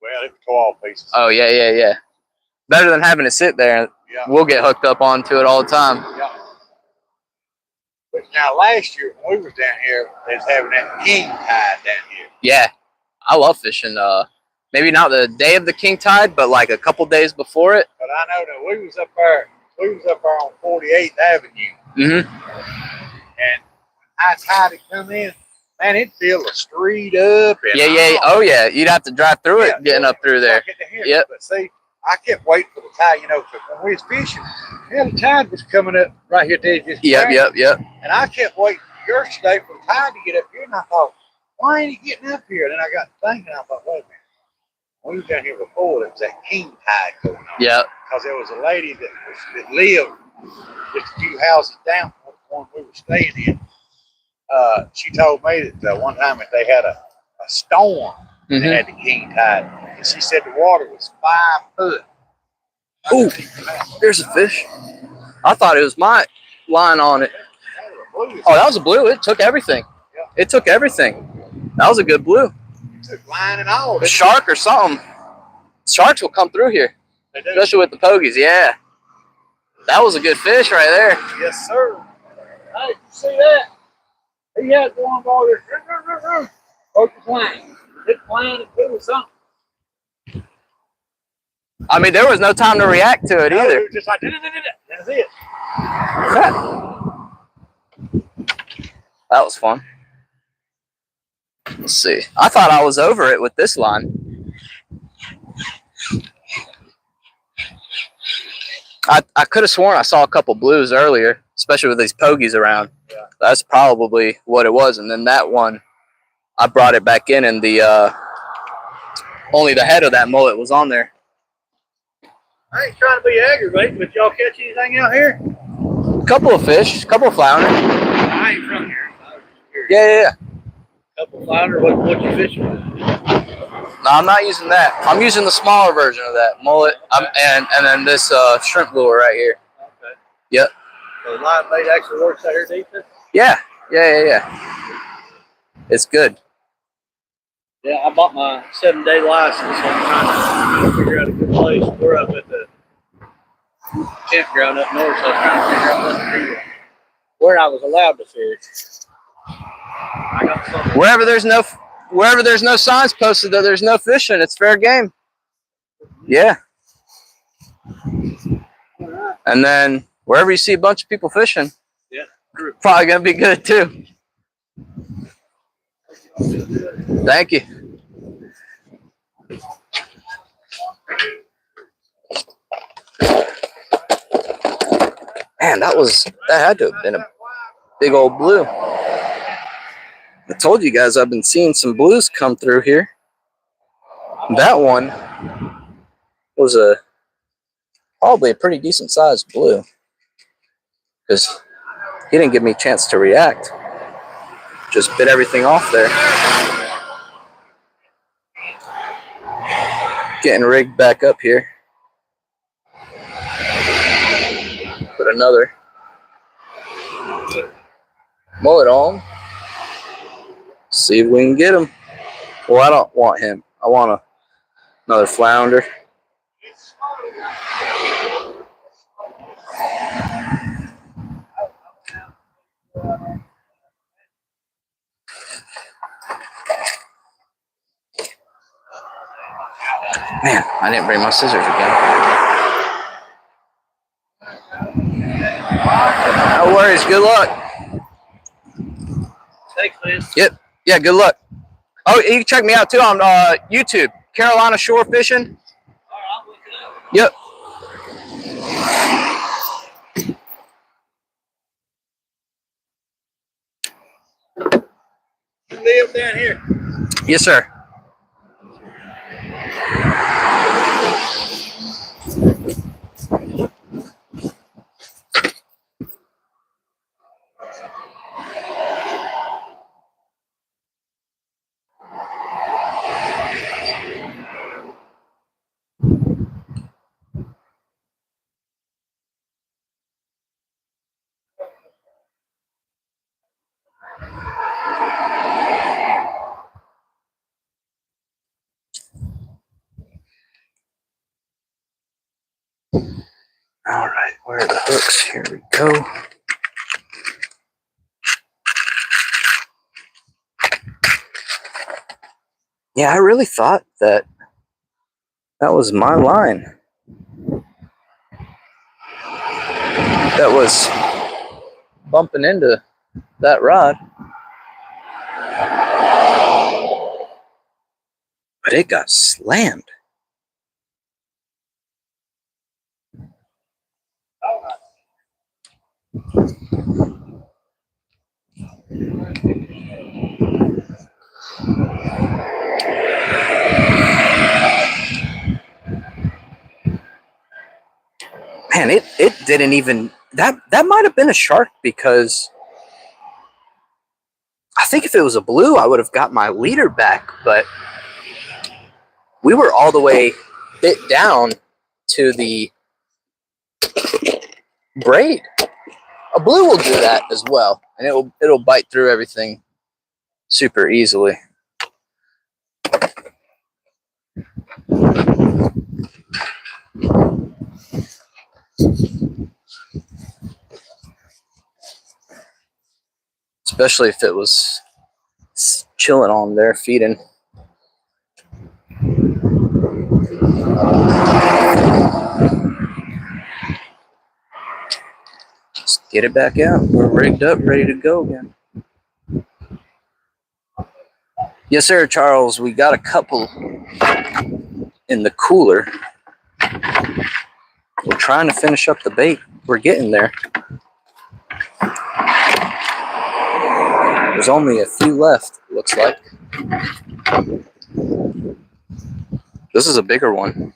Well, it was 12 pieces. Oh yeah. Better than having to sit there. Yeah. We'll get hooked up onto it all the time. Yeah. But now last year when we was down here, they was having that king tide down here. Yeah, I love fishing. Maybe not the day of the king tide, but like a couple days before it. But I know that we was up there on 48th Avenue. Mm-hmm. And high tide had come in, man, it'd fill the street up. And Yeah. Oh yeah, you'd have to drive through it, getting up through there. Yep. But see, I kept waiting for the tide, because when we was fishing, the tide was coming up right here at the edge of this Yep. And I kept waiting yesterday for the tide to get up here, and I thought, why ain't he getting up here? Then I got thinking, I thought, wait a minute. We was down here before, there was that king tide going on. Yeah. Because there was a lady that lived just a few houses down from the one we were staying in. She told me that one time that they had a storm and they had the king tide. And she said the water was 5 foot. Ooh, there's a fish. I thought it was my line on it. Oh, that was a blue. It took everything. It took everything. That was a good blue. It took line and all. A shark or something. Sharks will come through here, especially with the pogies. Yeah. That was a good fish right there. Yes, sir. Hey, see that? He had one ball there. Broke the plane. Hit the plane and it was something. I mean, there was no time to react to it either. It was just like, that's it. That was fun. Let's see. I thought I was over it with this line. I could have sworn I saw a couple blues earlier, especially with these pogies around. Yeah. That's probably what it was. And then that one, I brought it back in, and the only the head of that mullet was on there. I ain't trying to be aggravating, but y'all catch anything out here? A couple of fish, a couple of flounder. I ain't from here. I was just curious. Yeah. Couple flounder. What you fishing with? No, I'm not using that. I'm using the smaller version of that mullet, and then this shrimp lure right here. Okay. Yep. So the line bait actually works out here decent? Yeah. It's good. Yeah, I bought my 7-day license. So I'm trying to figure out a good place. We're up at the campground up north, so I was trying to figure out where I was allowed to fish. I got something. Wherever there's no signs posted that there's no fishing, it's fair game. Yeah. And then wherever you see a bunch of people fishing, yeah, probably gonna be good too. Thank you. Man, that had to have been a big old blue. I told you guys I've been seeing some blues come through here. That one was probably a pretty decent sized blue, because he didn't give me a chance to react. Just bit everything off there. Getting rigged back up here. Put another mullet on. See if we can get him. Well, I don't want him. I want another flounder. Man, I didn't bring my scissors again. No worries. Good luck. Thanks, man. Yep. Yeah, good luck. Oh, you can check me out too on YouTube. Carolina Shore Fishing. Yep. You live down here? Yes, sir. All right, where are the hooks? Here we go. Yeah, I really thought that was my line. That was bumping into that rod. But it got slammed. didn't even that might have been a shark, because I think if it was a blue, I would have got my leader back, but we were all the way bit down to the braid. A blue will do that as well, and it'll bite through everything super easily. Especially if it was chilling on there feeding. Just get it back out. We're rigged up, ready to go again. Yes, sir, Charles. We got a couple in the cooler. We're trying to finish up the bait. We're getting there. There's only a few left, it looks like. This is a bigger one.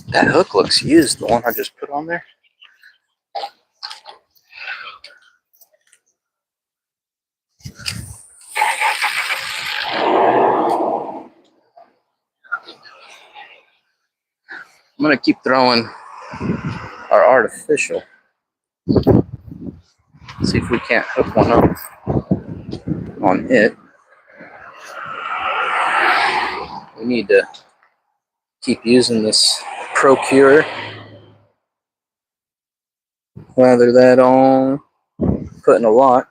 That hook looks used, the one I just put on there. I'm gonna keep throwing our artificial. See if we can't hook one up on it. We need to keep using this Procure. Lather that on, putting a lot.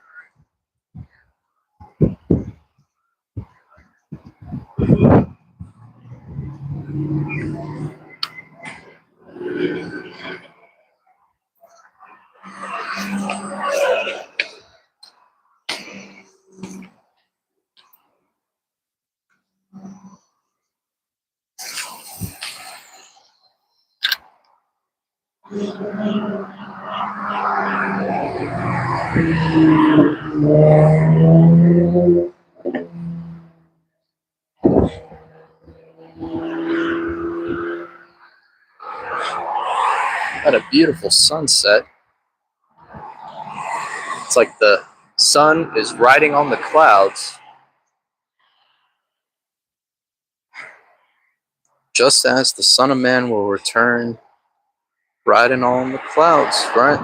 Got a beautiful sunset. It's like the sun is riding on the clouds, just as the Son of Man will return, riding on the clouds, right?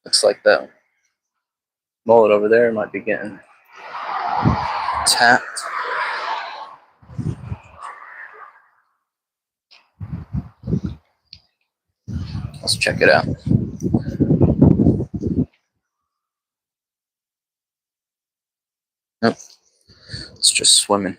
Looks like that mullet over there might be getting tapped. Let's check it out. Nope, it's just swimming.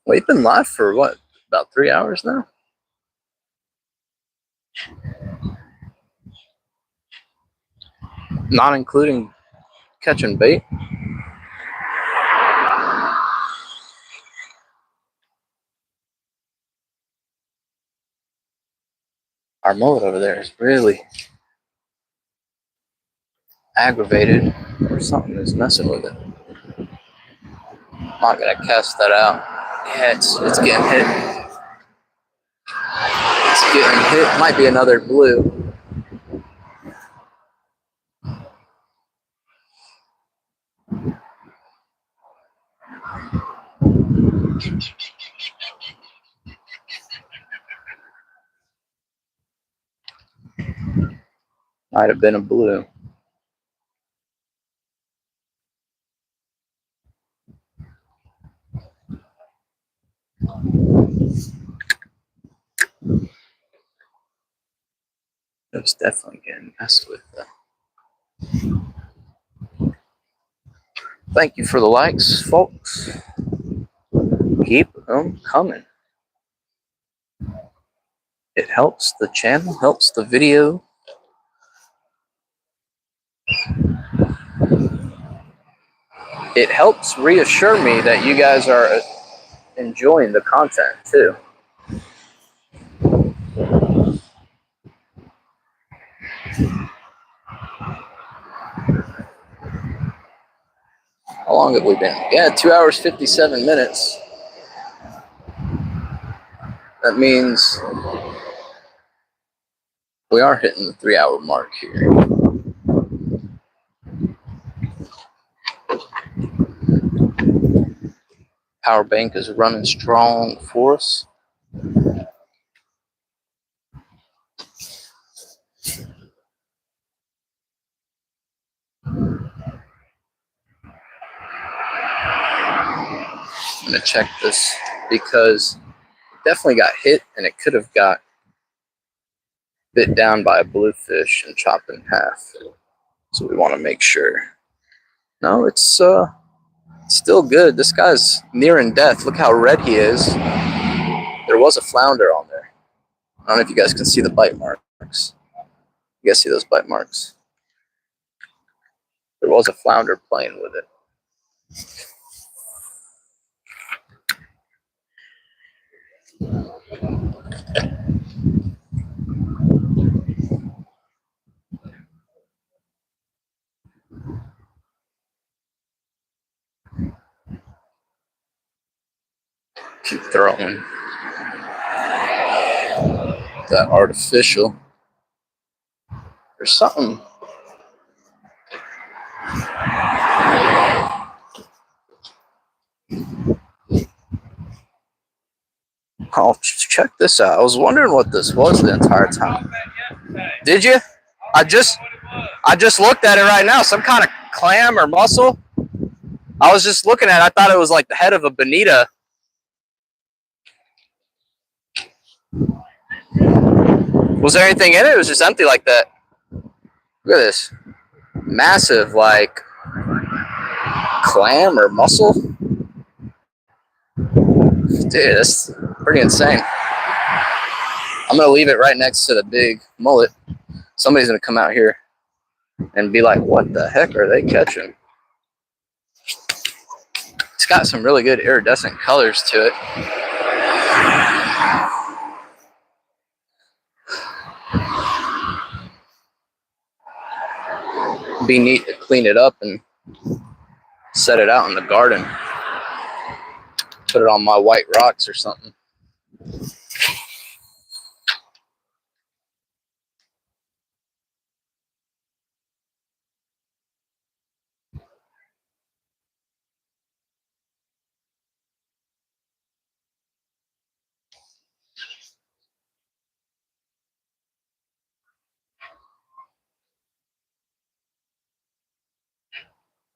We've been live for what, about 3 hours now? Not including catching bait. Our mullet over there is really aggravated, or something is messing with it. I'm not gonna cast that out. Yeah, it's getting hit. It's getting hit. Might be another blue. Might have been a blue. It was definitely getting messed with though. Thank you for the likes, folks. Keep them coming. It helps the channel, helps the video. It helps reassure me that you guys are enjoying the content too. How long have we been? Yeah, 2 hours, 57 minutes. That means we are hitting the 3 hour mark here. Power bank is running strong for us. I'm gonna check this because it definitely got hit and it could have got bit down by a bluefish and chopped in half. So we want to make sure. No, it's still good. This guy's nearing death. Look how red he is. There was a flounder on there. I don't know if you guys can see the bite marks. You guys see those bite marks? There was a flounder playing with it. Keep throwing that artificial. There's something. Oh, check this out. I was wondering what this was the entire time. Did you? I just looked at it right now. Some kind of clam or mussel. I was just looking at it. I thought it was like the head of a bonita. Was there anything in it? It was just empty like that. Look at this. Massive, like, clam or mussel. Dude, that's pretty insane. I'm going to leave it right next to the big mullet. Somebody's going to come out here and be like, what the heck are they catching? It's got some really good iridescent colors to it. Be neat to clean it up and set it out in the garden. Put it on my white rocks or something.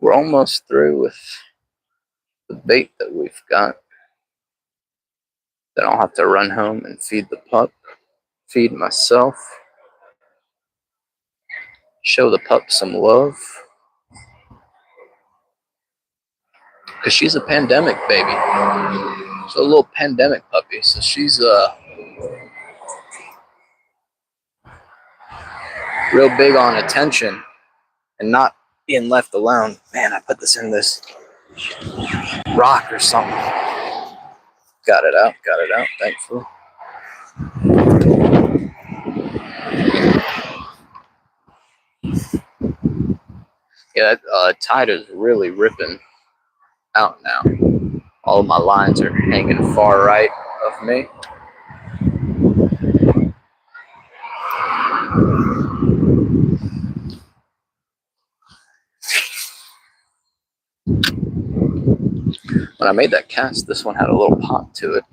We're almost through with the bait that we've got. Then I'll have to run home and feed the pup, feed myself, show the pup some love. Because she's a pandemic baby. She's a little pandemic puppy. So she's real big on attention and not being left alone. Man, I put this in this rock or something. Got it out, thankfully. Yeah, that tide is really ripping out now All of my lines are hanging far right of me. When I made that cast, this one had a little pop to it.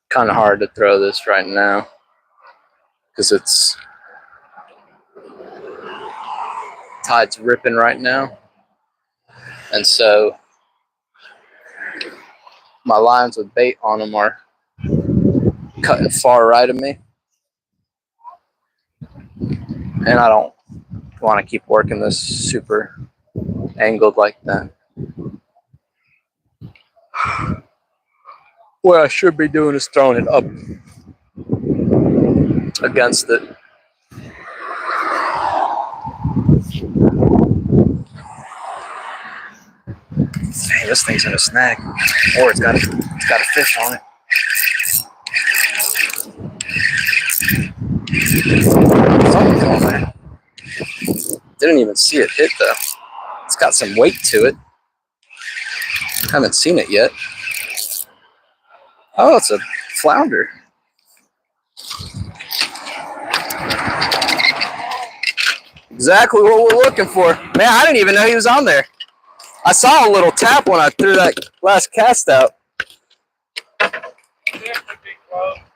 Kind of hard to throw this right now because it's tide's ripping right now, and so my lines with bait on them are cutting far right of me, and I don't want to keep working this super angled like that. What I should be doing is throwing it up against it. Dang, this thing's in a snag, or it's got a fish on it. Something's on there. Didn't even see it hit though. It's got some weight to it. Haven't seen it yet. Oh, it's a flounder. Exactly what we're looking for. Man, I didn't even know he was on there. I saw a little tap when I threw that last cast out.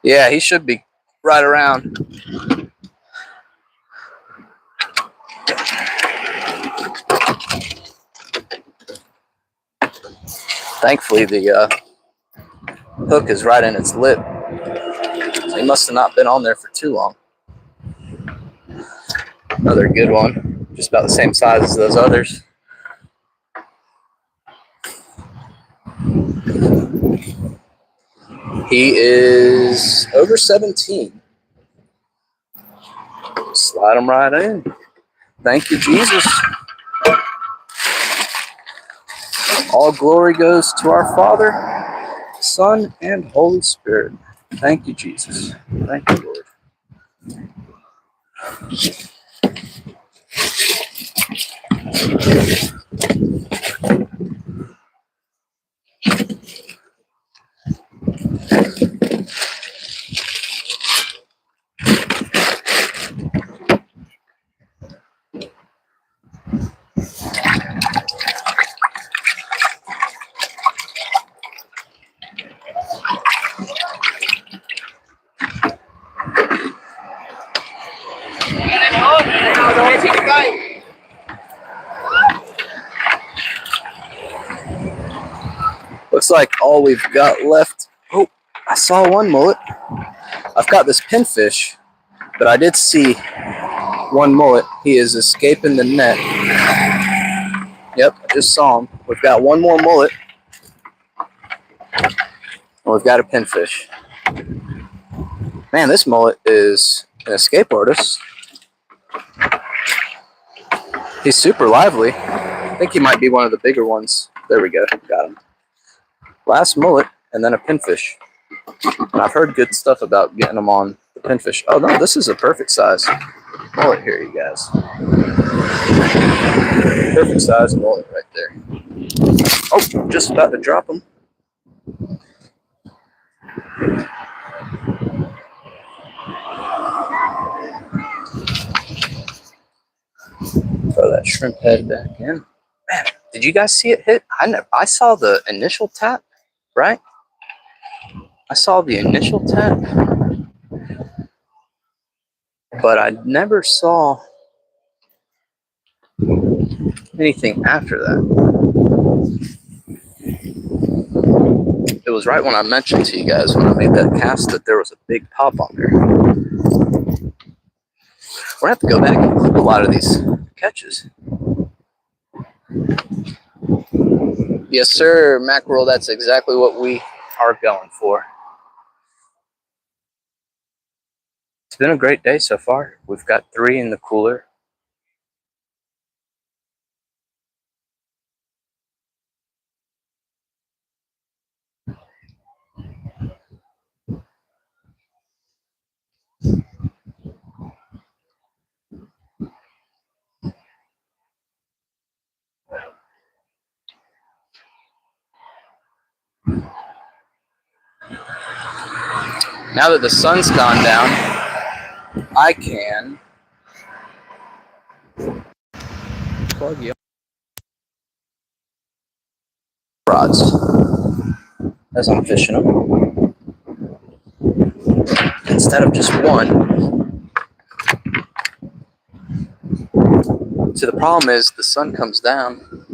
Yeah, he should be right around. Thankfully, the hook is right in its lip. So he must have not been on there for too long. Another good one. Just about the same size as those others. He is over 17. Slide him right in. Thank you, Jesus. All glory goes to our Father, Son, and Holy Spirit. Thank you, Jesus. Thank you, Lord. Looks like all we've got left. Oh, I saw one mullet. I've got this pinfish, but I did see one mullet. He is escaping the net. Yep, I just saw him. We've got one more mullet. And we've got a pinfish. Man, this mullet is an escape artist. He's super lively. I think he might be one of the bigger ones. There we go. Got him. Last mullet, and then a pinfish. And I've heard good stuff about getting them on the pinfish. Oh no, this is a perfect size mullet here, you guys. Perfect size mullet right there. Oh, just about to drop him. Throw that shrimp head back in. Man, did you guys see it hit? I saw the initial tap, right? I saw the initial tap, but I never saw anything after that. it was right when I mentioned to you guys when I made that cast that there was a big pop on there. We're gonna have to go back and clip a lot of these catches. Yes, sir, mackerel. That's exactly what we are going for. It's been a great day so far. We've got 3 in the cooler. Now that the sun's gone down, I can plug you rods as I'm fishing them instead of just one. So the problem is the sun comes down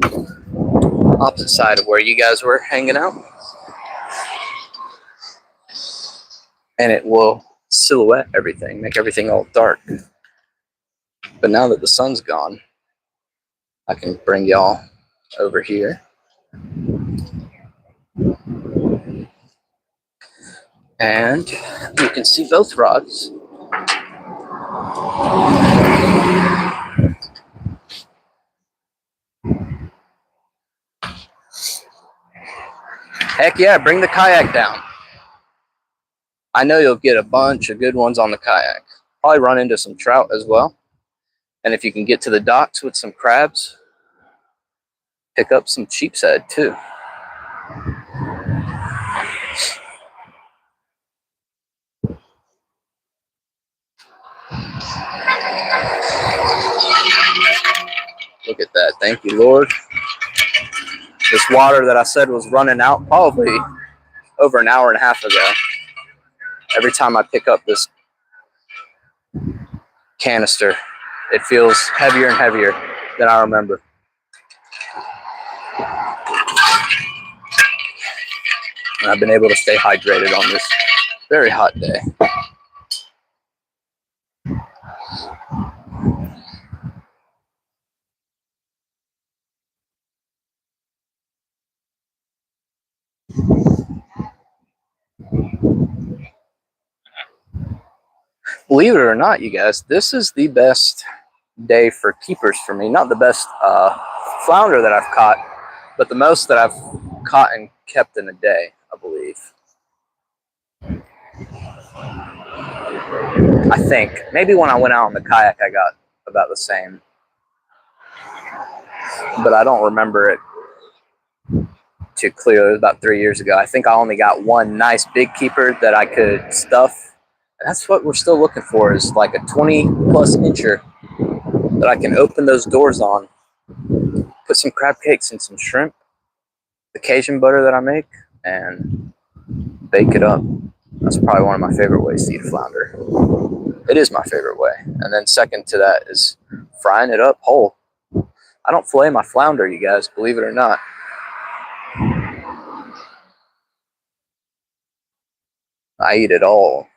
opposite side of where you guys were hanging out, and it will silhouette everything, make everything all dark. But now that the sun's gone, I can bring y'all over here. And you can see both rods. Heck yeah, bring the kayak down. I know you'll get a bunch of good ones on the kayak. Probably run into some trout as well. And if you can get to the docks with some crabs, pick up some cheapshead too. Look at that. Thank you, Lord. This water that I said was running out probably over an hour and a half ago. Every time I pick up this canister, it feels heavier and heavier than I remember. And I've been able to stay hydrated on this very hot day. Believe it or not, you guys, this is the best day for keepers for me. Not the best flounder that I've caught, but the most that I've caught and kept in a day, I believe. I think. Maybe when I went out on the kayak, I got about the same. But I don't remember it too clearly. It was about 3 years ago. I think I only got one nice big keeper that I could stuff. And that's what we're still looking for, is like a 20-plus incher that I can open those doors on, put some crab cakes and some shrimp, the Cajun butter that I make, and bake it up. That's probably one of my favorite ways to eat a flounder. It is my favorite way. And then second to that is frying it up whole. I don't fillet my flounder, you guys, believe it or not. I eat it all.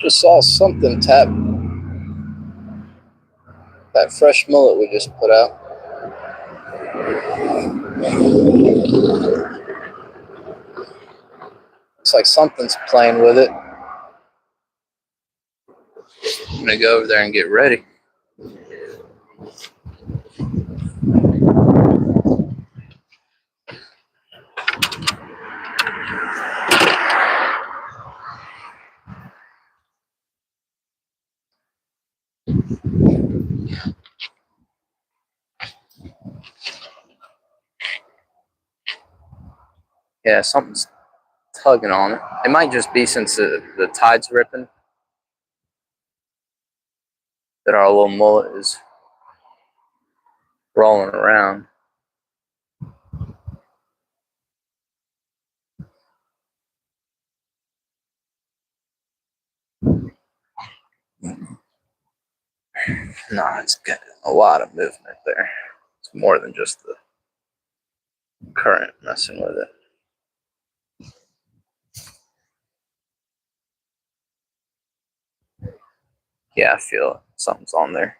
Just saw something tap that fresh mullet we just put out. Looks like something's playing with it. I'm gonna go over there and get ready. Yeah, something's tugging on it. It might just be since the tide's ripping that our little mullet is rolling around. No, it's got a lot of movement there. It's more than just the current messing with it. Yeah, I feel it. Something's on there.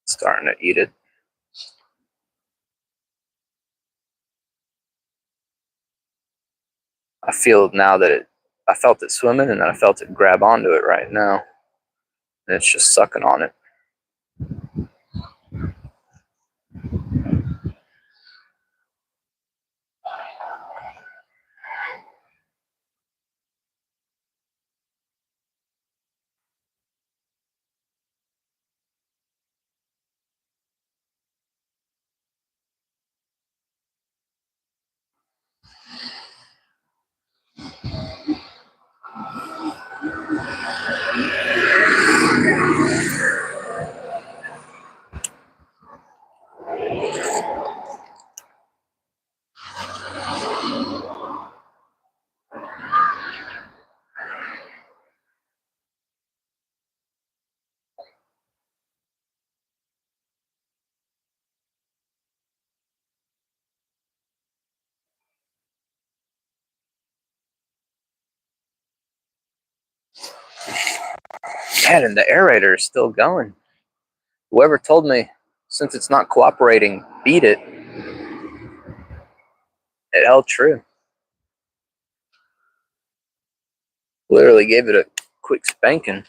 It's starting to eat it. I feel now that I felt it swimming and then I felt it grab onto it right now. And it's just sucking on it. Man, and the aerator is still going. Whoever told me, since it's not cooperating, beat it, it held true. Literally gave it a quick spanking,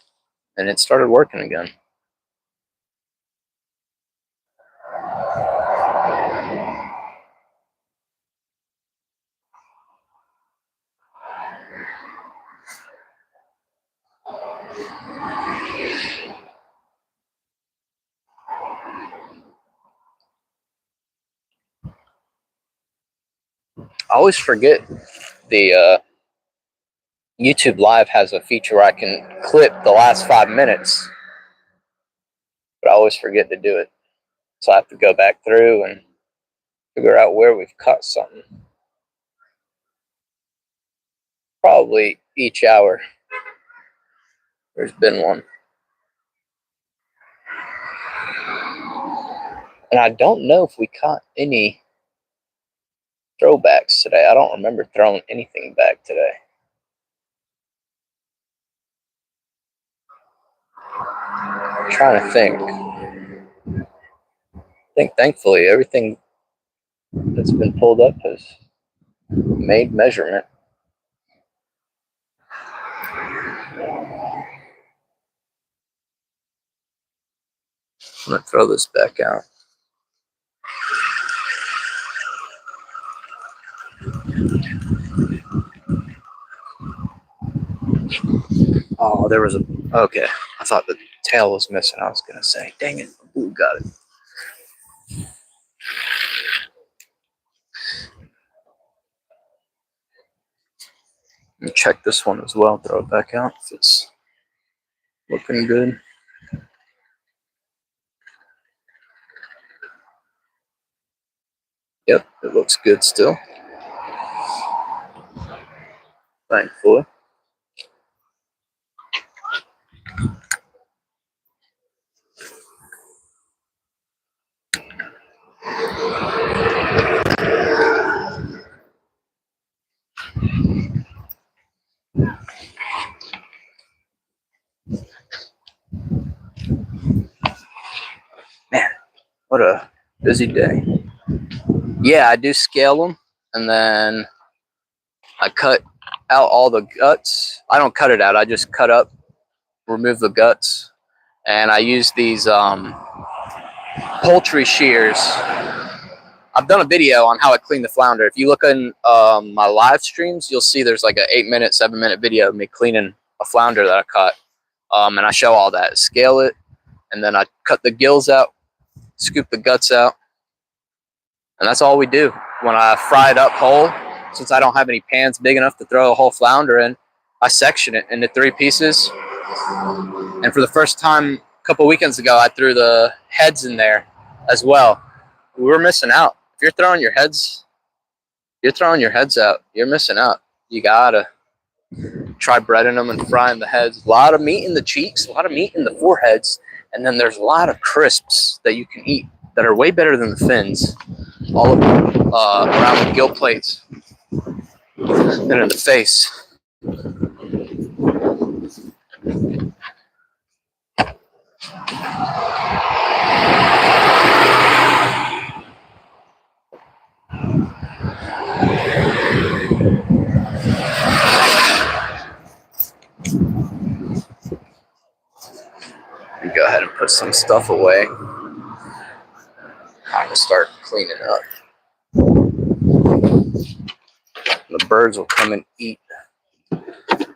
and it started working again. I always forget the YouTube Live has a feature where I can clip the last 5 minutes, but I always forget to do it. So I have to go back through and figure out where we've cut something. Probably each hour there's been one. And I don't know if we caught any throwbacks today. I don't remember throwing anything back today. I'm trying to think. Thankfully everything that's been pulled up has made measurement. I'm gonna throw this back out. Oh, there was a. Okay, I thought the tail was missing. I was gonna say, dang it, ooh, got it. Let me check this one as well. Throw it back out if it's looking good. Yep, it looks good still. Thankfully. What a busy day. Yeah, I do scale them, and then I cut out all the guts. I don't cut it out. I just cut up, remove the guts, and I use these poultry shears. I've done a video on how I clean the flounder. If you look in my live streams, you'll see there's like an 8-minute, 7-minute video of me cleaning a flounder that I caught. And I show all that. Scale it, and then I cut the gills out, scoop the guts out, and that's all we do. When I fry it up whole, since I don't have any pans big enough to throw a whole flounder in, I section it into 3 pieces. And for the first time a couple weekends ago, I threw the heads in there as well. We were missing out. If you're throwing your heads out, you're missing out. You gotta try breading them and frying the heads. A lot of meat in the cheeks, a lot of meat in the foreheads, and then there's a lot of crisps that you can eat that are way better than the fins. All of them around the gill plates and in the face. Go ahead and put some stuff away. I'm gonna start cleaning up. The birds will come and eat the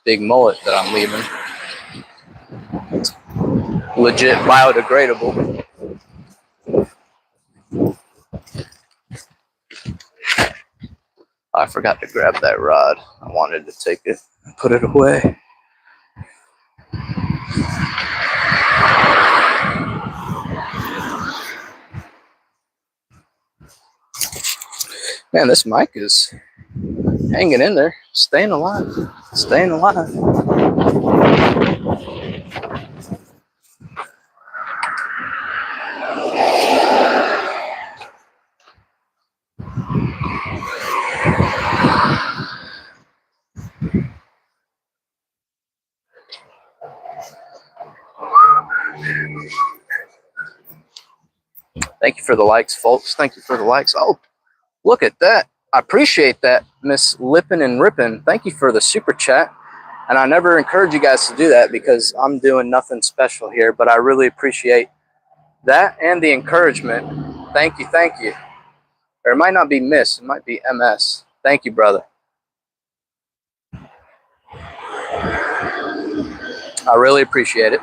big mullet that I'm leaving. It's legit biodegradable. I forgot to grab that rod. I wanted to take it and put it away. Man, this mic is hanging in there, staying alive, staying alive. Thank you for the likes, folks. Thank you for the likes. Oh, look at that. I appreciate that, Miss Lippin' and Rippin'. Thank you for the super chat. And I never encourage you guys to do that because I'm doing nothing special here, but I really appreciate that and the encouragement. Thank you, thank you. Or it might not be Miss, it might be MS. Thank you, brother. I really appreciate it.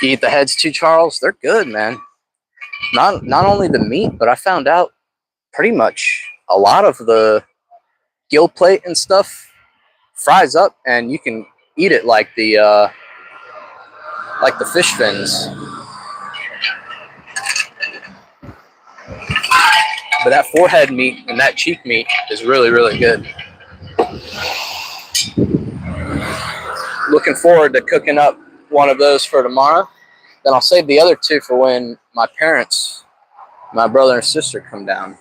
You eat the heads too, Charles? They're good, man. Not only the meat, but I found out pretty much a lot of the gill plate and stuff fries up, and you can eat it like the fish fins. But that forehead meat and that cheek meat is really, really good. Looking forward to cooking up one of those for tomorrow. Then I'll save the other 2 for when my parents, my brother and sister, come down.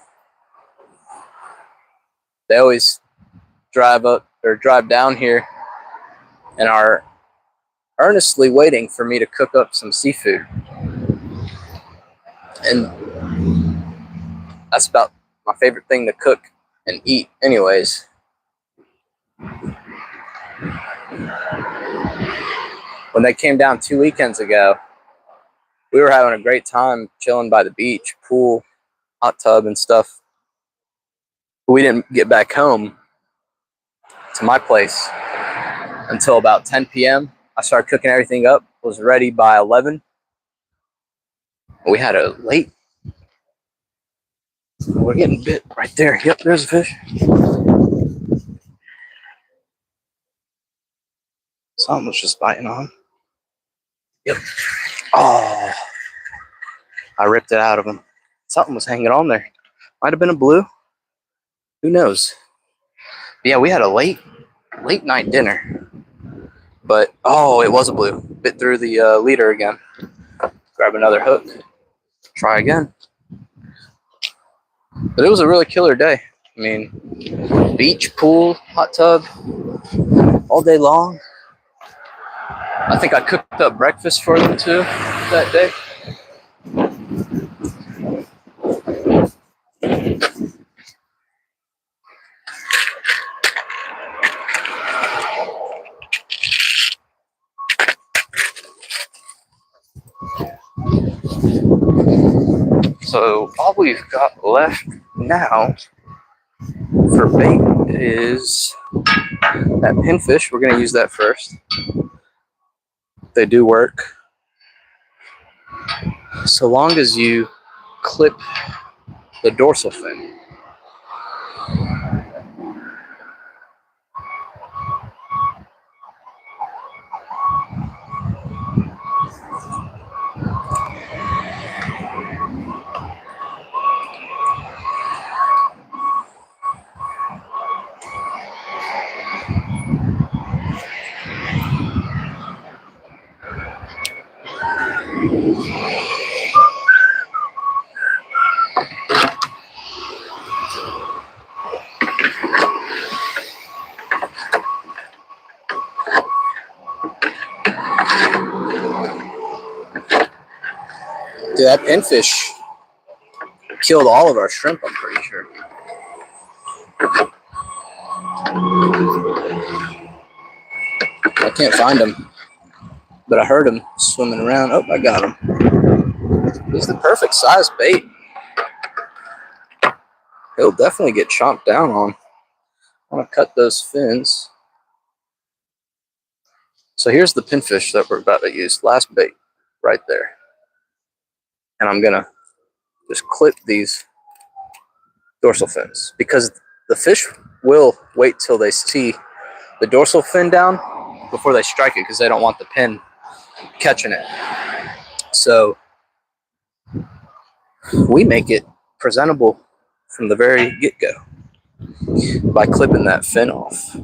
They always drive down here and are earnestly waiting for me to cook up some seafood. And that's about my favorite thing to cook and eat anyways. When they came down 2 weekends ago, we were having a great time chilling by the beach, pool, hot tub and stuff. We didn't get back home to my place until about 10 p.m. I started cooking everything up, was ready by 11. We had a late. We're getting bit right there. Yep, there's a fish. Something was just biting on. Yep. Oh, I ripped it out of him. Something was hanging on there. Might have been a blue. Who knows? But yeah, we had a late night dinner. But oh, it was a blue. Bit through the leader again. Grab another hook. Try again. But it was a really killer day. I mean, beach, pool, hot tub, all day long. I think I cooked up breakfast for them too that day. So all we've got left now for bait is that pinfish. We're going to use that first. They do work. So long as you clip the dorsal fin. Dude, that pinfish killed all of our shrimp, I'm pretty sure. I can't find him, but I heard him swimming around. Oh, I got him. He's the perfect size bait. He'll definitely get chomped down on. I want to cut those fins. So here's the pinfish that we're about to use. Last bait right there. And I'm going to just clip these dorsal fins because the fish will wait till they see the dorsal fin down before they strike it because they don't want the pin catching it. So we make it presentable from the very get-go by clipping that fin off.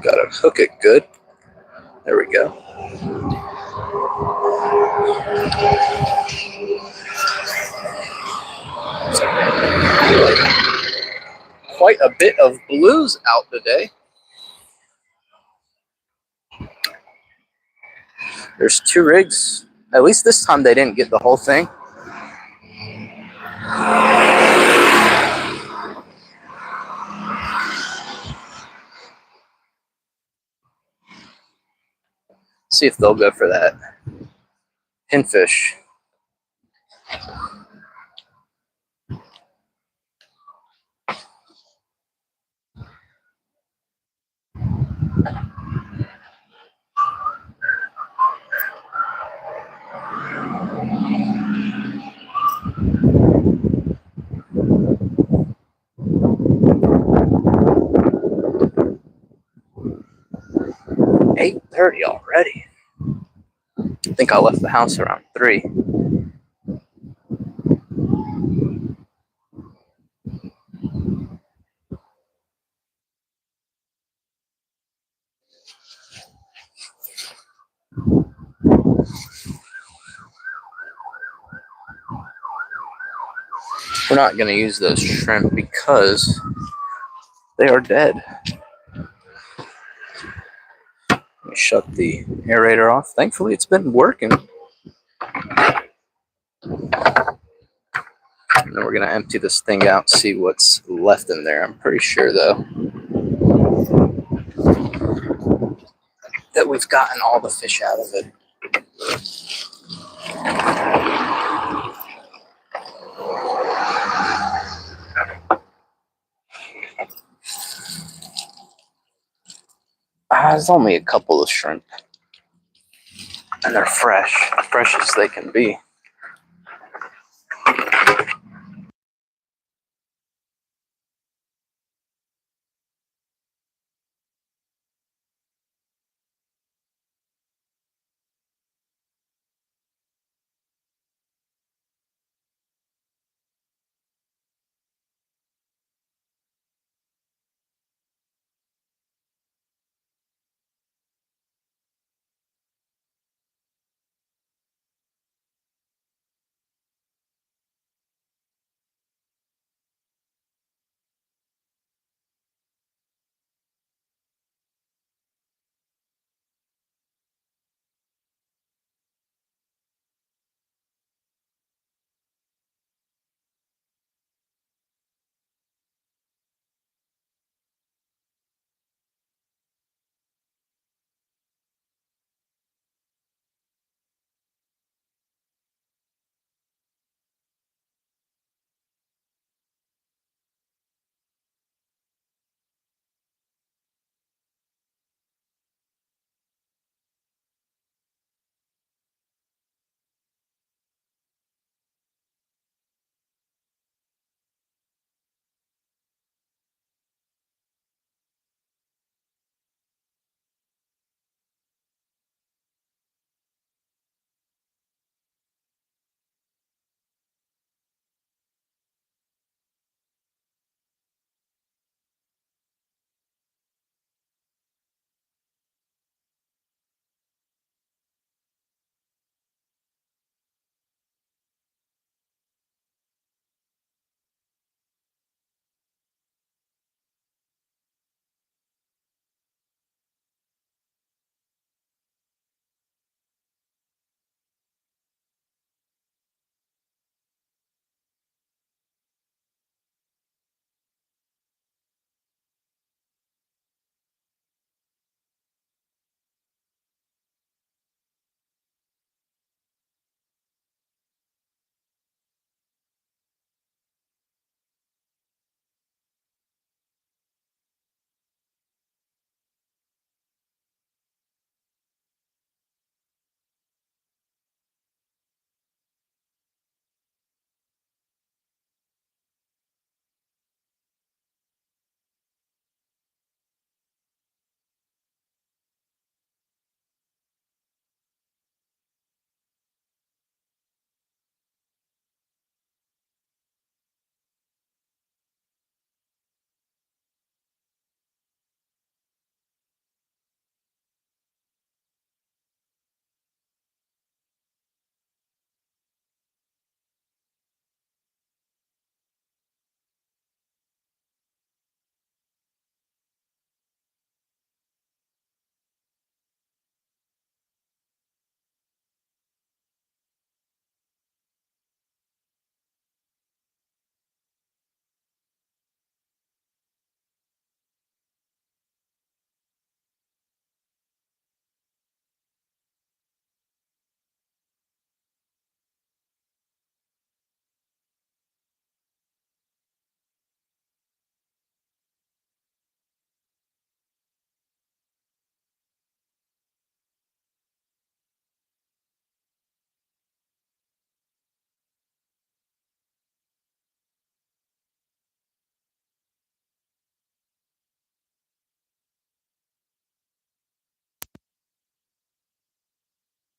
Gotta hook it good. There we go. Quite a bit of blues out today. There's 2 rigs. At least this time they didn't get the whole thing. See if they'll go for that pinfish. $8:30 already. I think I left the house around 3. We're not going to use those shrimp because they are dead. Let me shut the aerator off. Thankfully, it's been working. And then we're going to empty this thing out, see what's left in there. I'm pretty sure, though, that we've gotten all the fish out of it. There's only a couple of shrimp. And they're fresh as they can be.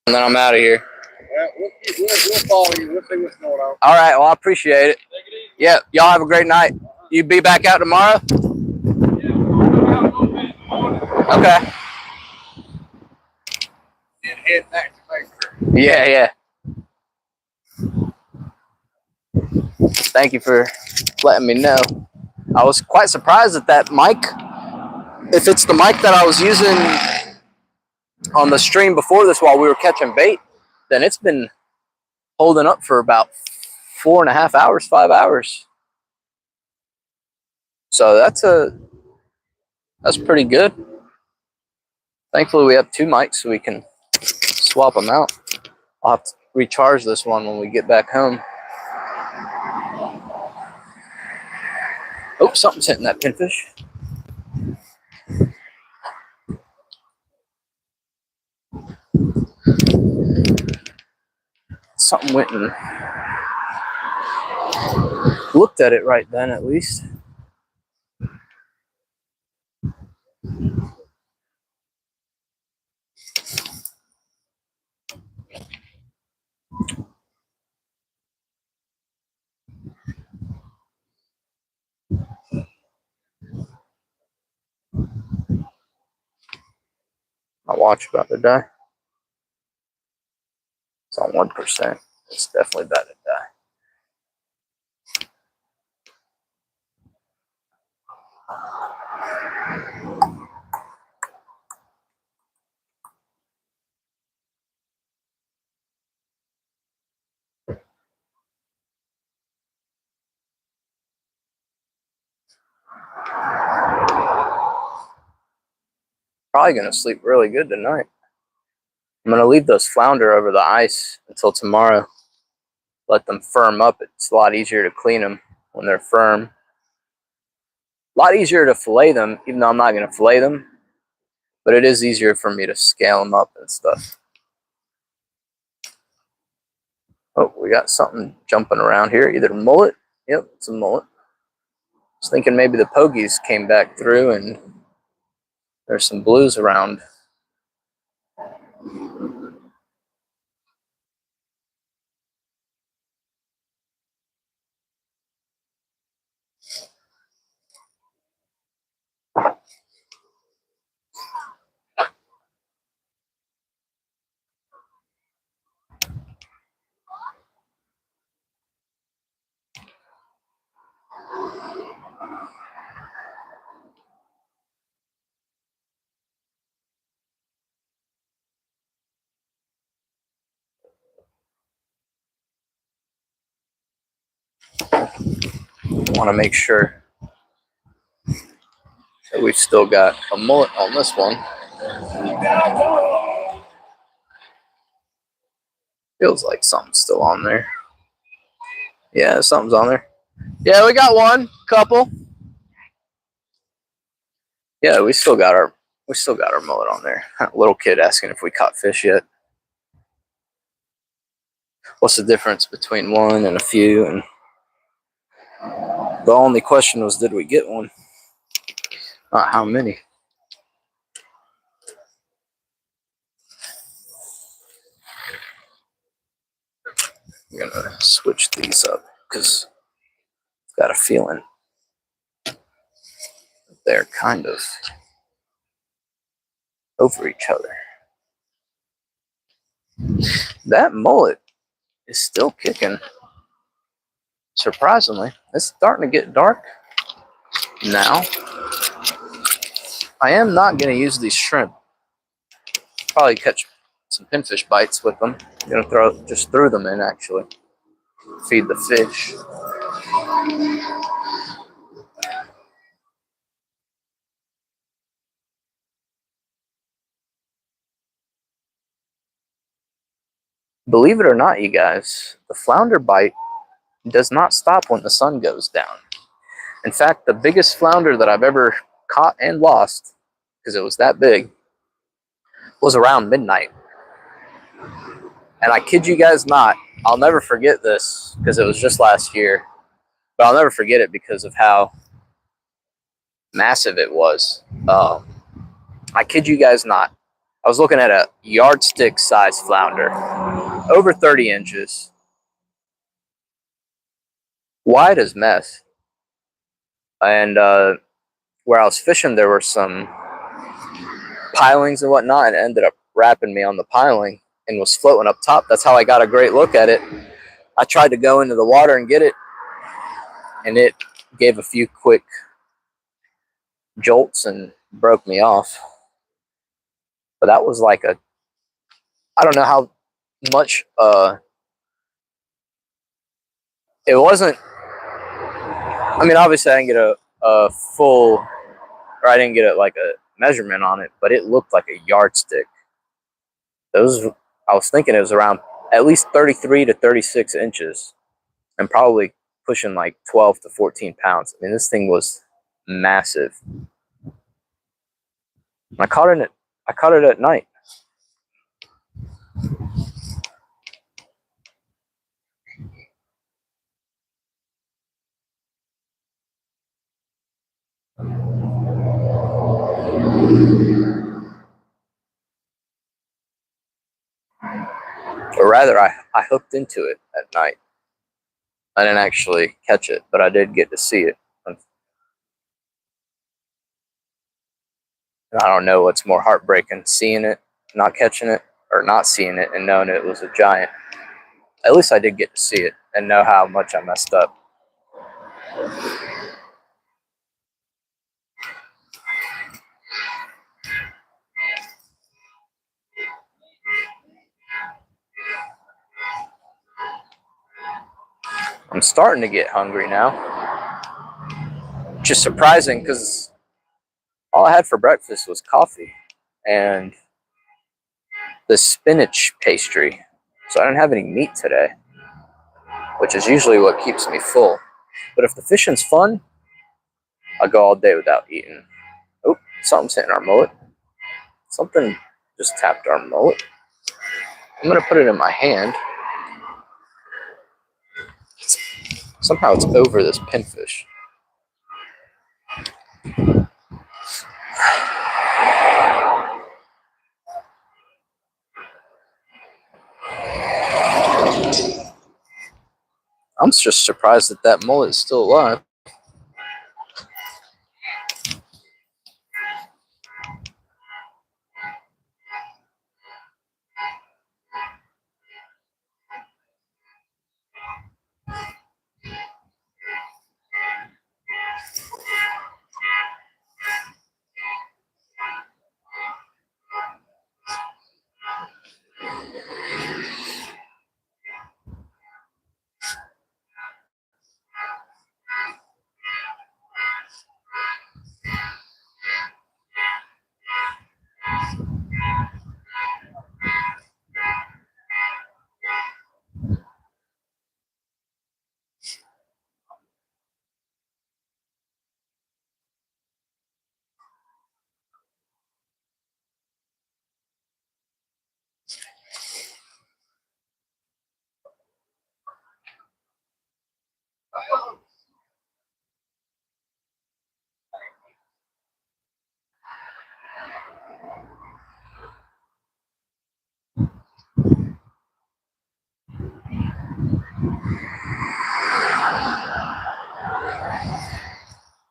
And then I'm out of here. Yeah, we'll follow you. We'll see what's going on. All right. Well, I appreciate it. Take it easy. Yeah. Y'all have a great night. You be back out tomorrow? Yeah, we'll come out a little bit in the morning Okay. and head back to Baker. Yeah, yeah. Thank you for letting me know. I was quite surprised at that mic. If it's the mic that I was using on the stream before this while we were catching bait, then it's been holding up for about 4.5 hours, 5 hours. So that's pretty good. Thankfully, we have 2 mics so we can swap them out. I'll have to recharge this one when we get back home. Oh, something's hitting that pinfish. Something went and looked at it right then, at least. My watch about to die. It's on 1%. It's definitely about to die. Probably gonna sleep really good tonight. I'm gonna leave those flounder over the ice until tomorrow. Let them firm up. It's a lot easier to clean them when they're firm. A lot easier to fillet them, even though I'm not gonna fillet them. But it is easier for me to scale them up and stuff. Oh, we got something jumping around here. Either mullet. Yep, it's a mullet. I was thinking maybe the pogies came back through and there's some blues around. Want to make sure that we've still got a mullet on this one. Feels like something's still on there. Yeah, something's on there. Yeah, we got one, couple. Yeah, we still got our mullet on there. Little kid asking if we caught fish yet. What's the difference between one and a few? And the only question was, did we get one? Not how many. I'm gonna switch these up because I've got a feeling they're kind of over each other. That mullet is still kicking. Surprisingly, it's starting to get dark now. I am not going to use these shrimp. Probably catch some pinfish bites with them. I'm going to just throw them in, actually. Feed the fish. Believe it or not, you guys, the flounder bite does not stop when the sun goes down. In fact, the biggest flounder that I've ever caught and lost, because it was that big, was around midnight. And I kid you guys not, I'll never forget this because it was just last year, but I'll never forget it because of how massive it was. I kid you guys not. I was looking at a yardstick size flounder, over 30 inches, wide as mess. And where I was fishing, there were some pilings and whatnot, and it ended up wrapping me on the piling and was floating up top. That's how I got a great look at it. I tried to go into the water and get it, and it gave a few quick jolts and broke me off. But that was like a, I don't know how much, it wasn't, I mean, obviously I didn't get a full, or I didn't get like a measurement on it, but it looked like a yardstick. Those, I was thinking it was around at least 33 to 36 inches and probably pushing like 12 to 14 pounds. I mean, this thing was massive. I caught it at night. Or rather, I hooked into it at night. I didn't actually catch it, but I did get to see it. I don't know what's more heartbreaking, seeing it, not catching it, or not seeing it and knowing it was a giant. At least I did get to see it and know how much I messed up. I'm starting to get hungry now, which is surprising because all I had for breakfast was coffee and the spinach pastry. So I didn't have any meat today, which is usually what keeps me full. But if the fishing's fun, I'll go all day without eating. Oh, something's hitting our mullet. Something just tapped our mullet. I'm going to put it in my hand. Somehow it's over this pinfish. I'm just surprised that that mullet is still alive.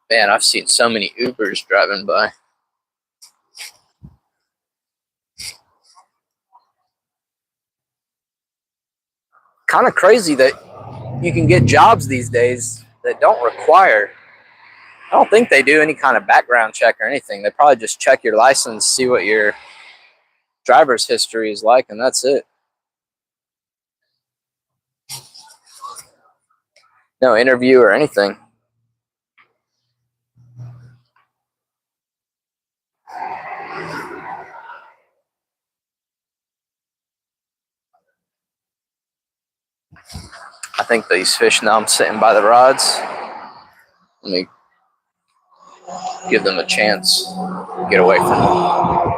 Man, I've seen so many Ubers driving by. Kind of crazy that you can get jobs these days that don't require, I don't think they do any kind of background check or anything. They probably just check your license, see what your driver's history is like, and that's it. No interview or anything. I think these fish, now I'm sitting by the rods. Let me give them a chance to get away from them.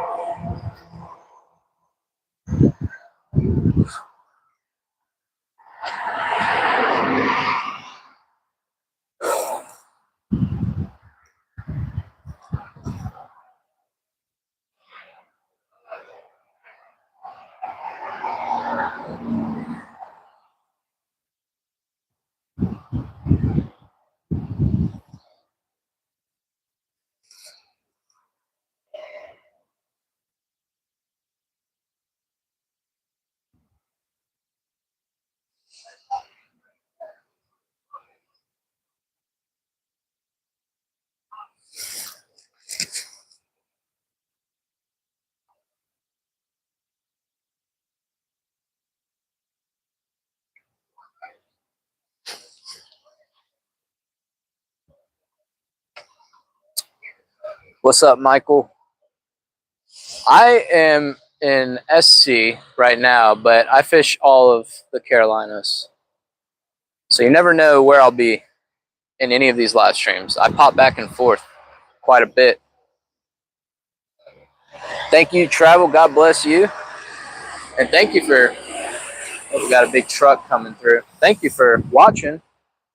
What's up, Michael? I am in SC right now, but I fish all of the Carolinas. So you never know where I'll be in any of these live streams. I pop back and forth quite a bit. Thank you, Travel. God bless you. And thank you for, oh, we got a big truck coming through. Thank you for watching.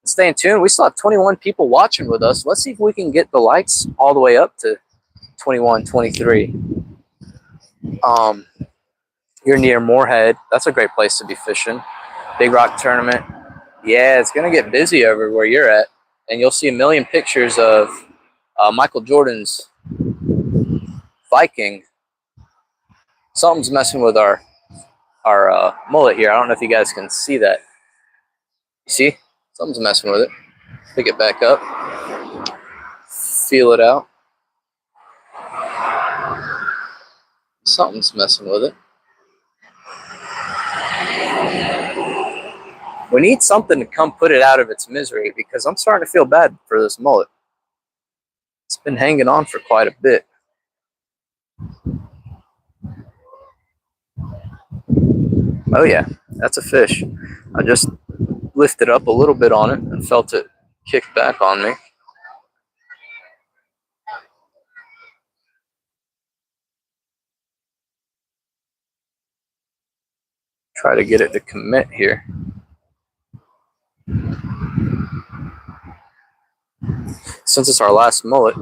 Staying tuned. We still have 21 people watching with us. Let's see if we can get the likes all the way up to 21, 23. You're near Moorhead. That's a great place to be fishing. Big Rock Tournament. Yeah, it's going to get busy over where you're at. And you'll see a million pictures of Michael Jordan's Viking. Something's messing with our mullet here. I don't know if you guys can see that. You see? Something's messing with it. Pick it back up. Feel it out. Something's messing with it. We need something to come put it out of its misery because I'm starting to feel bad for this mullet. It's been hanging on for quite a bit. Oh yeah, that's a fish. I just lifted up a little bit on it and felt it kick back on me. Try to get it to commit here. Since it's our last mullet,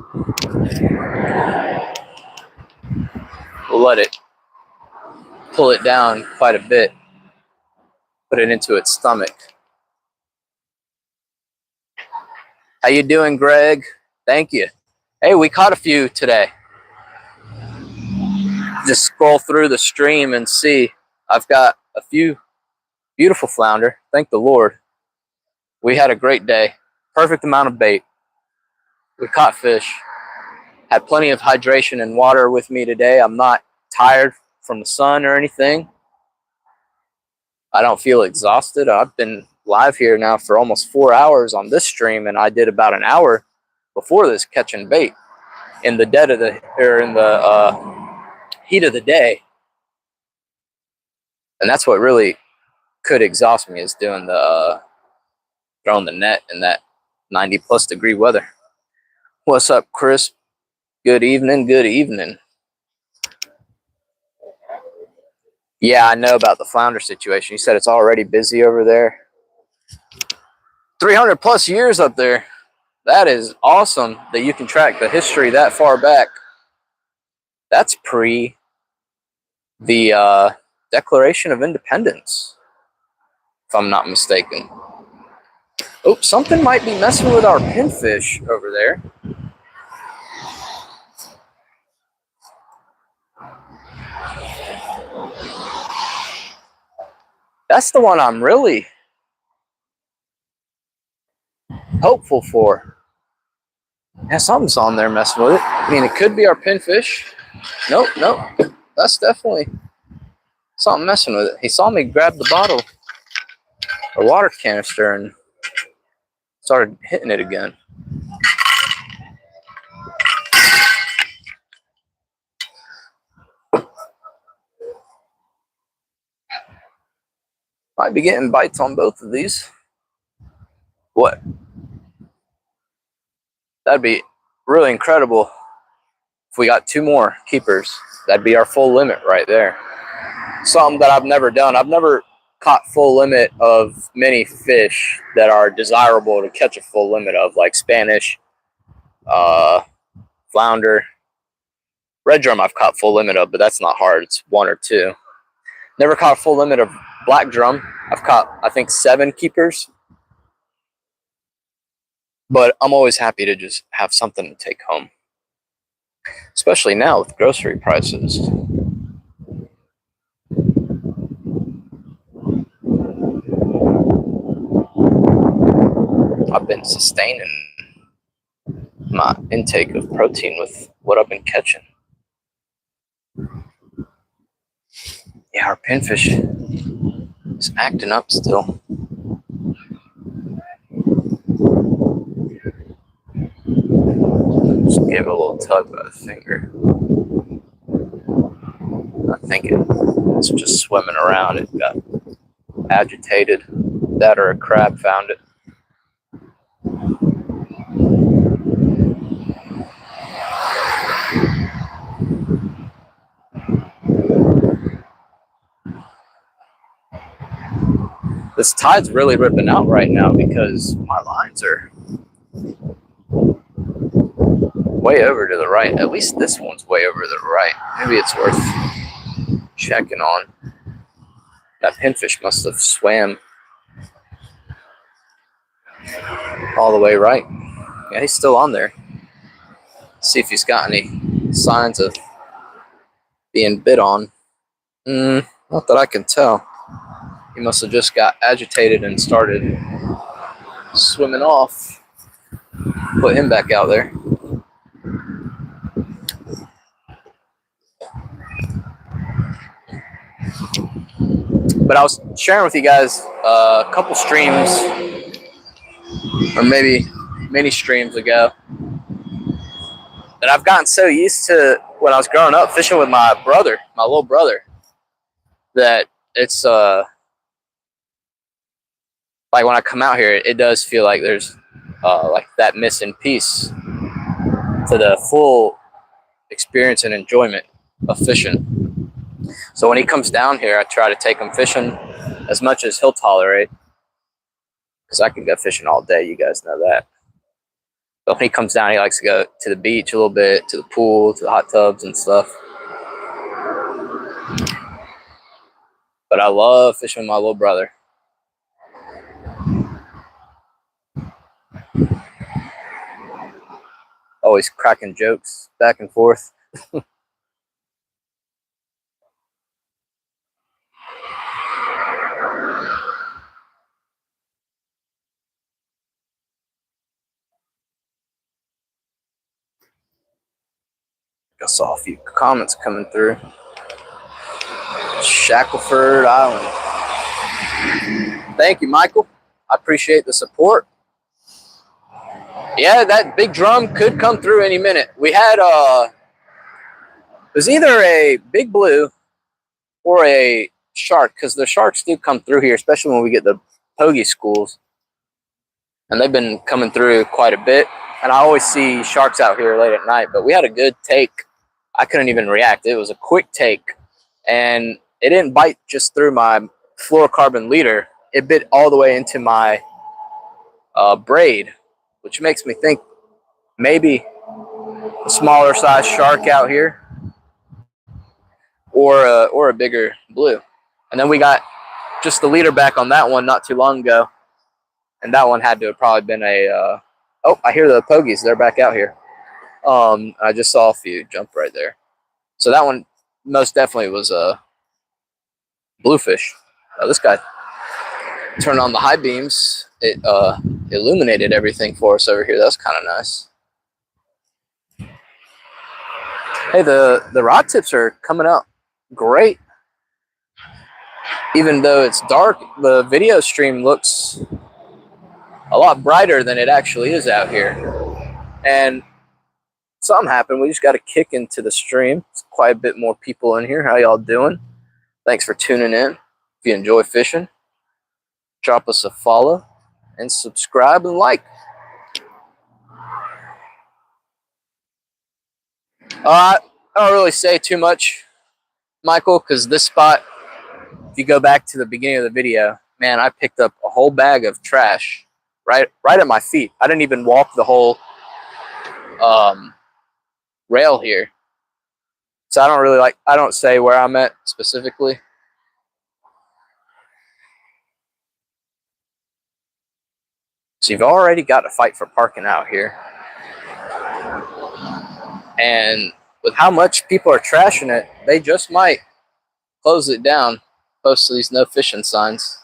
we'll let it pull it down quite a bit, put it into its stomach. How you doing, Greg? Thank you. Hey, we caught a few today. Just scroll through the stream and see. I've got a few beautiful flounder. Thank the Lord. We had a great day. Perfect amount of bait. We caught fish. Had plenty of hydration and water with me today. I'm not tired from the sun or anything. I don't feel exhausted. I've been live here now for almost 4 hours on this stream, and I did about an hour before this catching bait in the dead of the, or in the heat of the day. And that's what really could exhaust me, is doing the throwing the net in that 90+ degree weather. What's up, Chris? Good evening. Good evening. Yeah, I know about the flounder situation. You said it's already busy over there. 300+ years up there. That is awesome that you can track the history that far back. That's pre the Declaration of Independence, if I'm not mistaken. Oh, something might be messing with our pinfish over there. That's the one I'm really hopeful for. Yeah, something's on there messing with it. I mean, it could be our pinfish. Nope, nope. That's definitely something messing with it. He saw me grab the bottle or water canister and started hitting it again. Might be getting bites on both of these. What? That'd be really incredible if we got 2 more keepers. That'd be our full limit right there. Something that I've never done. I've never caught full limit of many fish that are desirable to catch a full limit of, like Spanish, flounder. Red drum I've caught full limit of, but that's not hard. It's 1 or 2. Never caught full limit of black drum. I've caught, I think, 7 keepers. But I'm always happy to just have something to take home. Especially now with grocery prices. I've been sustaining my intake of protein with what I've been catching. Yeah, our pinfish is acting up still. Just give give it a little tug by the finger. I think it's just swimming around. It got agitated. That or a crab found it. This tide's really ripping out right now because my lines are way over to the right. At least this one's way over to the right. Maybe it's worth checking on. That pinfish must have swam all the way right. Yeah, he's still on there. See if he's got any signs of being bit on. Not that I can tell. He must have just got agitated and started swimming off. Put him back out there. But I was sharing with you guys a couple streams, or maybe many streams ago, that I've gotten so used to when I was growing up fishing with my brother, my little brother, that it's like when I come out here, it does feel like there's like that missing piece to the full experience and enjoyment of fishing. So when he comes down here, I try to take him fishing as much as he'll tolerate, because I can go fishing all day. You guys know that. But when he comes down, he likes to go to the beach a little bit, to the pool, to the hot tubs and stuff. But I love fishing with my little brother. Always cracking jokes back and forth. I saw a few comments coming through. Shackleford Island. Thank you, Michael. I appreciate the support. Yeah, that big drum could come through any minute. We had it was either a big blue or a shark, because the sharks do come through here, especially when we get the pogie schools. And they've been coming through quite a bit. And I always see sharks out here late at night, but we had a good take. I couldn't even react. It was a quick take, and it didn't bite just through my fluorocarbon leader. It bit all the way into my braid, which makes me think maybe a smaller size shark out here, or a bigger blue. And then we got just the leader back on that one not too long ago, and that one had to have probably been a oh, I hear the pogies. They're back out here. I just saw a few jump right there. So that one most definitely was a bluefish. This guy turned on the high beams. It illuminated everything for us over here. That's kind of nice. Hey, the rod tips are coming out great. Even though it's dark, the video stream looks a lot brighter than it actually is out here. And something happened. We just got a kick into the stream. It's quite a bit more people in here. How y'all doing? Thanks for tuning in. If you enjoy fishing, drop us a follow and subscribe and like. I don't really say too much, Michael, because this spot, if you go back to the beginning of the video, man, I picked up a whole bag of trash right at my feet. I didn't even walk the whole rail here. So I don't say where I'm at specifically. So you've already got to fight for parking out here. And with how much people are trashing it, they just might close it down, post these no fishing signs.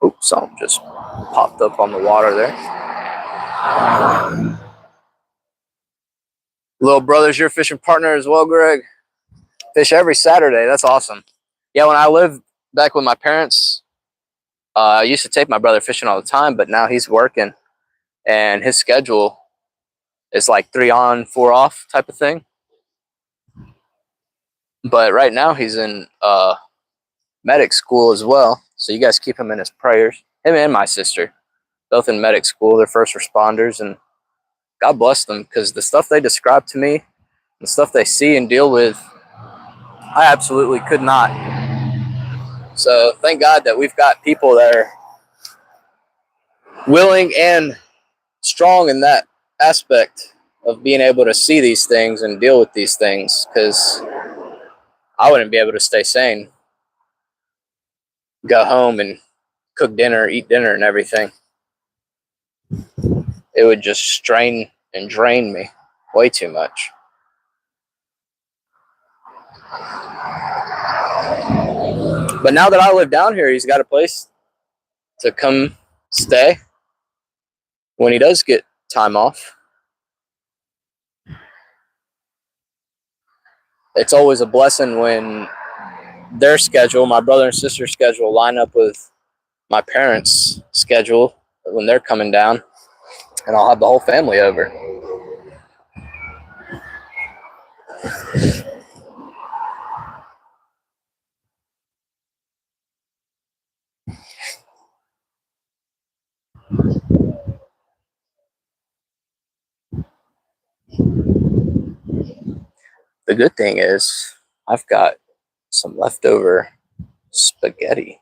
Oops, something just popped up on the water there. Little brother's your fishing partner as well, Greg? Fish every Saturday. That's awesome. Yeah, when I lived back with my parents, I used to take my brother fishing all the time, but now he's working and his schedule is like 3 on, 4 off type of thing. But right now he's in medic school as well. So you guys keep him in his prayers. Him and my sister, both in medic school. They're first responders, and God bless them, because the stuff they describe to me, the stuff they see and deal with, I absolutely could not. So thank God that we've got people that are willing and strong in that aspect of being able to see these things and deal with these things, because I wouldn't be able to stay sane, go home and cook dinner, eat dinner and everything. It would just strain and drain me way too much. But now that I live down here, he's got a place to come stay when he does get time off. It's always a blessing when their schedule, my brother and sister's schedule, line up with my parents' schedule when they're coming down, and I'll have the whole family over. The good thing is I've got some leftover spaghetti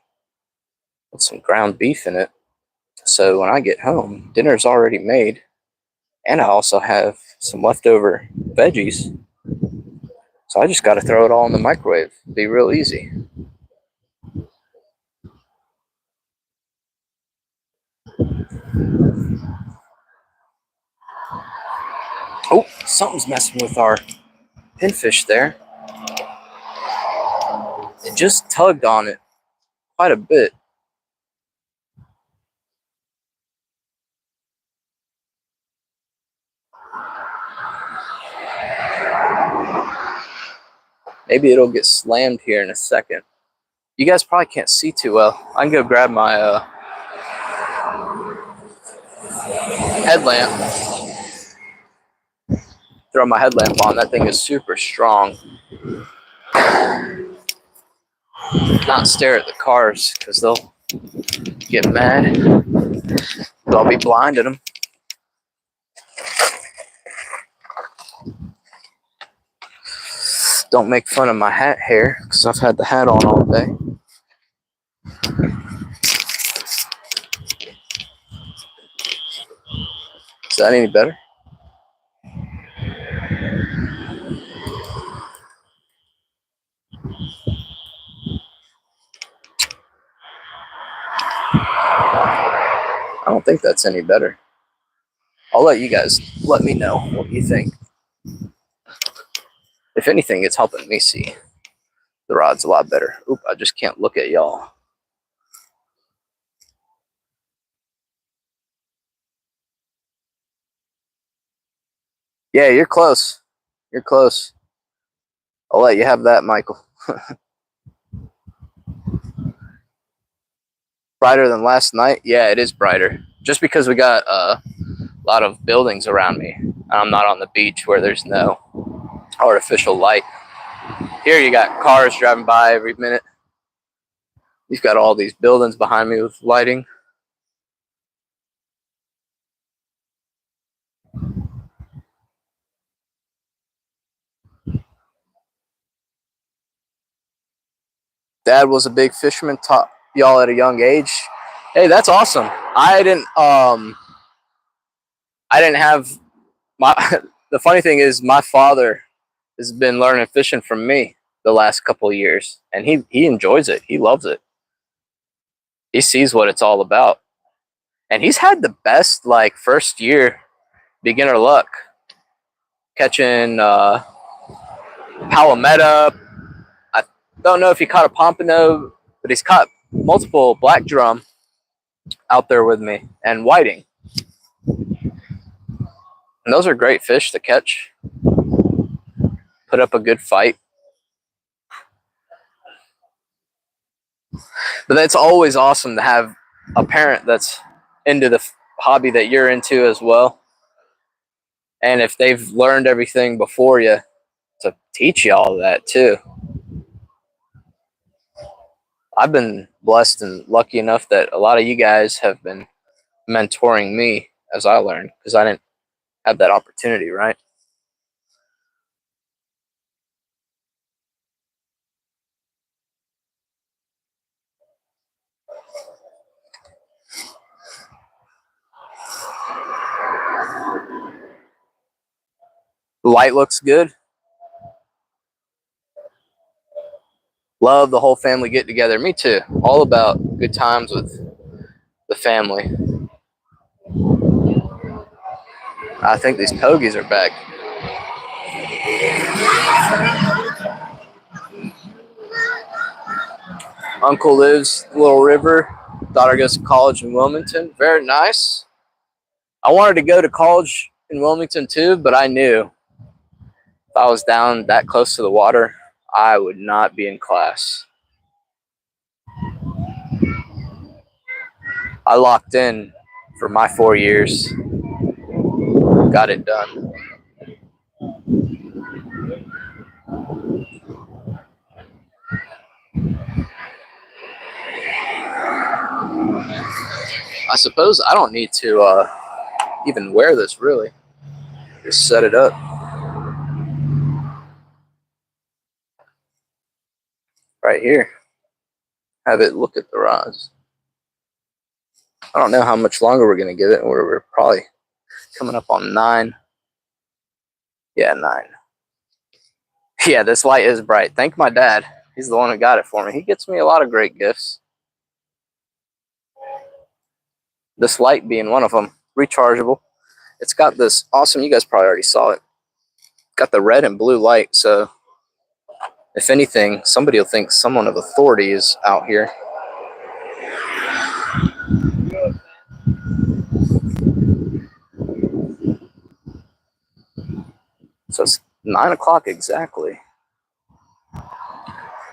with some ground beef in it. So when I get home, dinner's already made, and I also have some leftover veggies. So I just got to throw it all in the microwave. Be real easy. Oh, something's messing with our pinfish there. It just tugged on it quite a bit. Maybe it'll get slammed here in a second. You guys probably can't see too well. I can go grab my headlamp. Throw my headlamp on. That thing is super strong. Not stare at the cars because they'll get mad. But I'll be blinding them. Don't make fun of my hat hair because I've had the hat on all day. Is that any better? I don't think that's any better. I'll let you guys let me know what you think. If anything, it's helping me see the rod's a lot better. Oop, I just can't look at y'all. Yeah, you're close. You're close. I'll let you have that, Michael. Brighter than last night? Yeah, it is brighter. Just because we got a lot of buildings around me. I'm not on the beach where there's no artificial light. Here you got cars driving by every minute. You've got all these buildings behind me with lighting. Dad was a big fisherman, taught y'all at a young age. Hey, that's awesome. I didn't have my the funny thing is my father has been learning fishing from me the last couple of years, and he enjoys it. He loves it. He sees what it's all about. And he's had the best like first year beginner luck catching palometa. I don't know if he caught a pompano, but he's caught multiple black drum out there with me and whiting. And those are great fish to catch. Put up a good fight. But it's always awesome to have a parent that's into the hobby that you're into as well. And if they've learned everything before you, to teach you all of that too. I've been blessed and lucky enough that a lot of you guys have been mentoring me as I learned, because I didn't have that opportunity, right? The light looks good. Love the whole family get together. Me too. All about good times with the family. I think these pogies are back. Uncle lives Little River. Daughter goes to college in Wilmington. Very nice. I wanted to go to college in Wilmington too, but I knew if I was down that close to the water, I would not be in class. I locked in for my 4 years, got it done. I suppose I don't need to even wear this really. Just set it up. Right here. Have it look at the rods. I don't know how much longer we're going to give it. We're probably coming up on 9. Yeah, 9. Yeah, this light is bright. Thank my dad. He's the one who got it for me. He gets me a lot of great gifts. This light being one of them. Rechargeable. It's got this awesome, you guys probably already saw it. Got the red and blue light, so if anything, somebody will think someone of authority is out here. So it's 9 o'clock exactly.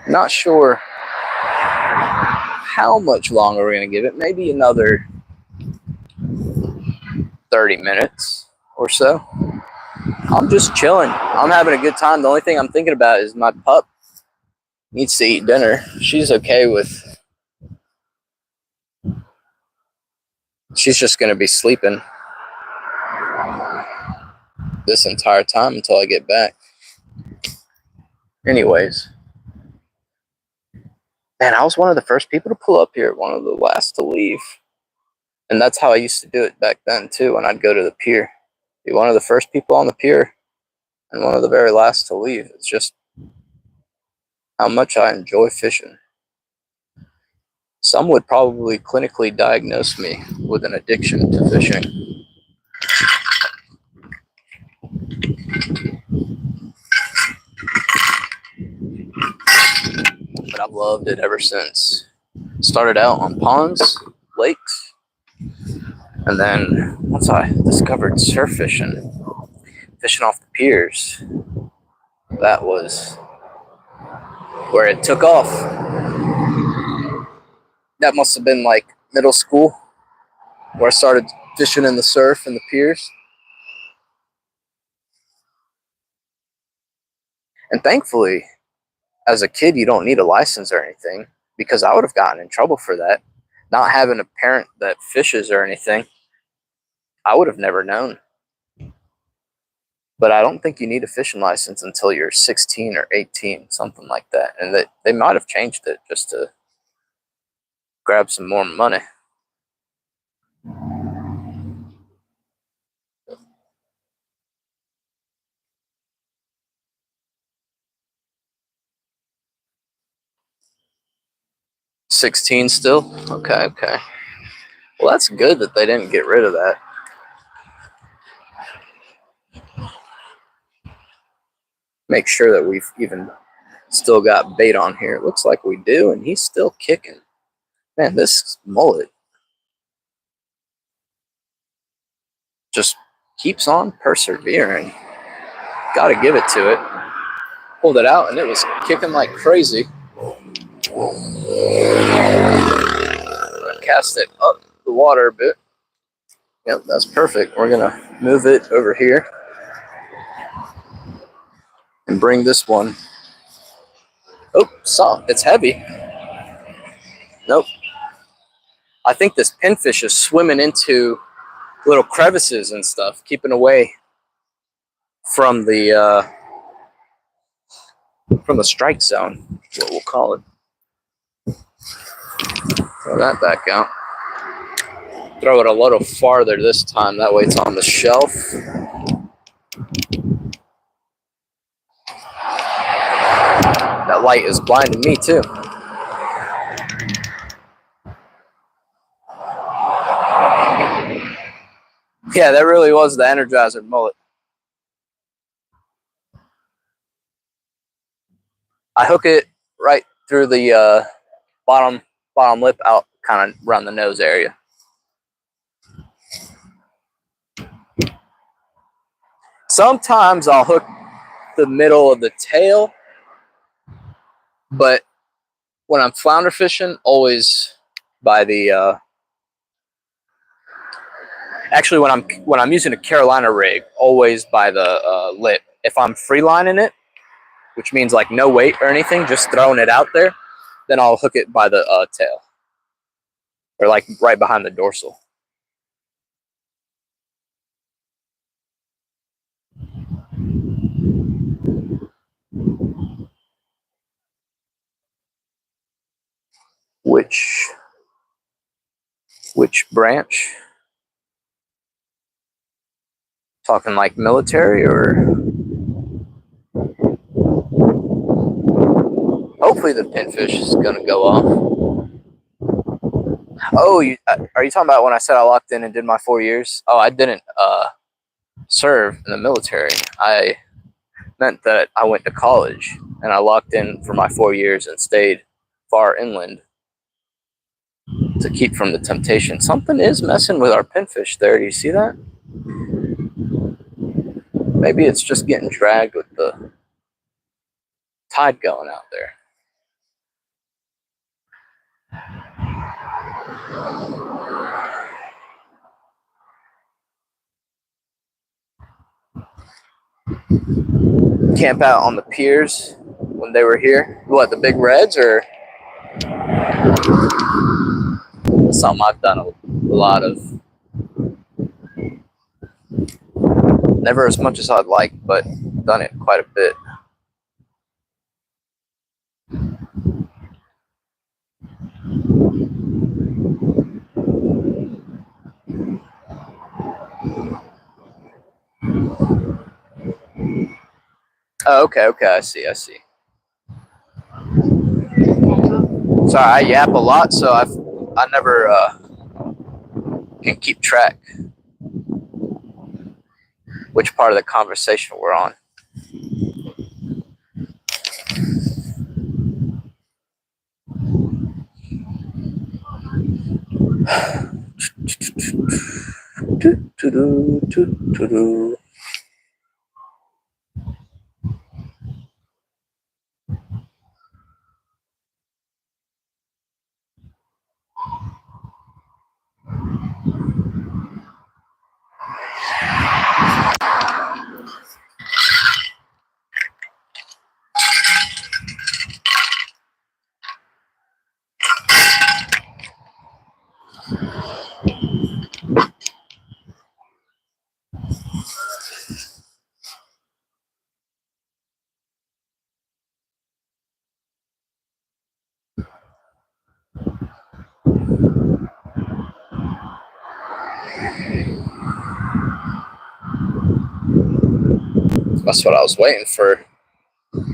Not sure how much longer we're going to give it. Maybe another 30 minutes or so. I'm just chilling. I'm having a good time. The only thing I'm thinking about is my pup needs to eat dinner. She's okay with... She's just going to be sleeping this entire time until I get back. Anyways. Man, I was one of the first people to pull up here, one of the last to leave. And that's how I used to do it back then, too, when I'd go to the pier. Be one of the first people on the pier and one of the very last to leave. It's just how much I enjoy fishing. Some would probably clinically diagnose me with an addiction to fishing. But I've loved it ever since. Started out on ponds, lakes, and then once I discovered surf fishing off the piers, that was where it took off. That must have been like middle school, where I started fishing in the surf and the piers. And thankfully, as a kid, you don't need a license or anything, because I would have gotten in trouble for that. Not having a parent that fishes or anything, I would have never known. But I don't think you need a fishing license until you're 16 or 18, something like that. And they might have changed it just to grab some more money. $16 still? Okay. Well, that's good that they didn't get rid of that. Make sure that we've even still got bait on here. It looks like we do, and he's still kicking. Man, this mullet just keeps on persevering. Gotta give it to it. Pulled it out, and it was kicking like crazy. Cast it up the water a bit. Yep, that's perfect. We're gonna move it over here and bring this one. Oh, soft. It's heavy. Nope. I think this pinfish is swimming into little crevices and stuff, keeping away from the strike zone. Is what we'll call it. Throw that back out. Throw it a little farther this time. That way it's on the shelf. That light is blinding me too. Yeah, that really was the Energizer mullet. I hook it right through the bottom lip out, kind of around the nose area. Sometimes I'll hook the middle of the tail, but when I'm flounder fishing, always by the actually when I'm using a Carolina rig, always by the lip. If I'm freelining it, which means like no weight or anything, just throwing it out there, then I'll hook it by the tail, or like right behind the dorsal. Which branch? Talking like military, or hopefully the pinfish is gonna go off. Oh, are you talking about when I said I locked in and did my 4 years? Oh, I didn't serve in the military. I meant that I went to college and I locked in for my 4 years and stayed far inland to keep from the temptation. Something is messing with our pinfish there. Do you see that? Maybe it's just getting dragged with the tide going out there. Camp out on the piers when they were here. What, the big reds, or something I've done a lot of. Never as much as I'd like, but done it quite a bit. Oh, okay, I see. Sorry, I yap a lot, so I never can keep track which part of the conversation we're on. That's what I was waiting for.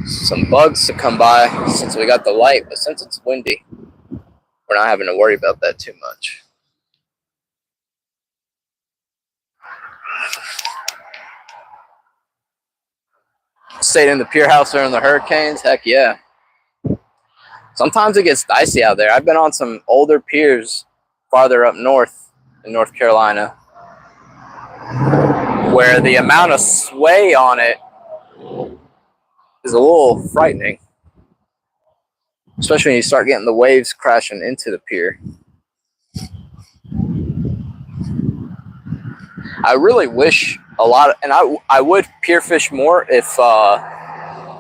Some bugs to come by since we got the light, but since it's windy, we're not having to worry about that too much. Stayed in the pier house during the hurricanes? Heck yeah. Sometimes it gets dicey out there. I've been on some older piers farther up north in North Carolina where the amount of sway on it is a little frightening. especially when you start getting the waves crashing into the pier. I really wish and I would pier fish more if a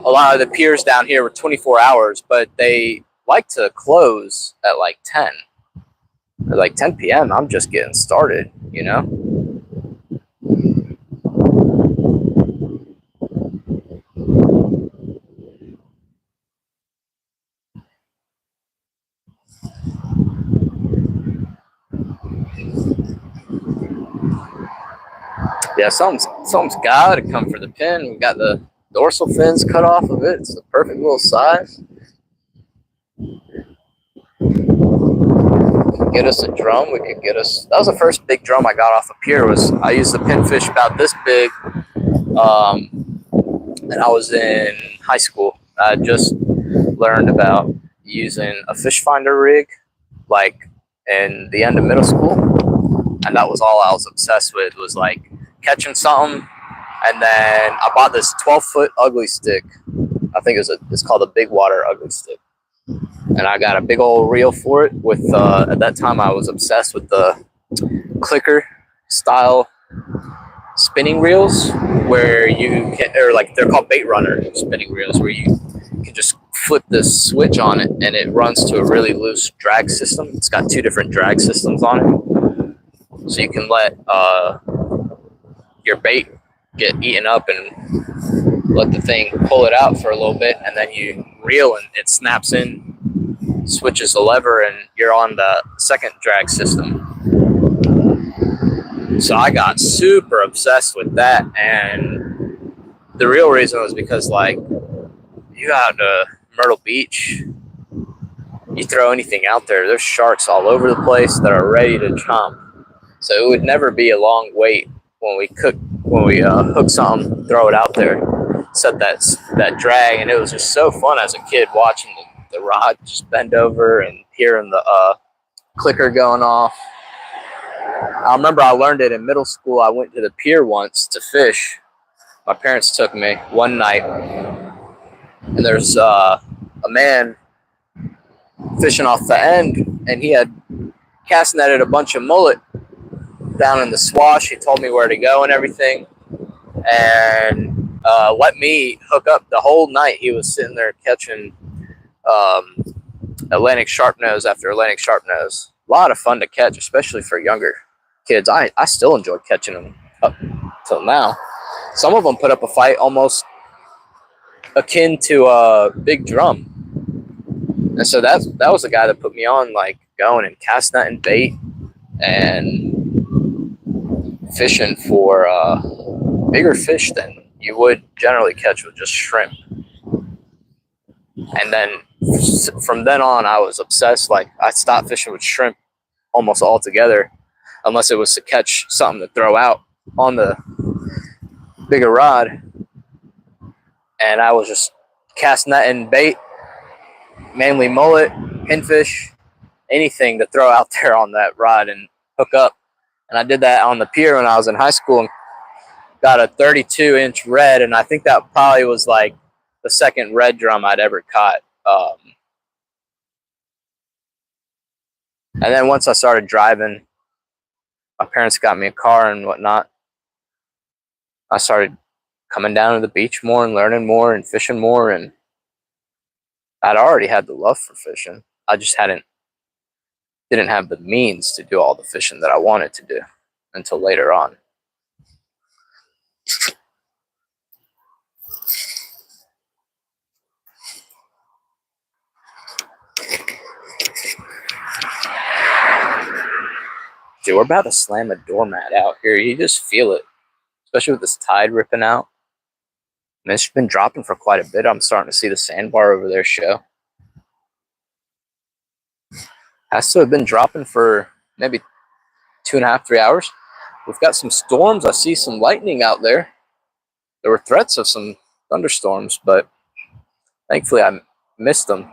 lot of the piers down here were 24 hours, but they like to close at like 10. Or like 10 p.m. I'm just getting started, you know? Yeah, something's got to come for the pin. We got the dorsal fins cut off of it. It's the perfect little size. Get us a drum. We could get us. That was the first big drum I got off a pier. Was I used the pinfish about this big, and I was in high school. I just learned about using a fish finder rig, like in the end of middle school, and that was all I was obsessed with. Was like catching something, and then I bought this 12-foot ugly stick. I think it's called a big water ugly stick. And I got a big old reel for it with, at that time I was obsessed with the clicker style spinning reels where you can, or like they're called bait runner spinning reels, where you can just flip this switch on it and it runs to a really loose drag system. It's got 2 different drag systems on it. So you can let your bait get eaten up and let the thing pull it out for a little bit, and then you reel and it snaps in, switches the lever, and you're on the second drag system. So I got super obsessed with that, and the real reason was because, like, you got to Myrtle Beach, you throw anything out there, there's sharks all over the place that are ready to chomp. So it would never be a long wait when we hook something, throw it out there, set that drag, and it was just so fun as a kid watching the rod just bend over and hearing the clicker going off. I remember I learned it in middle school. I went to the pier once to fish. My parents took me one night, and there's a man fishing off the end, and he had cast netted a bunch of mullet down in the swash. He told me where to go and everything, and let me hook up the whole night. He was sitting there catching Atlantic sharpnose after Atlantic sharpnose. A lot of fun to catch, especially for younger kids. I still enjoy catching them up till now. Some of them put up a fight almost akin to a big drum. And so that was the guy that put me on, like, going and cast netting bait and fishing for bigger fish than you would generally catch with just shrimp. And then from then on, I was obsessed. Like, I stopped fishing with shrimp almost altogether, unless it was to catch something to throw out on the bigger rod. And I was just cast netting bait, mainly mullet, pinfish, anything to throw out there on that rod and hook up. And I did that on the pier when I was in high school and got a 32-inch red, and I think that probably was like the second red drum I'd ever caught. And then once I started driving, my parents got me a car and whatnot, I started coming down to the beach more and learning more and fishing more, and I'd already had the love for fishing. I just didn't have the means to do all the fishing that I wanted to do until later on. Dude, we're about to slam a doormat out here. You just feel it, especially with this tide ripping out. And it's been dropping for quite a bit. I'm starting to see the sandbar over there show. Has to have been dropping for maybe 2.5, 3 hours. We've got some storms. I see some lightning out there. There were threats of some thunderstorms, but thankfully I missed them.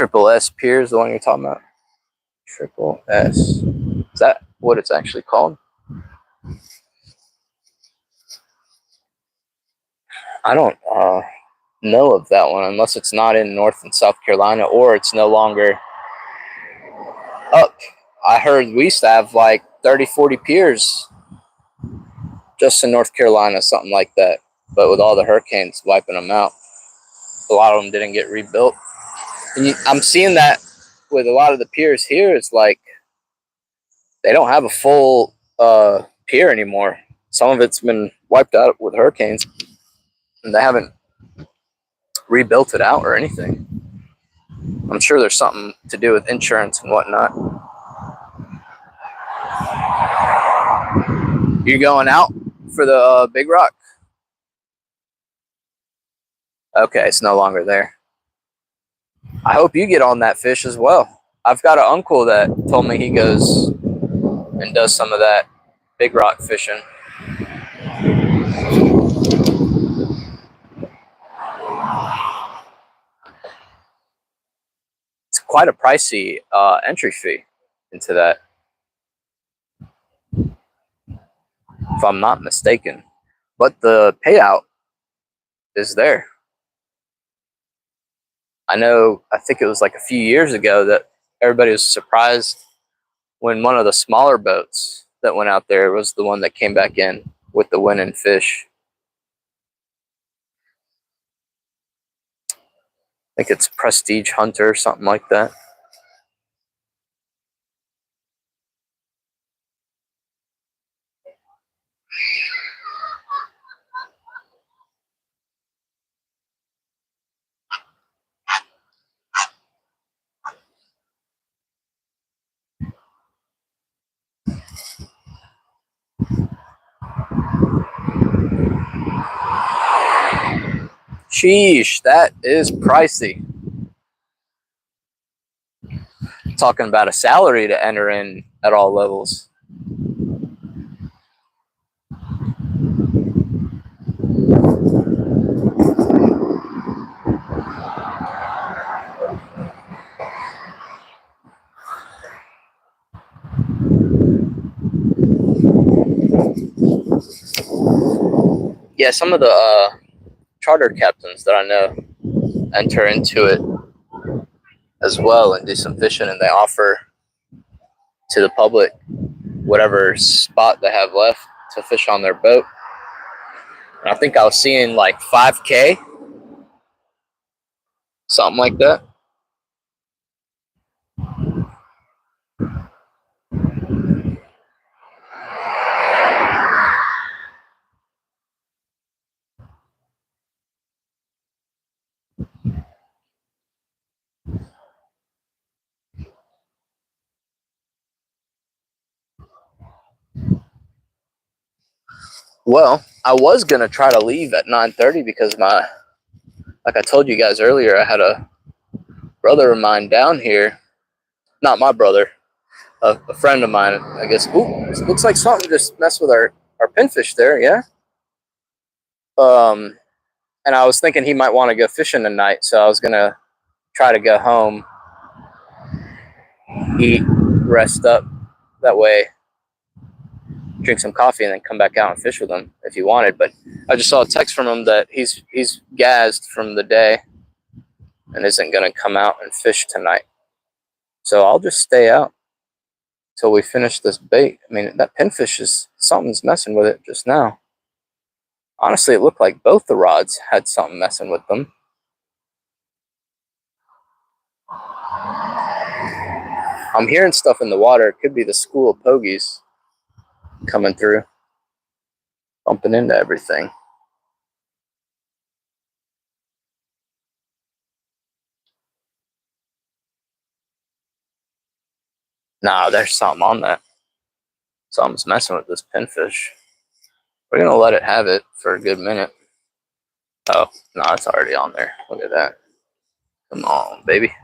Triple S Pier is the one you're talking about? Triple S. Is that what it's actually called? I don't know of that one unless it's not in North and South Carolina or it's no longer up. I heard we used to have like 30, 40 piers just in North Carolina, something like that. But with all the hurricanes wiping them out, a lot of them didn't get rebuilt. And I'm seeing that with a lot of the piers here. It's like they don't have a full pier anymore. Some of it's been wiped out with hurricanes, and they haven't rebuilt it out or anything. I'm sure there's something to do with insurance and whatnot. You going out for the Big Rock? Okay, it's no longer there. I hope you get on that fish as well. I've got an uncle that told me he goes and does some of that Big Rock fishing. It's quite a pricey entry fee into that, if I'm not mistaken. But the payout is there. I think it was like a few years ago that everybody was surprised when one of the smaller boats that went out there was the one that came back in with the winning fish. I think it's Prestige Hunter or something like that. Sheesh, that is pricey. Talking about a salary to enter in at all levels. Yeah, some of the charter captains that I know enter into it as well and do some fishing, and they offer to the public whatever spot they have left to fish on their boat. And I think I was seeing like 5K, something like that. Well, I was gonna try to leave at 9:30 because like I told you guys earlier, I had a brother of mine down here. Not my brother, a friend of mine, I guess. Ooh, it looks like something just messed with our pinfish there, yeah. And I was thinking he might want to go fishing tonight, so I was gonna try to go home, eat, rest up. That way, drink some coffee and then come back out and fish with him if he wanted. But I just saw a text from him that he's gassed from the day and isn't gonna come out and fish tonight. So I'll just stay out till we finish this bait. I mean, that pinfish is something's messing with it just now. Honestly, it looked like both the rods had something messing with them. I'm hearing stuff in the water. It could be the school of pogies coming through, bumping into everything. Nah, there's something on that. Something's messing with this pinfish. We're gonna let it have it for a good minute. Oh, no, it's already on there. Look at that. Come on, baby.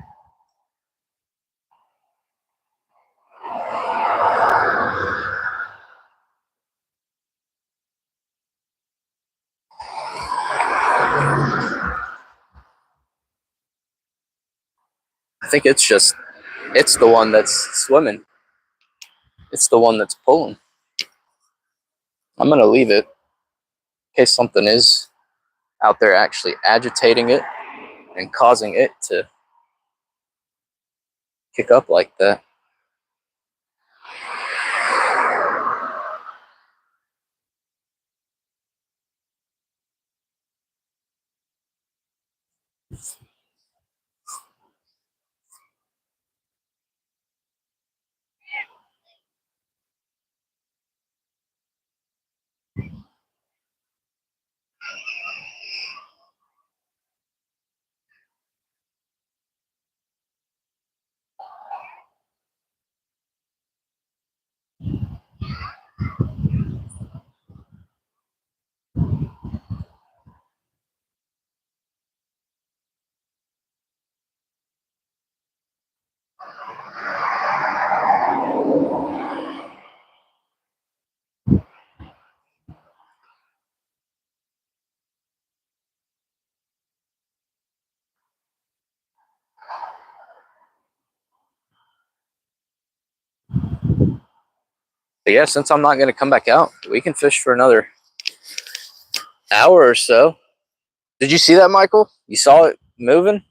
I think it's the one that's swimming. It's the one that's pulling. I'm going to leave it in case something is out there actually agitating it and causing it to kick up like that. But yeah, since I'm not going to come back out, we can fish for another hour or so. Did you see that, Michael? You saw it moving?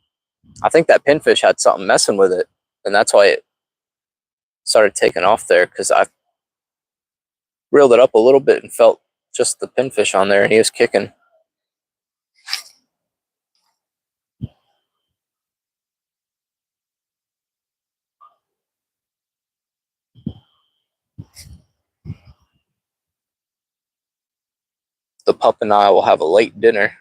I think that pinfish had something messing with it, and that's why it started taking off there, because I reeled it up a little bit and felt just the pinfish on there, and he was kicking. The pup and I will have a late dinner.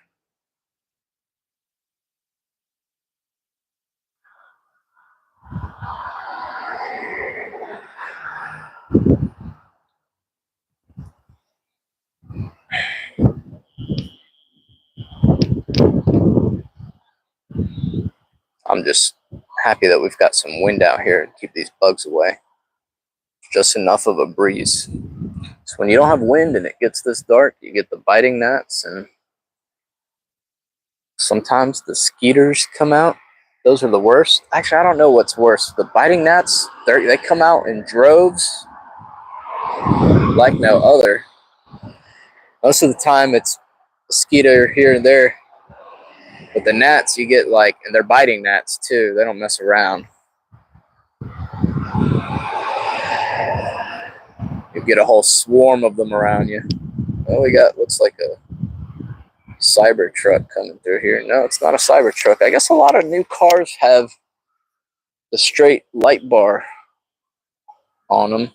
I'm just happy that we've got some wind out here to keep these bugs away. Just enough of a breeze. So when you don't have wind and it gets this dark, you get the biting gnats, and sometimes the skeeters come out. Those are the worst. Actually, I don't know what's worse. The biting gnats, they come out in droves like no other. Most of the time it's a skeeter here and there. But the gnats you get and they're biting gnats too. They don't mess around. You get a whole swarm of them around you. Oh, we got, looks like a cyber truck coming through here. No, it's not a cyber truck. I guess a lot of new cars have the straight light bar on them.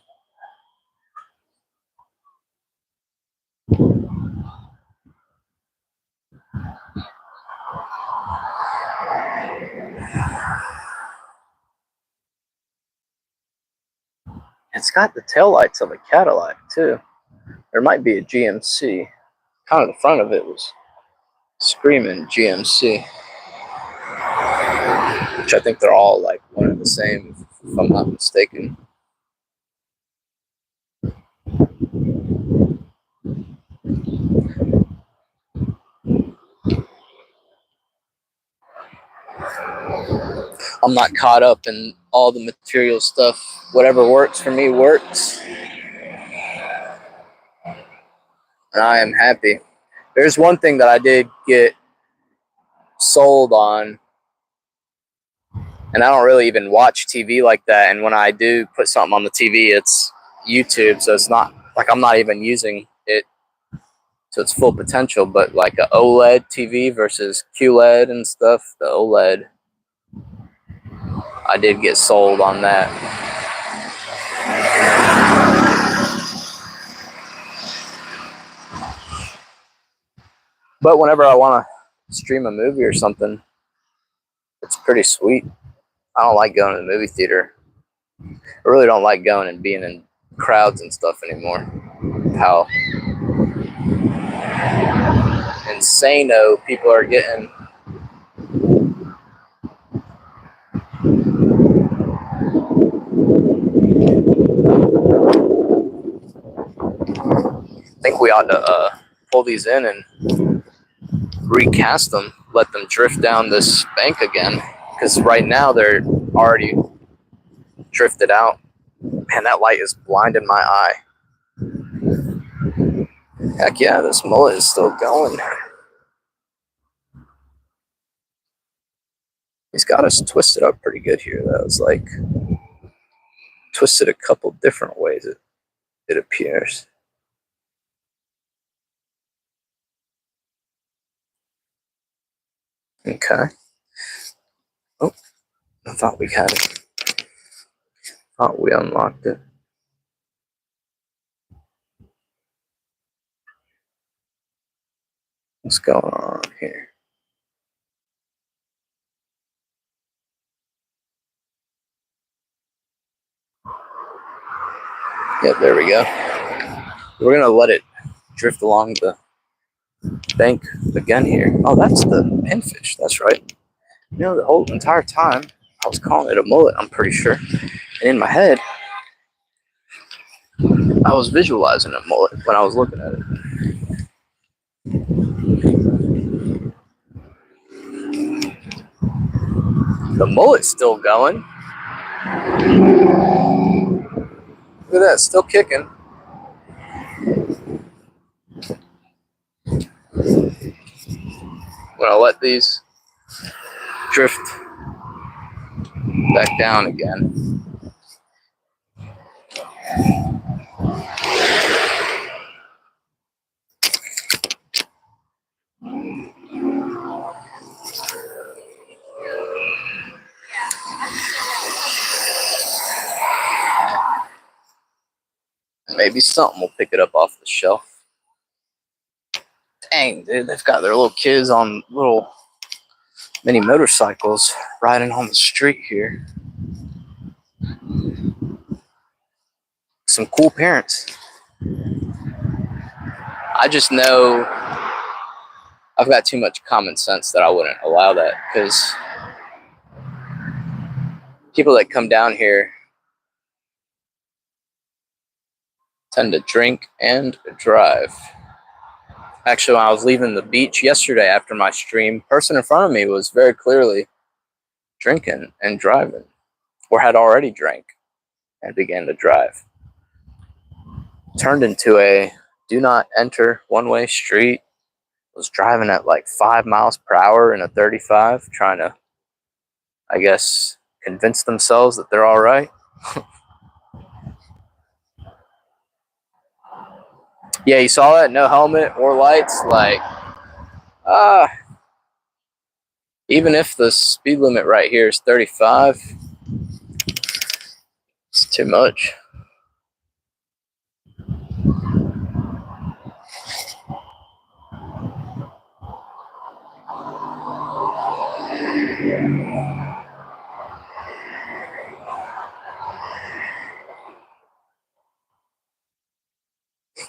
It's got the taillights of a Cadillac too. There might be a GMC. Kind of the front of it was screaming GMC. Which I think they're all like one and the same, if I'm not mistaken. I'm not caught up in all the material stuff. Whatever works for me works. And I am happy. There's one thing that I did get sold on, and I don't really even watch TV like that. And when I do put something on the TV, it's YouTube, so it's not like I'm not even using it to its full potential. But like a OLED TV versus QLED and stuff, the OLED, I did get sold on that. But whenever I want to stream a movie or something, it's pretty sweet. I don't like going to the movie theater. I really don't like going and being in crowds and stuff anymore. How insano people are getting. I think we ought to pull these in and recast them, let them drift down this bank again, because right now they're already drifted out. Man, that light is blinding my eye. Heck yeah, this mullet is still going. He's got us twisted up pretty good here. That was like twisted a couple different ways, it appears. Okay. Oh, I thought we had it. Thought we unlocked it. What's going on here? Yep, there we go. We're gonna let it drift along the bank again here. Oh, that's the pinfish. That's right. You know, the whole entire time I was calling it a mullet, I'm pretty sure. And in my head, I was visualizing a mullet when I was looking at it. The mullet's still going. Look at that, still kicking. I'm gonna let these drift back down again. Maybe something will pick it up off the shelf. Dang, dude, they've got their little kids on little mini motorcycles riding on the street here. Some cool parents. I just know I've got too much common sense that I wouldn't allow that, because people that come down here tend to drink and drive. Actually, when I was leaving the beach yesterday after my stream, person in front of me was very clearly drinking and driving, or had already drank and began to drive. Turned into a do not enter one-way street. Was driving at like 5 miles per hour in a 35, trying to, I guess, convince themselves that they're all right. Yeah, you saw that? No helmet or lights. Like, even if the speed limit right here is 35, it's too much.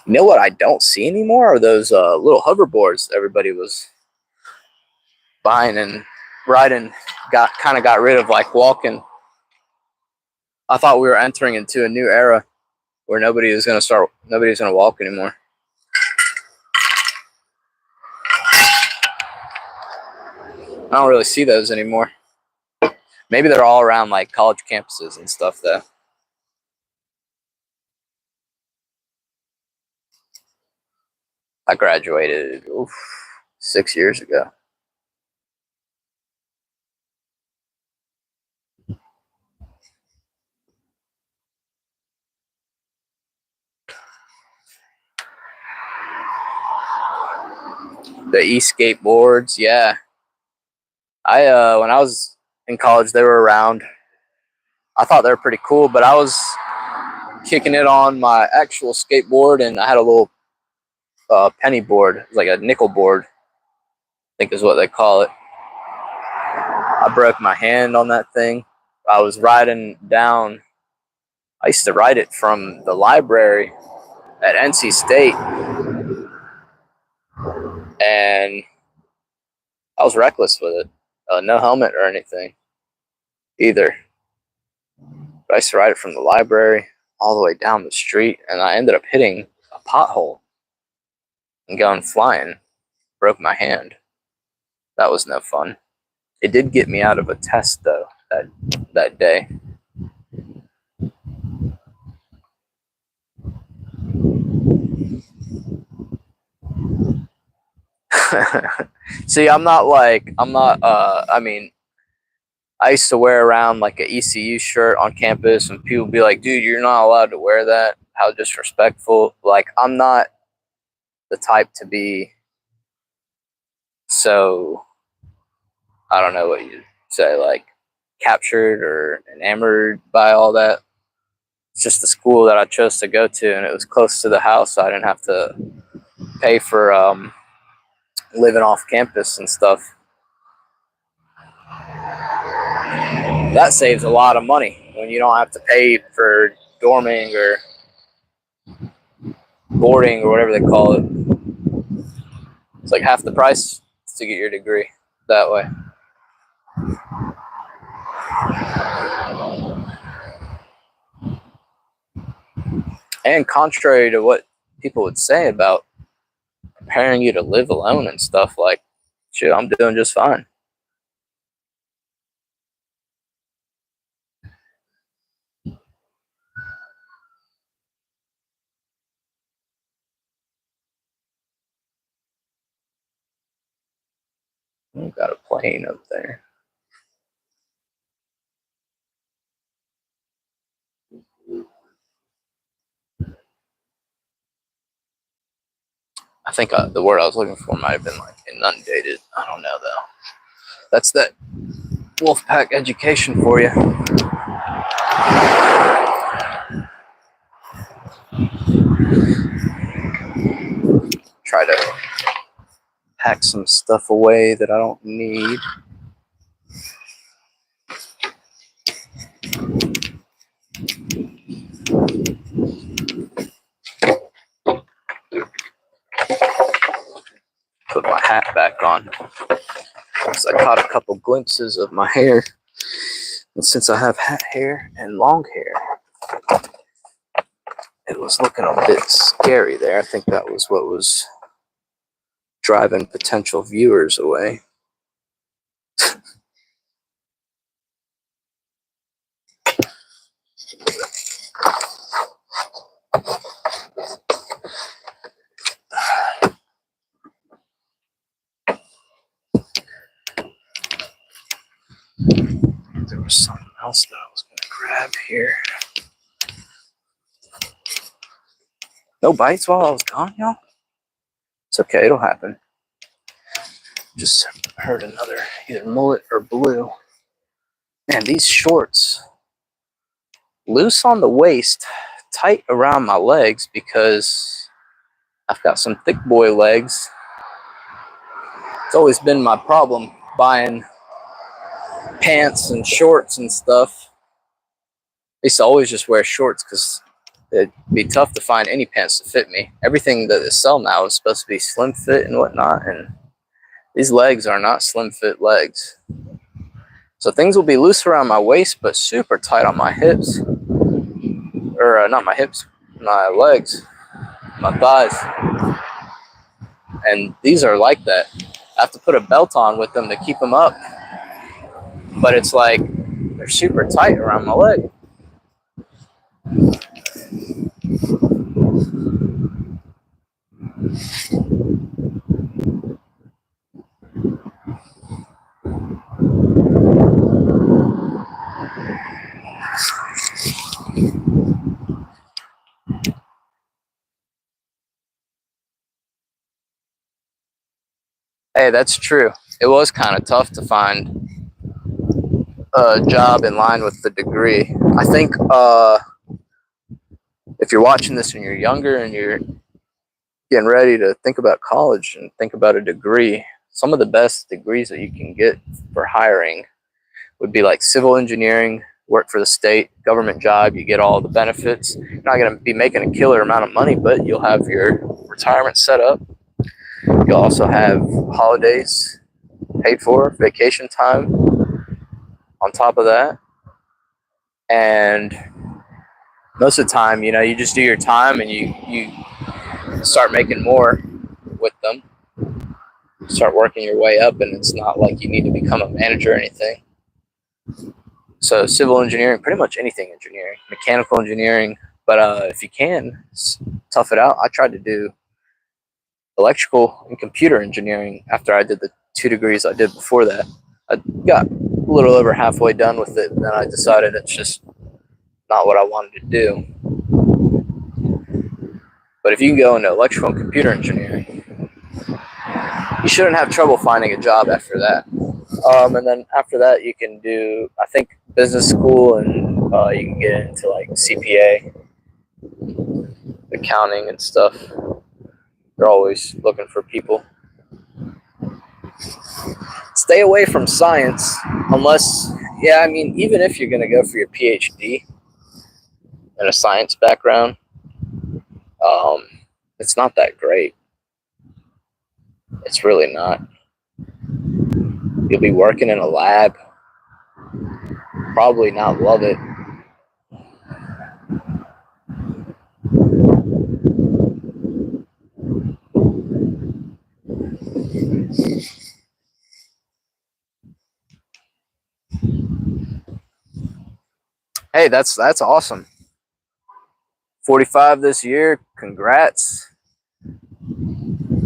You know what I don't see anymore are those little hoverboards everybody was buying and riding. Got rid of, like walking. I thought we were entering into a new era where nobody's gonna walk anymore. I don't really see those anymore. Maybe they're all around like college campuses and stuff though. I graduated 6 years ago. The e-skateboards, yeah. When I was in college, they were around. I thought they were pretty cool, but I was kicking it on my actual skateboard, and I had a little penny board, like a nickel board, I think is what they call it. I broke my hand on that thing. I was riding down. I used to ride it from the library at NC State, and I was reckless with it. No helmet or anything either. But I used to ride it from the library all the way down the street, and I ended up hitting a pothole and going flying. Broke my hand. That was no fun. It did get me out of a test, though, that day. See, I'm not. I mean, I used to wear around like a ECU shirt on campus, and people would be like, "Dude, you're not allowed to wear that. How disrespectful!" Like, I'm not the type to be so, I don't know what you say, like captured or enamored by all that. It's just the school that I chose to go to, and it was close to the house, so I didn't have to pay for living off campus and stuff. That saves a lot of money when you don't have to pay for dorming or boarding or whatever they call it. It's like half the price to get your degree that way. And contrary to what people would say about preparing you to live alone and stuff, like, shit, I'm doing just fine. We've got a plane up there. I think the word I was looking for might have been like inundated. I don't know though. That's that Wolfpack education for you. Try to pack some stuff away that I don't need. Put my hat back on. So I caught a couple glimpses of my hair. And since I have hat hair and long hair, it was looking a bit scary there. I think that was what was driving potential viewers away. There was something else that I was going to grab here. No bites while I was gone, y'all? It's okay, it'll happen. Just heard another either mullet or blue. Man, these shorts, loose on the waist, tight around my legs because I've got some thick boy legs. It's always been my problem buying pants and shorts and stuff. I used to always just wear shorts because it'd be tough to find any pants to fit me. Everything that is sell now is supposed to be slim fit and whatnot, and these legs are not slim fit legs. So things will be loose around my waist, but super tight on my hips. Or not my hips, my legs, my thighs. And these are like that. I have to put a belt on with them to keep them up. But it's like, they're super tight around my leg. Hey, that's true. It was kind of tough to find a job in line with the degree. I think if you're watching this and you're younger and you're getting ready to think about college and think about a degree, some of the best degrees that you can get for hiring would be like civil engineering, work for the state, government job. You get all the benefits. You're not going to be making a killer amount of money, but you'll have your retirement set up. You'll also have holidays paid for, vacation time on top of that. And most of the time, you know, you just do your time and you start making more with them. Start working your way up, and it's not like you need to become a manager or anything. So civil engineering, pretty much anything engineering, mechanical engineering. But if you can, tough it out. I tried to do electrical and computer engineering after I did the 2 degrees I did before that. I got a little over halfway done with it, and then I decided it's just not what I wanted to do. But if you can go into electrical and computer engineering, you shouldn't have trouble finding a job after that. And then after that, you can do, I think, business school, and you can get into like CPA, accounting, and stuff. They're always looking for people. Stay away from science, unless, yeah, I mean, even if you're going to go for your PhD in a science background, it's not that great. It's really not. You'll be working in a lab, probably not love it. Hey, that's awesome. 45 this year, congrats.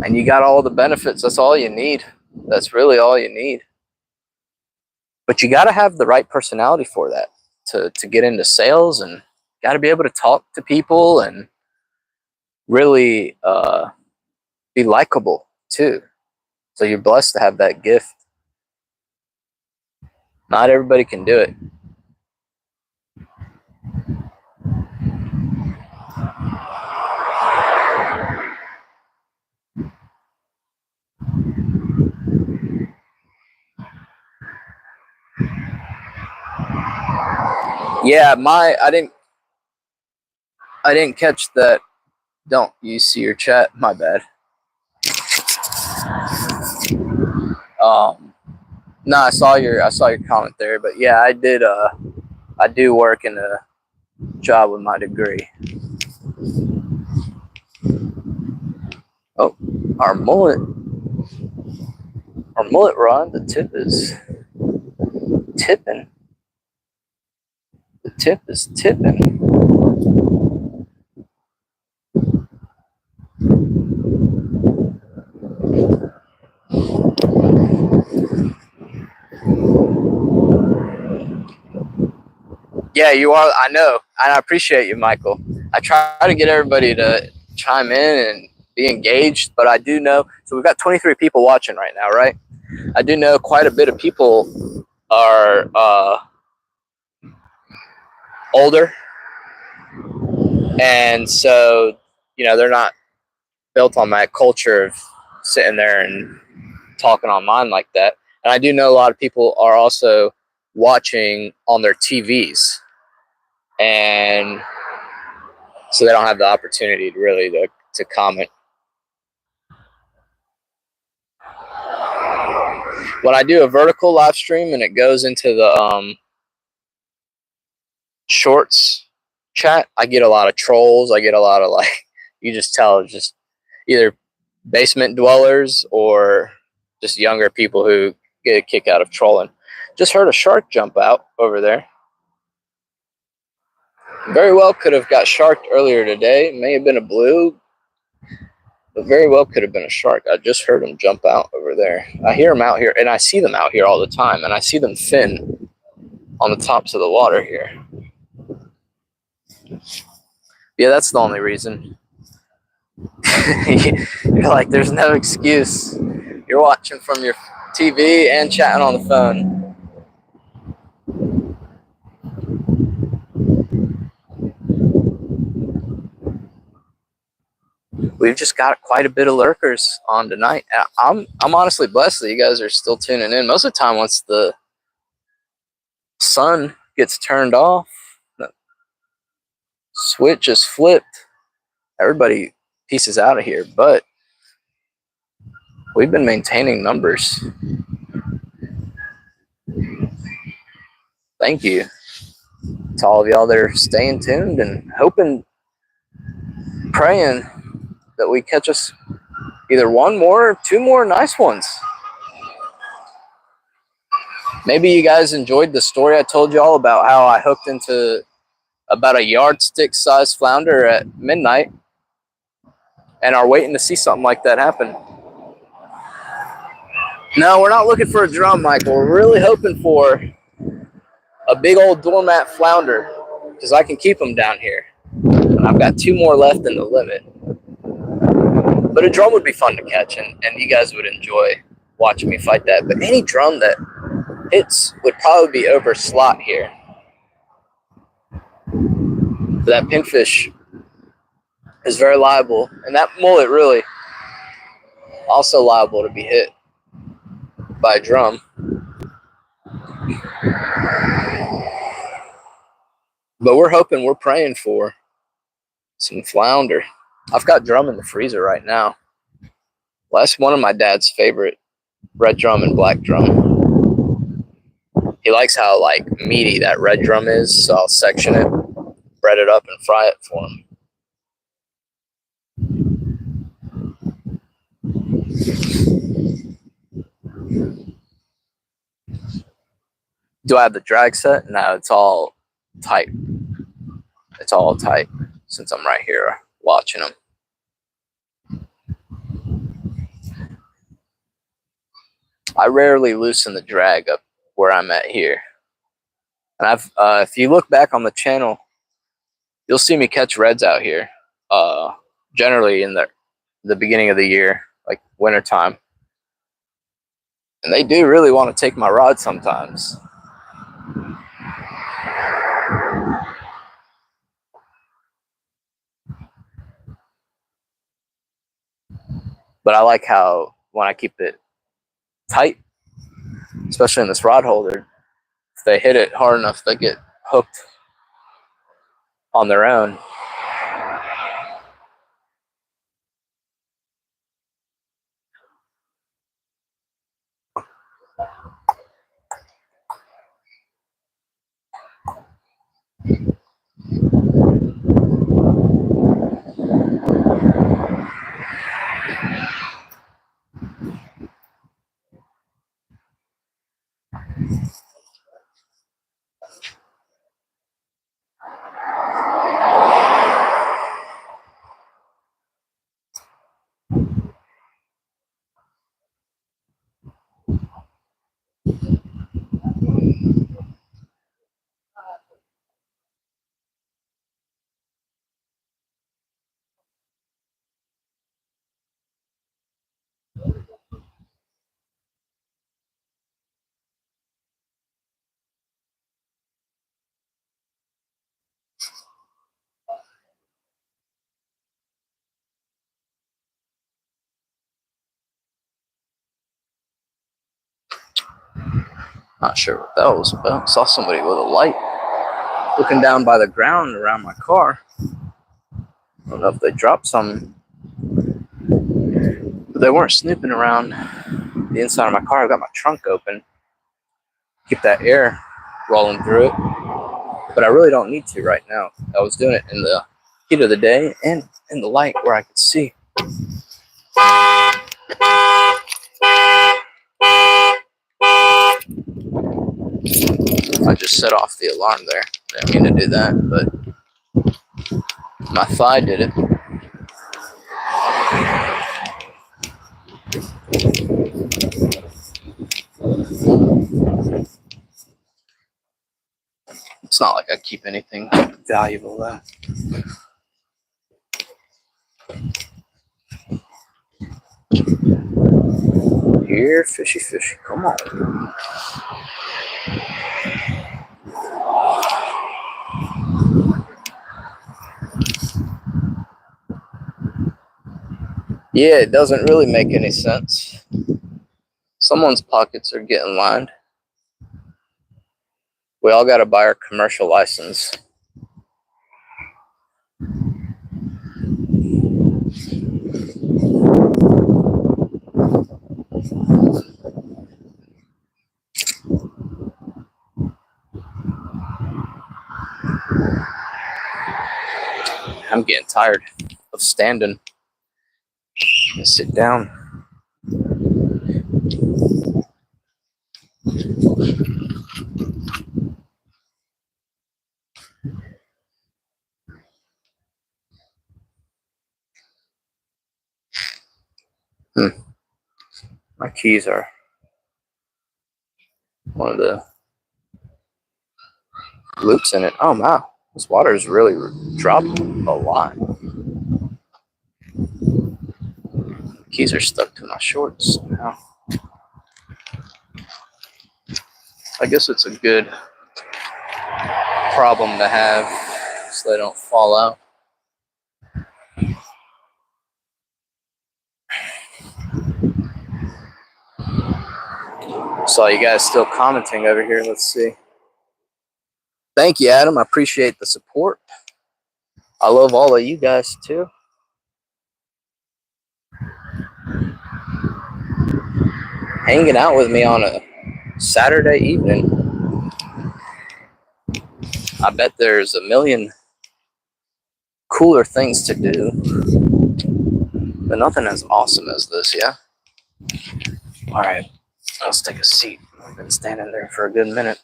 And you got all the benefits. That's all you need. That's really all you need. But you got to have the right personality for that to get into sales, and got to be able to talk to people and really be likable too. So you're blessed to have that gift. Not everybody can do it. Yeah, I didn't catch that. Don't you see your chat? My bad. No, I saw your comment there, but yeah, I do work in a job with my degree. Oh, our mullet rod, the tip is tipping. The tip is tipping. Yeah, you are. I know. And I appreciate you, Michael. I try to get everybody to chime in and be engaged, but I do know. So we've got 23 people watching right now, right? I do know quite a bit of people are older, and so they're not built on that culture of sitting there and talking online like that. And I do know a lot of people are also watching on their TVs, and so they don't have the opportunity to really to comment. When I do a vertical live stream and it goes into the shorts chat, I get a lot of trolls. I get a lot of you just tell, just either basement dwellers or just younger people who get a kick out of trolling. Just heard a shark jump out over there. Very well could have got sharked earlier today. May have been a blue, but very well could have been a shark. I just heard him jump out over there. I hear them out here, and I see them out here all the time, and I see them fin on the tops of the water here. Yeah, that's the only reason. You're like, there's no excuse. You're watching from your TV and chatting on the phone. We've just got quite a bit of lurkers on tonight. I'm honestly blessed that you guys are still tuning in. Most of the time, once the sun gets turned off, the switch is flipped, everybody pieces out of here. But we've been maintaining numbers. Thank you to all of y'all that are staying tuned and hoping, praying that we catch us either one more or two more nice ones. Maybe you guys enjoyed the story I told you all about how I hooked into about a yardstick sized flounder at midnight and are waiting to see something like that happen. No, we're not looking for a drum, Michael. We're really hoping for a big old doormat flounder because I can keep them down here. And I've got 2 more left in the limit. But a drum would be fun to catch, and you guys would enjoy watching me fight that. But any drum that hits would probably be over slot here. That pinfish is very liable, and that mullet really also liable to be hit by a drum. But we're praying for some flounder. I've got drum in the freezer right now. Well, that's one of my dad's favorite red drum and black drum. He likes how like meaty that red drum is, so I'll section it, bread it up, and fry it for him. Do I have the drag set? No, it's all tight. It's all tight since I'm right here watching them. I rarely loosen the drag up where I'm at here. And if you look back on the channel, you'll see me catch reds out here. Generally in the beginning of the year, like wintertime. And they do really want to take my rod sometimes. But I like how when I keep it tight, especially in this rod holder, if they hit it hard enough, they get hooked on their own. Not sure what that was about. I saw somebody with a light looking down by the ground around my car. I don't know if they dropped something. But they weren't snooping around the inside of my car. I've got my trunk open. Keep that air rolling through it. But I really don't need to right now. I was doing it in the heat of the day and in the light where I could see. I just set off the alarm there. I didn't mean to do that, but my thigh did it. It's not like I keep anything valuable though. Here, fishy, fishy, come on. Yeah, it doesn't really make any sense. Someone's pockets are getting lined. We all got to buy our commercial license. I'm getting tired of standing. Let's sit down. My keys are one of the loops in it. Oh wow, this water is really dropped a lot. Keys are stuck to my shorts now. I guess it's a good problem to have so they don't fall out. Saw you guys still commenting over here. Let's see. Thank you, Adam. I appreciate the support. I love all of you guys too. Hanging out with me on a Saturday evening. I bet there's a million cooler things to do, but nothing as awesome as this, yeah? All right, let's take a seat. I've been standing there for a good minute.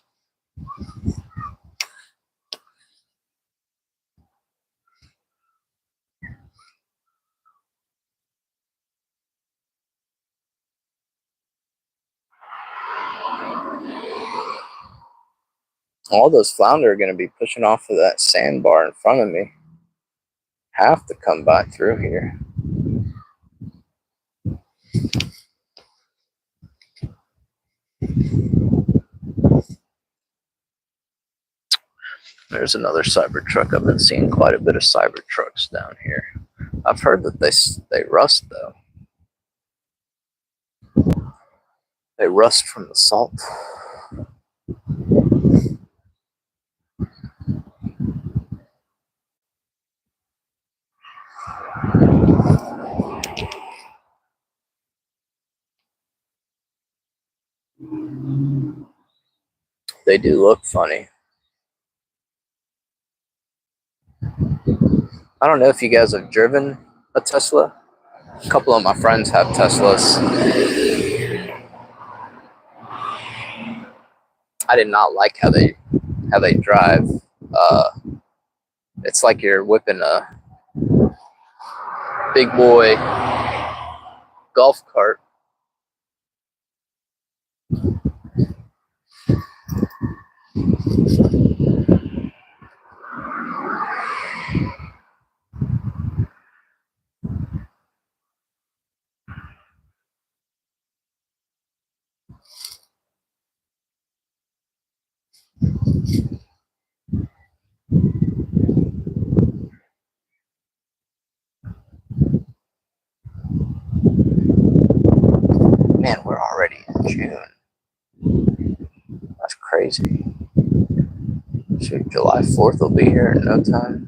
All those flounder are going to be pushing off of that sandbar in front of me. Have to come by through here. There's another cyber truck. I've been seeing quite a bit of cyber trucks down here. I've heard that they rust though. They rust from the salt. They do look funny. I don't know if you guys have driven a Tesla. A couple of my friends have Teslas. I did not like how they drive. It's like you're whipping a big boy golf cart. Man, we're already in June. That's crazy. Shoot, July 4th will be here in no time.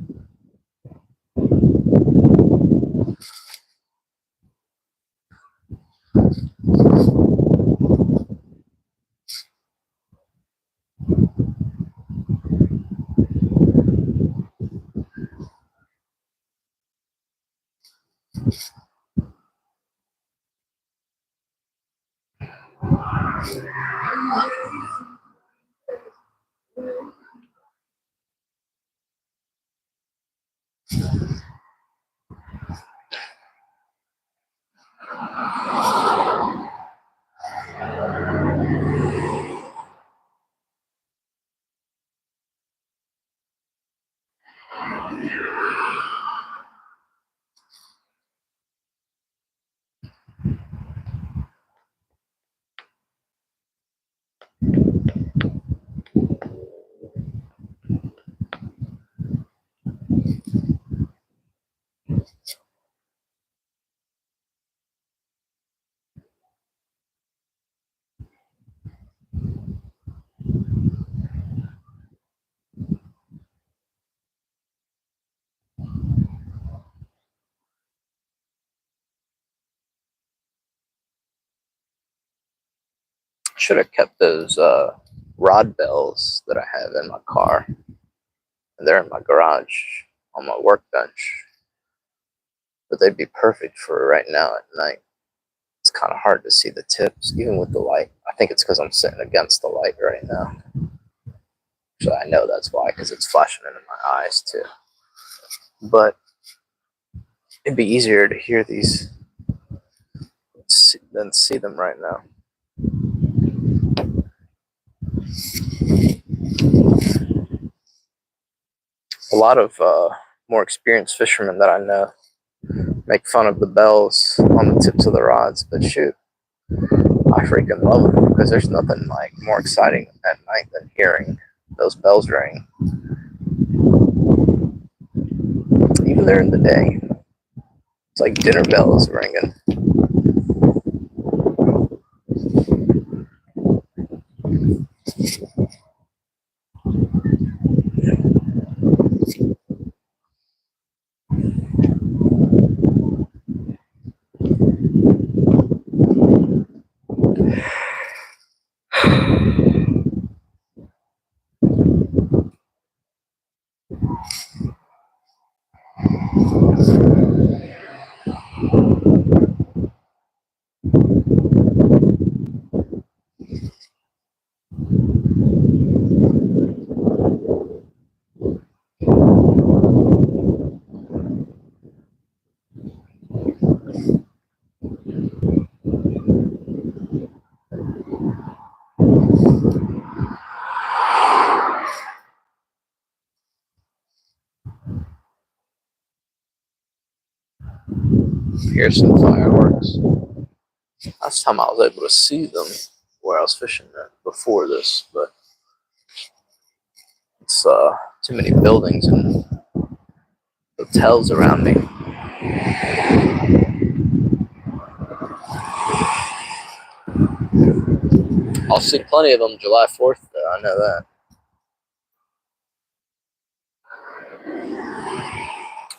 Should have kept those rod bells that I have in my car. They're in my garage on my workbench. But they'd be perfect for right now at night. It's kind of hard to see the tips, even with the light. I think it's because I'm sitting against the light right now. So I know that's why, because it's flashing into my eyes too. But it'd be easier to hear these than see them right now. A lot of more experienced fishermen that I know make fun of the bells on the tips of the rods, but shoot, I freaking love them because there's nothing like more exciting at night than hearing those bells ring. Even during the day, it's like dinner bells ringing. Here's some fireworks. Last time I was able to see them where I was fishing at before this, but it's too many buildings and hotels around me. I'll see plenty of them July 4th, though, I know that.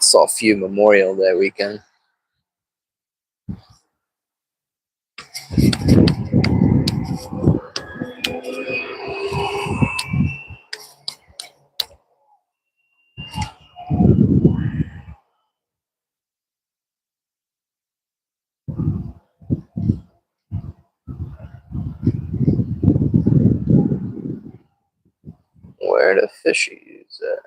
Saw a few Memorial Day weekend. Where the fishies at?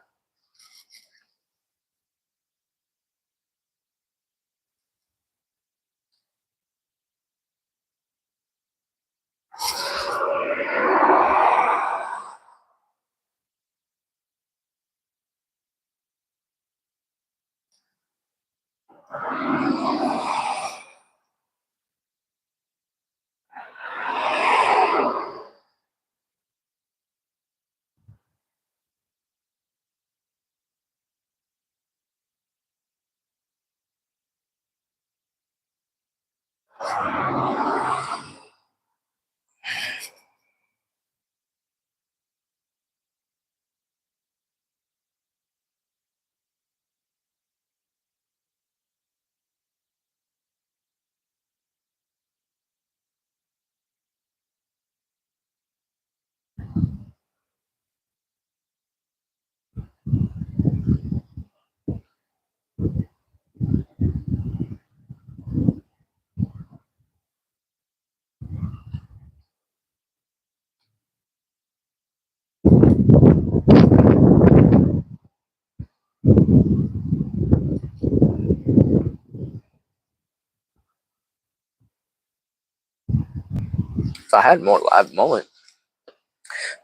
If I had more live mullet,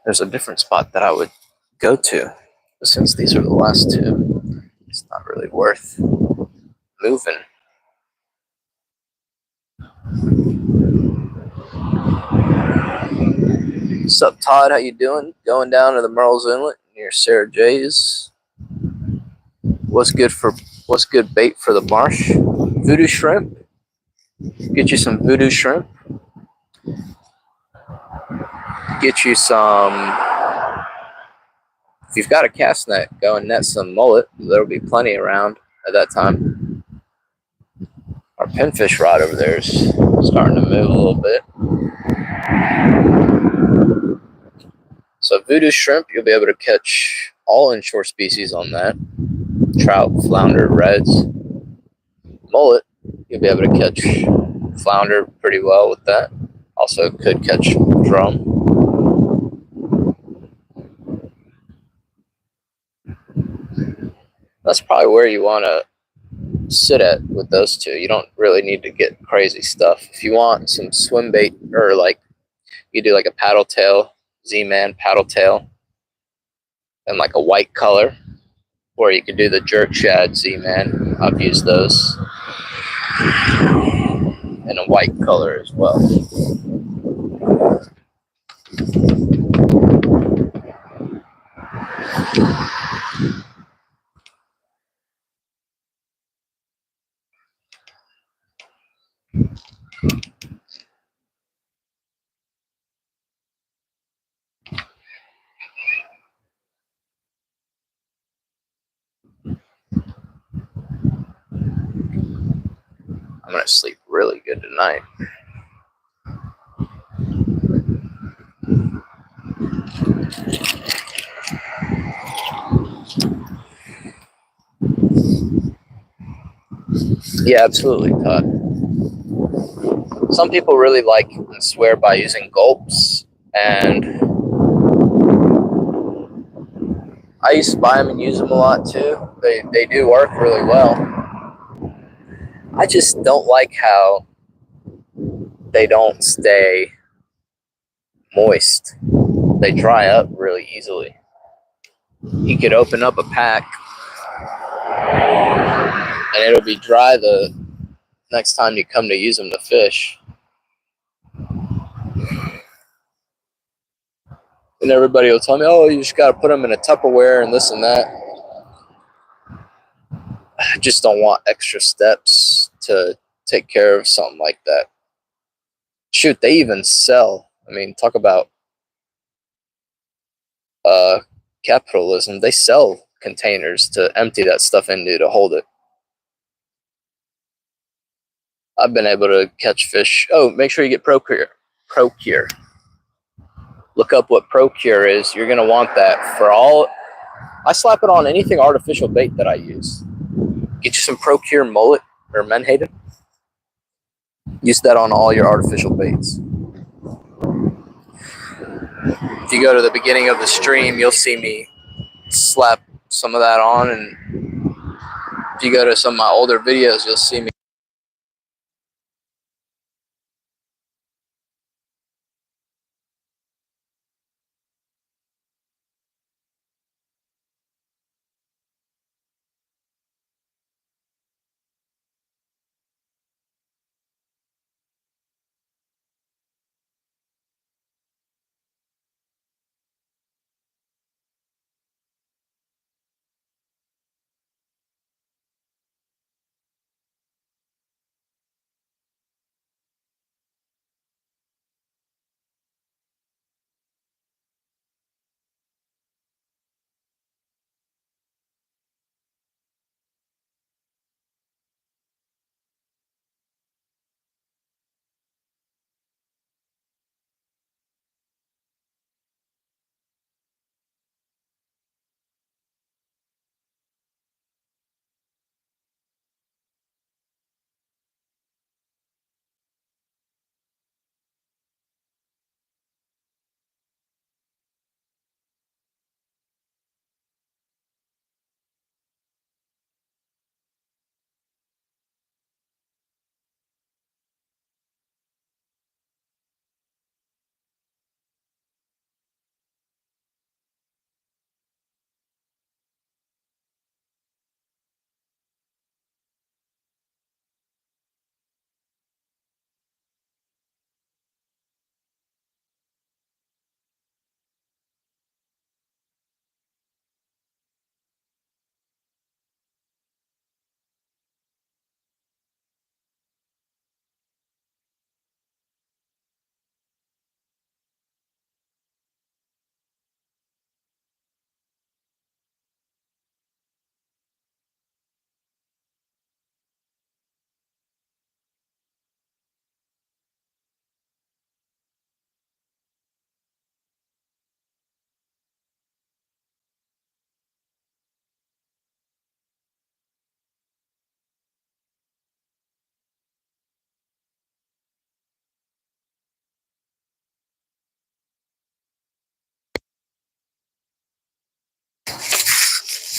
there's a different spot that I would go to. But since these are the last two, it's not really worth moving. What's up, Todd? How you doing? Going down to the Murrells Inlet near Sarah J's. What's good bait for the marsh? Voodoo shrimp. Get you some voodoo shrimp. Get you some. If you've got a cast net, go and net some mullet. There'll be plenty around at that time. Our pinfish rod over there is starting to move a little bit. So voodoo shrimp, you'll be able to catch all inshore species on that. Trout, flounder, reds. Mullet, you'll be able to catch flounder pretty well with that. Also could catch drum. That's probably where you want to sit at with those two. You don't really need to get crazy stuff. If you want some swim bait, or like you do like a paddle tail, Z-Man paddle tail, and like a white color, or you could do the jerk shad Z-Man. I've used those in a white color as well. I'm gonna sleep really good tonight. Yeah, absolutely, Todd. Some people really like and swear by using gulps, and I used to buy them and use them a lot too. They do work really well. I just don't like how they don't stay moist. They dry up really easily. You could open up a pack and it'll be dry the next time you come to use them to fish. And everybody will tell me, oh, you just got to put them in a Tupperware and this and that. I just don't want extra steps to take care of something like that. Shoot, they even sell. I mean, talk about capitalism. They sell containers to empty that stuff into to hold it. I've been able to catch fish. Oh, make sure you get Procure. Procure. Look up what Procure is. You're going to want that for all. I slap it on anything artificial bait that I use. Get you some Procure mullet or menhaden. Use that on all your artificial baits. If you go to the beginning of the stream, you'll see me slap some of that on, and if you go to some of my older videos, you'll see me.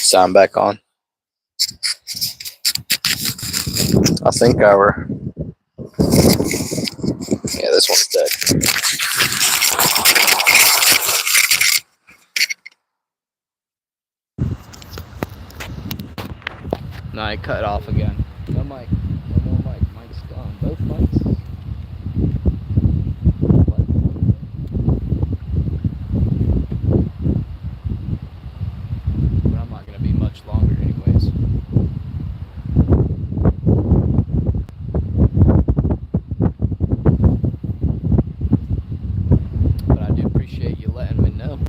Sound back on. I think our, yeah, this one's dead. No, I cut it off again. No mic. No more mic. Mic's gone. Both mics. What? But I'm not going to be much longer anyways. But I do appreciate you letting me know.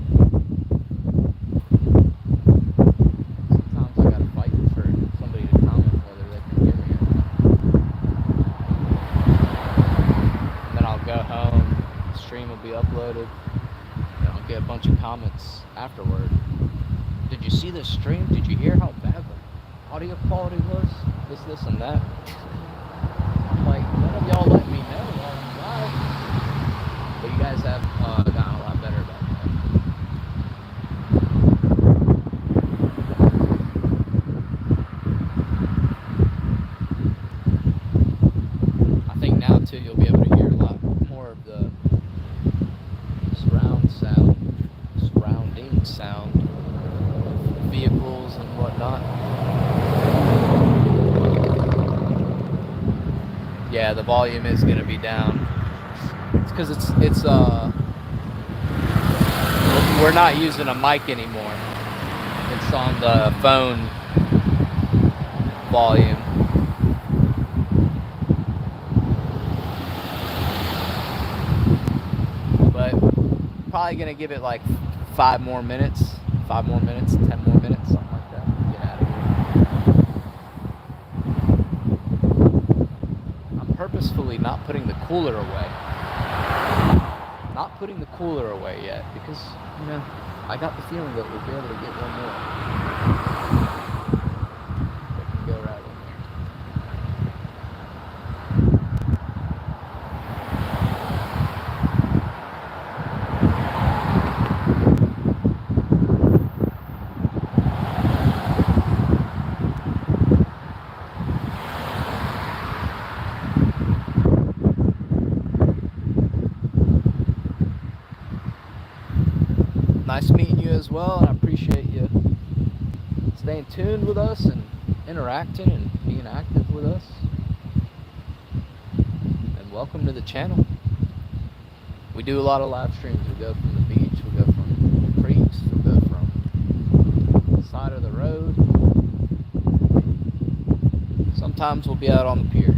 Sometimes I got to fight for somebody to comment whether they can hear me or not. And then I'll go home, the stream will be uploaded, and I'll get a bunch of comments afterward. Did you see this stream? Did you hear how bad the audio quality was? This, and that. I'm like, none of y'all let me know while I'm live. But you guys have gotten a lot better about that. I think now too you'll be able to hear a lot more of the surrounding sound of vehicles and whatnot. Yeah, the volume is gonna be down. It's because it's we're not using a mic anymore. It's on the phone volume. But probably gonna give it like 5 more minutes, 10 more minutes, something like that. Get out of here. I'm purposefully not putting the cooler away. Not putting the cooler away yet because, you know, I got the feeling that we'll be able to get one more. That can go right in there. Nice meeting you as well, and I appreciate you staying tuned with us and interacting and being active with us. And welcome to the channel. We do a lot of live streams. We go from the beach, we go from creeks, we go from the side of the road. Sometimes we'll be out on the pier.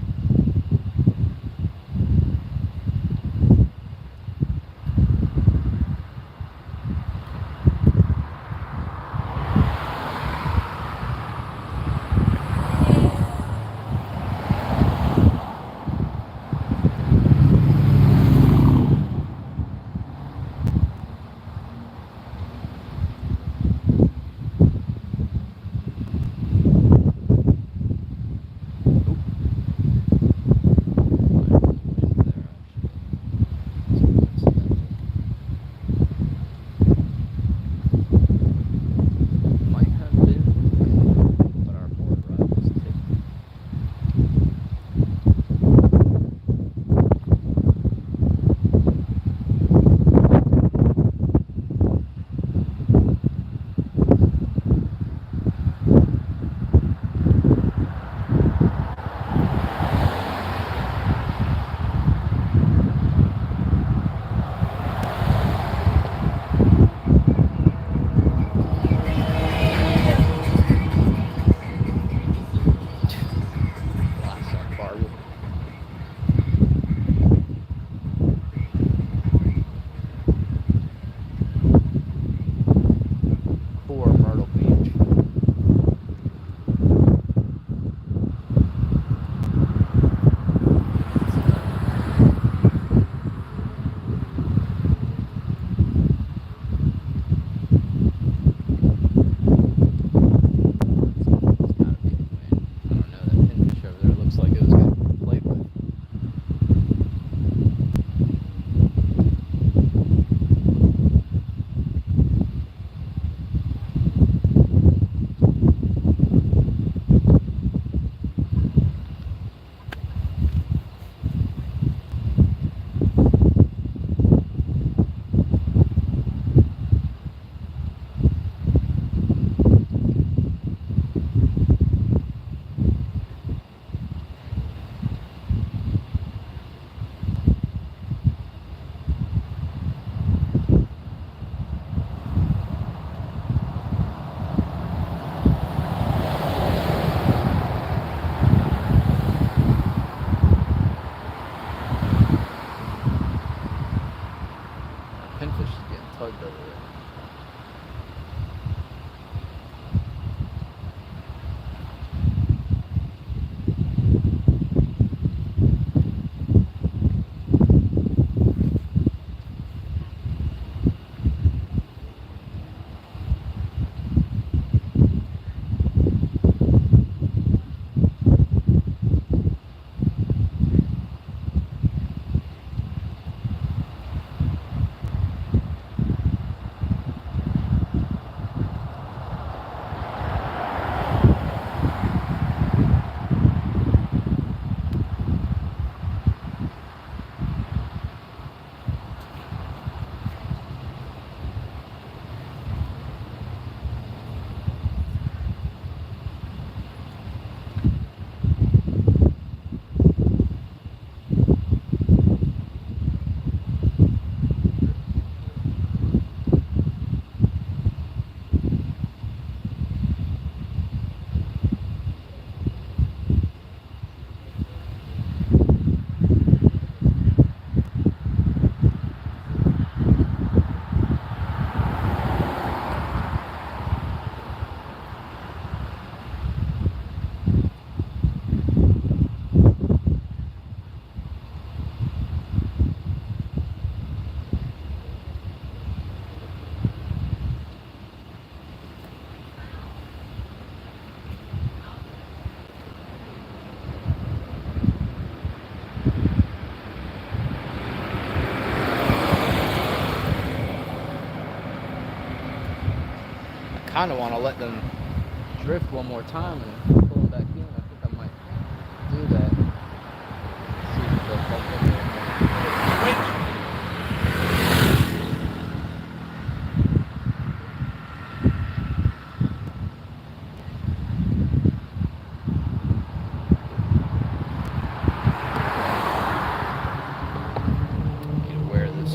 kind of want to let them drift one more time and pull them back in. I think I might do that. See if they'll fuck with it. Need to wear this.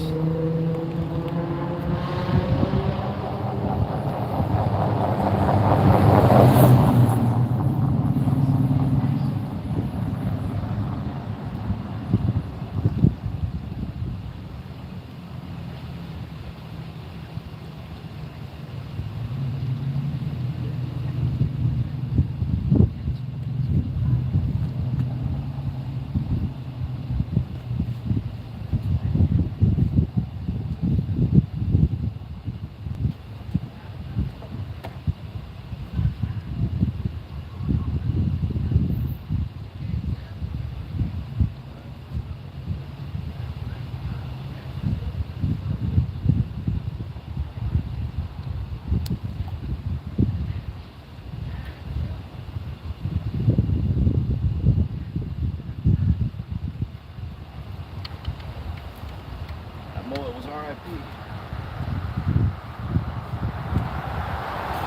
That mullet was RIP.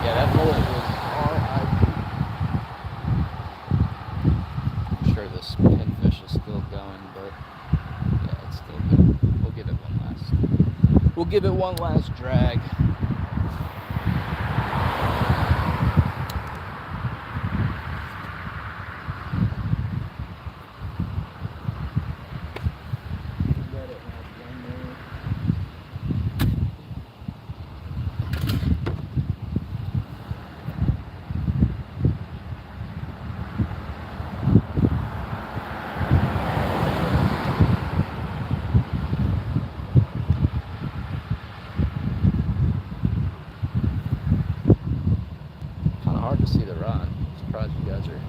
Yeah, that mullet was RIP. I'm sure this pinfish is still going, but yeah, it's still good. We'll give it one last drag. Hard to see the rod. I'm surprised you guys are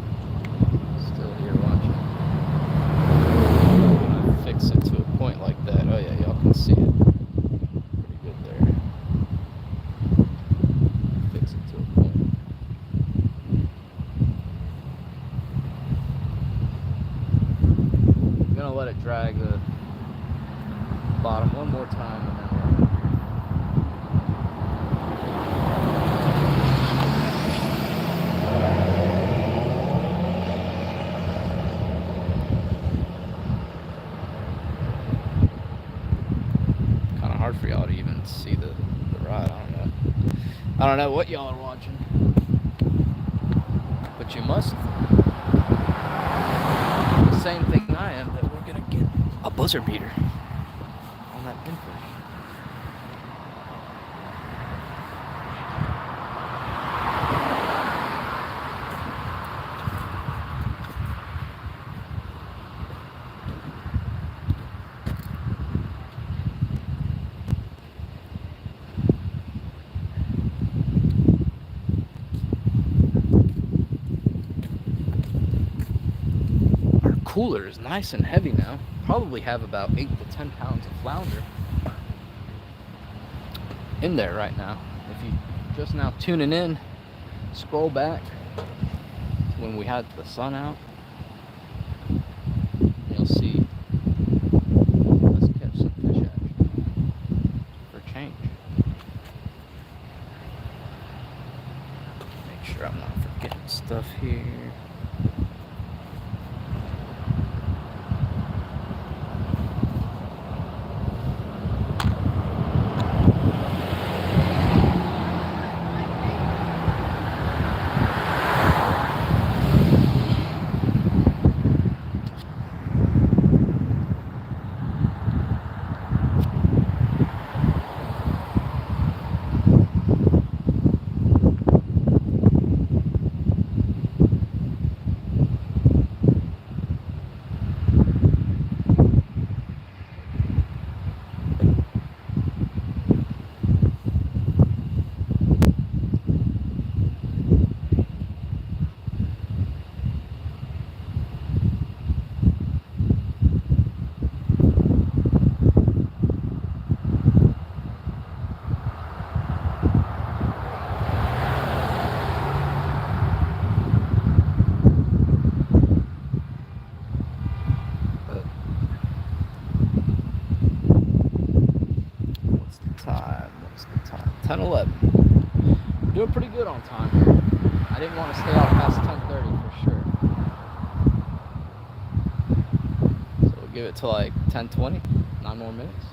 still here watching. When I fix it to a point like that, oh yeah, y'all can see it pretty good there. Fix it to a point. I'm gonna let it drag the bottom one more time and then we're hard for y'all to even see the rod. I don't know what y'all are watching, but you must the same thing I am, that we're gonna get a buzzer beater on that pinfish. Cooler is nice and heavy now. Probably have about 8 to 10 pounds of flounder in there right now. If you just now tuning in, scroll back to when we had the sun out, you'll see us catch some fish action for change. Make sure I'm not forgetting stuff here. 10:11. Doing pretty good on time here. I didn't want to stay out past 10:30 for sure. So we'll give it to like 10:20, 9 more minutes.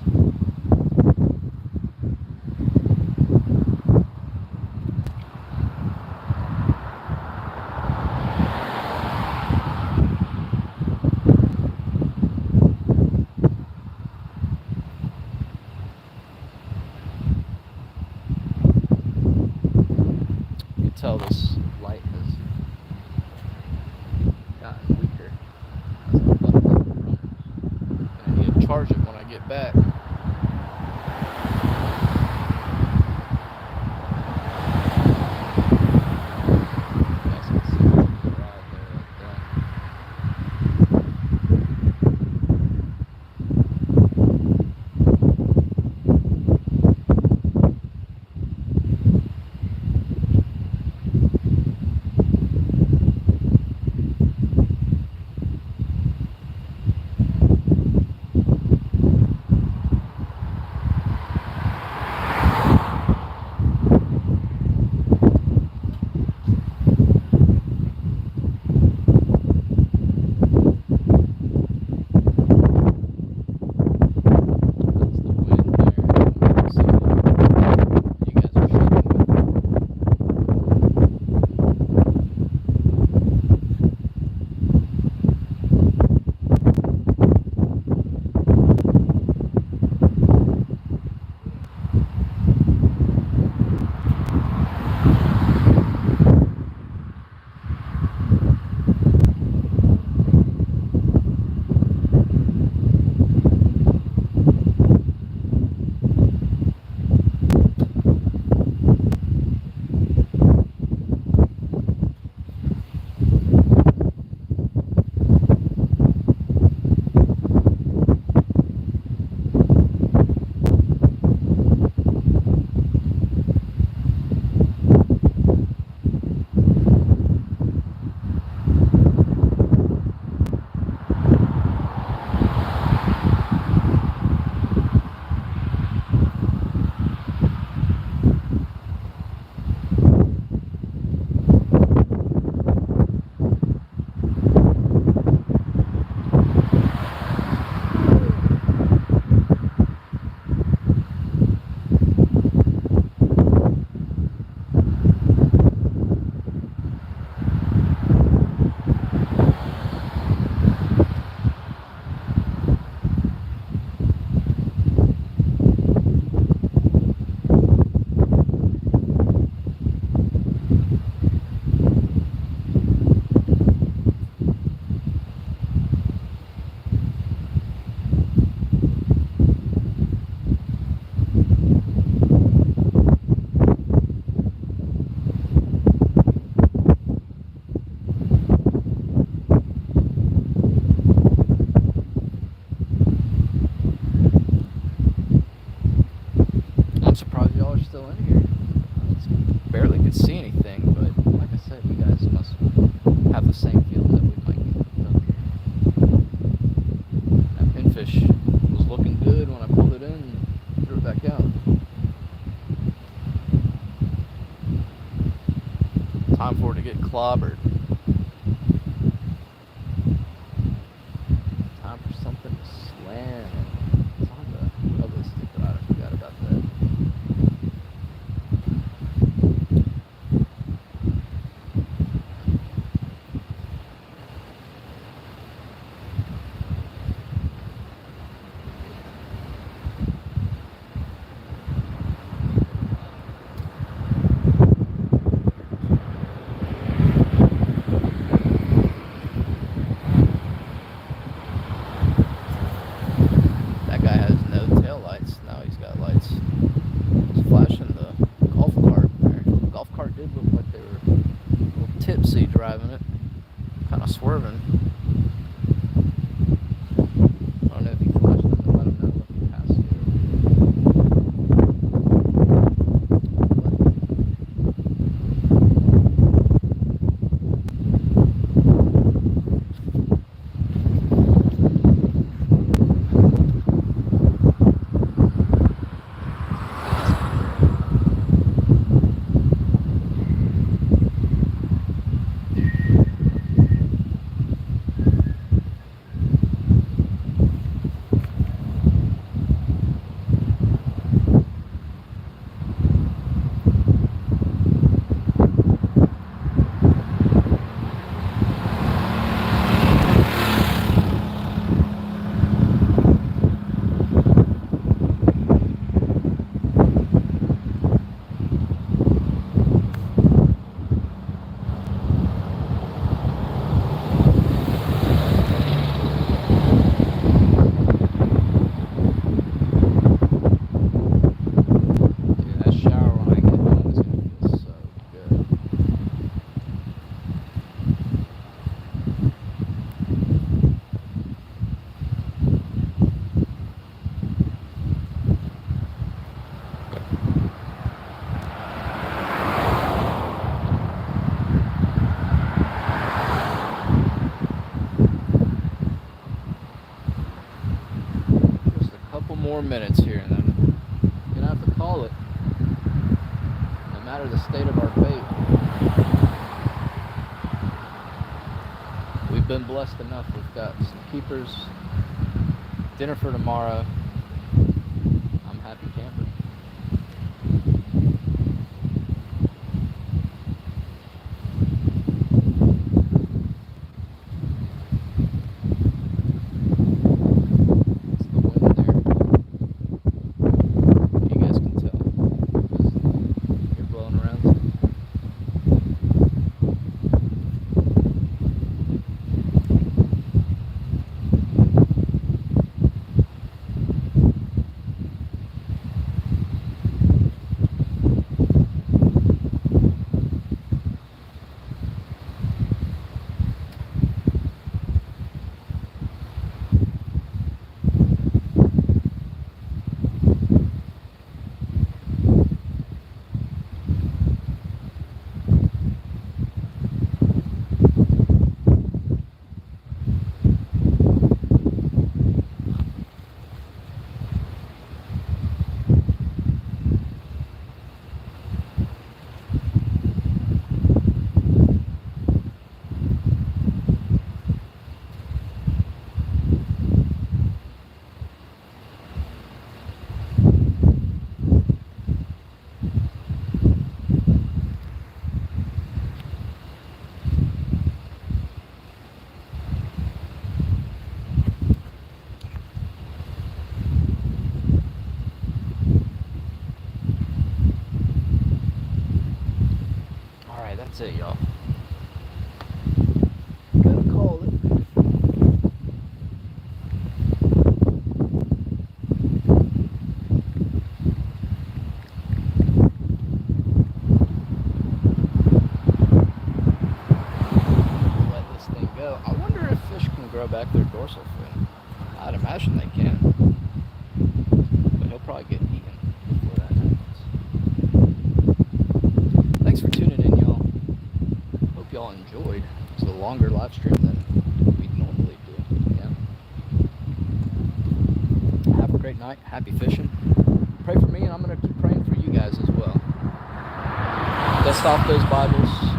Tell this light has gotten weaker as I let it run. And I need to charge it when I get back. You guys can see the ride there like that. I'm surprised y'all are still in here. I barely could see anything, but like I said, you guys must have the same feeling that we might get hooked up here. That pinfish was looking good when I pulled it in and threw it back out. Time for it to get clobbered. Time for something to slam. It's on the other stick rod. I forgot about that. more minutes here, and then we're gonna have to call it. No matter the state of our bait, we've been blessed enough. We've got some keepers, dinner for tomorrow. I'm happy camper. It's the wind there. You guys can tell. You're blowing around. Alright, that's it, y'all. Gotta call it. Let this thing go. I wonder if fish can grow back their dorsal fin. I'd imagine they can. But he'll probably get eaten before that happens. Thanks for tuning in, y'all. Hope y'all enjoyed. It's a longer live stream than we normally do. Yeah. Have a great night. Happy fishing. Pray for me, and I'm going to keep praying for you guys as well. Dust off those Bibles.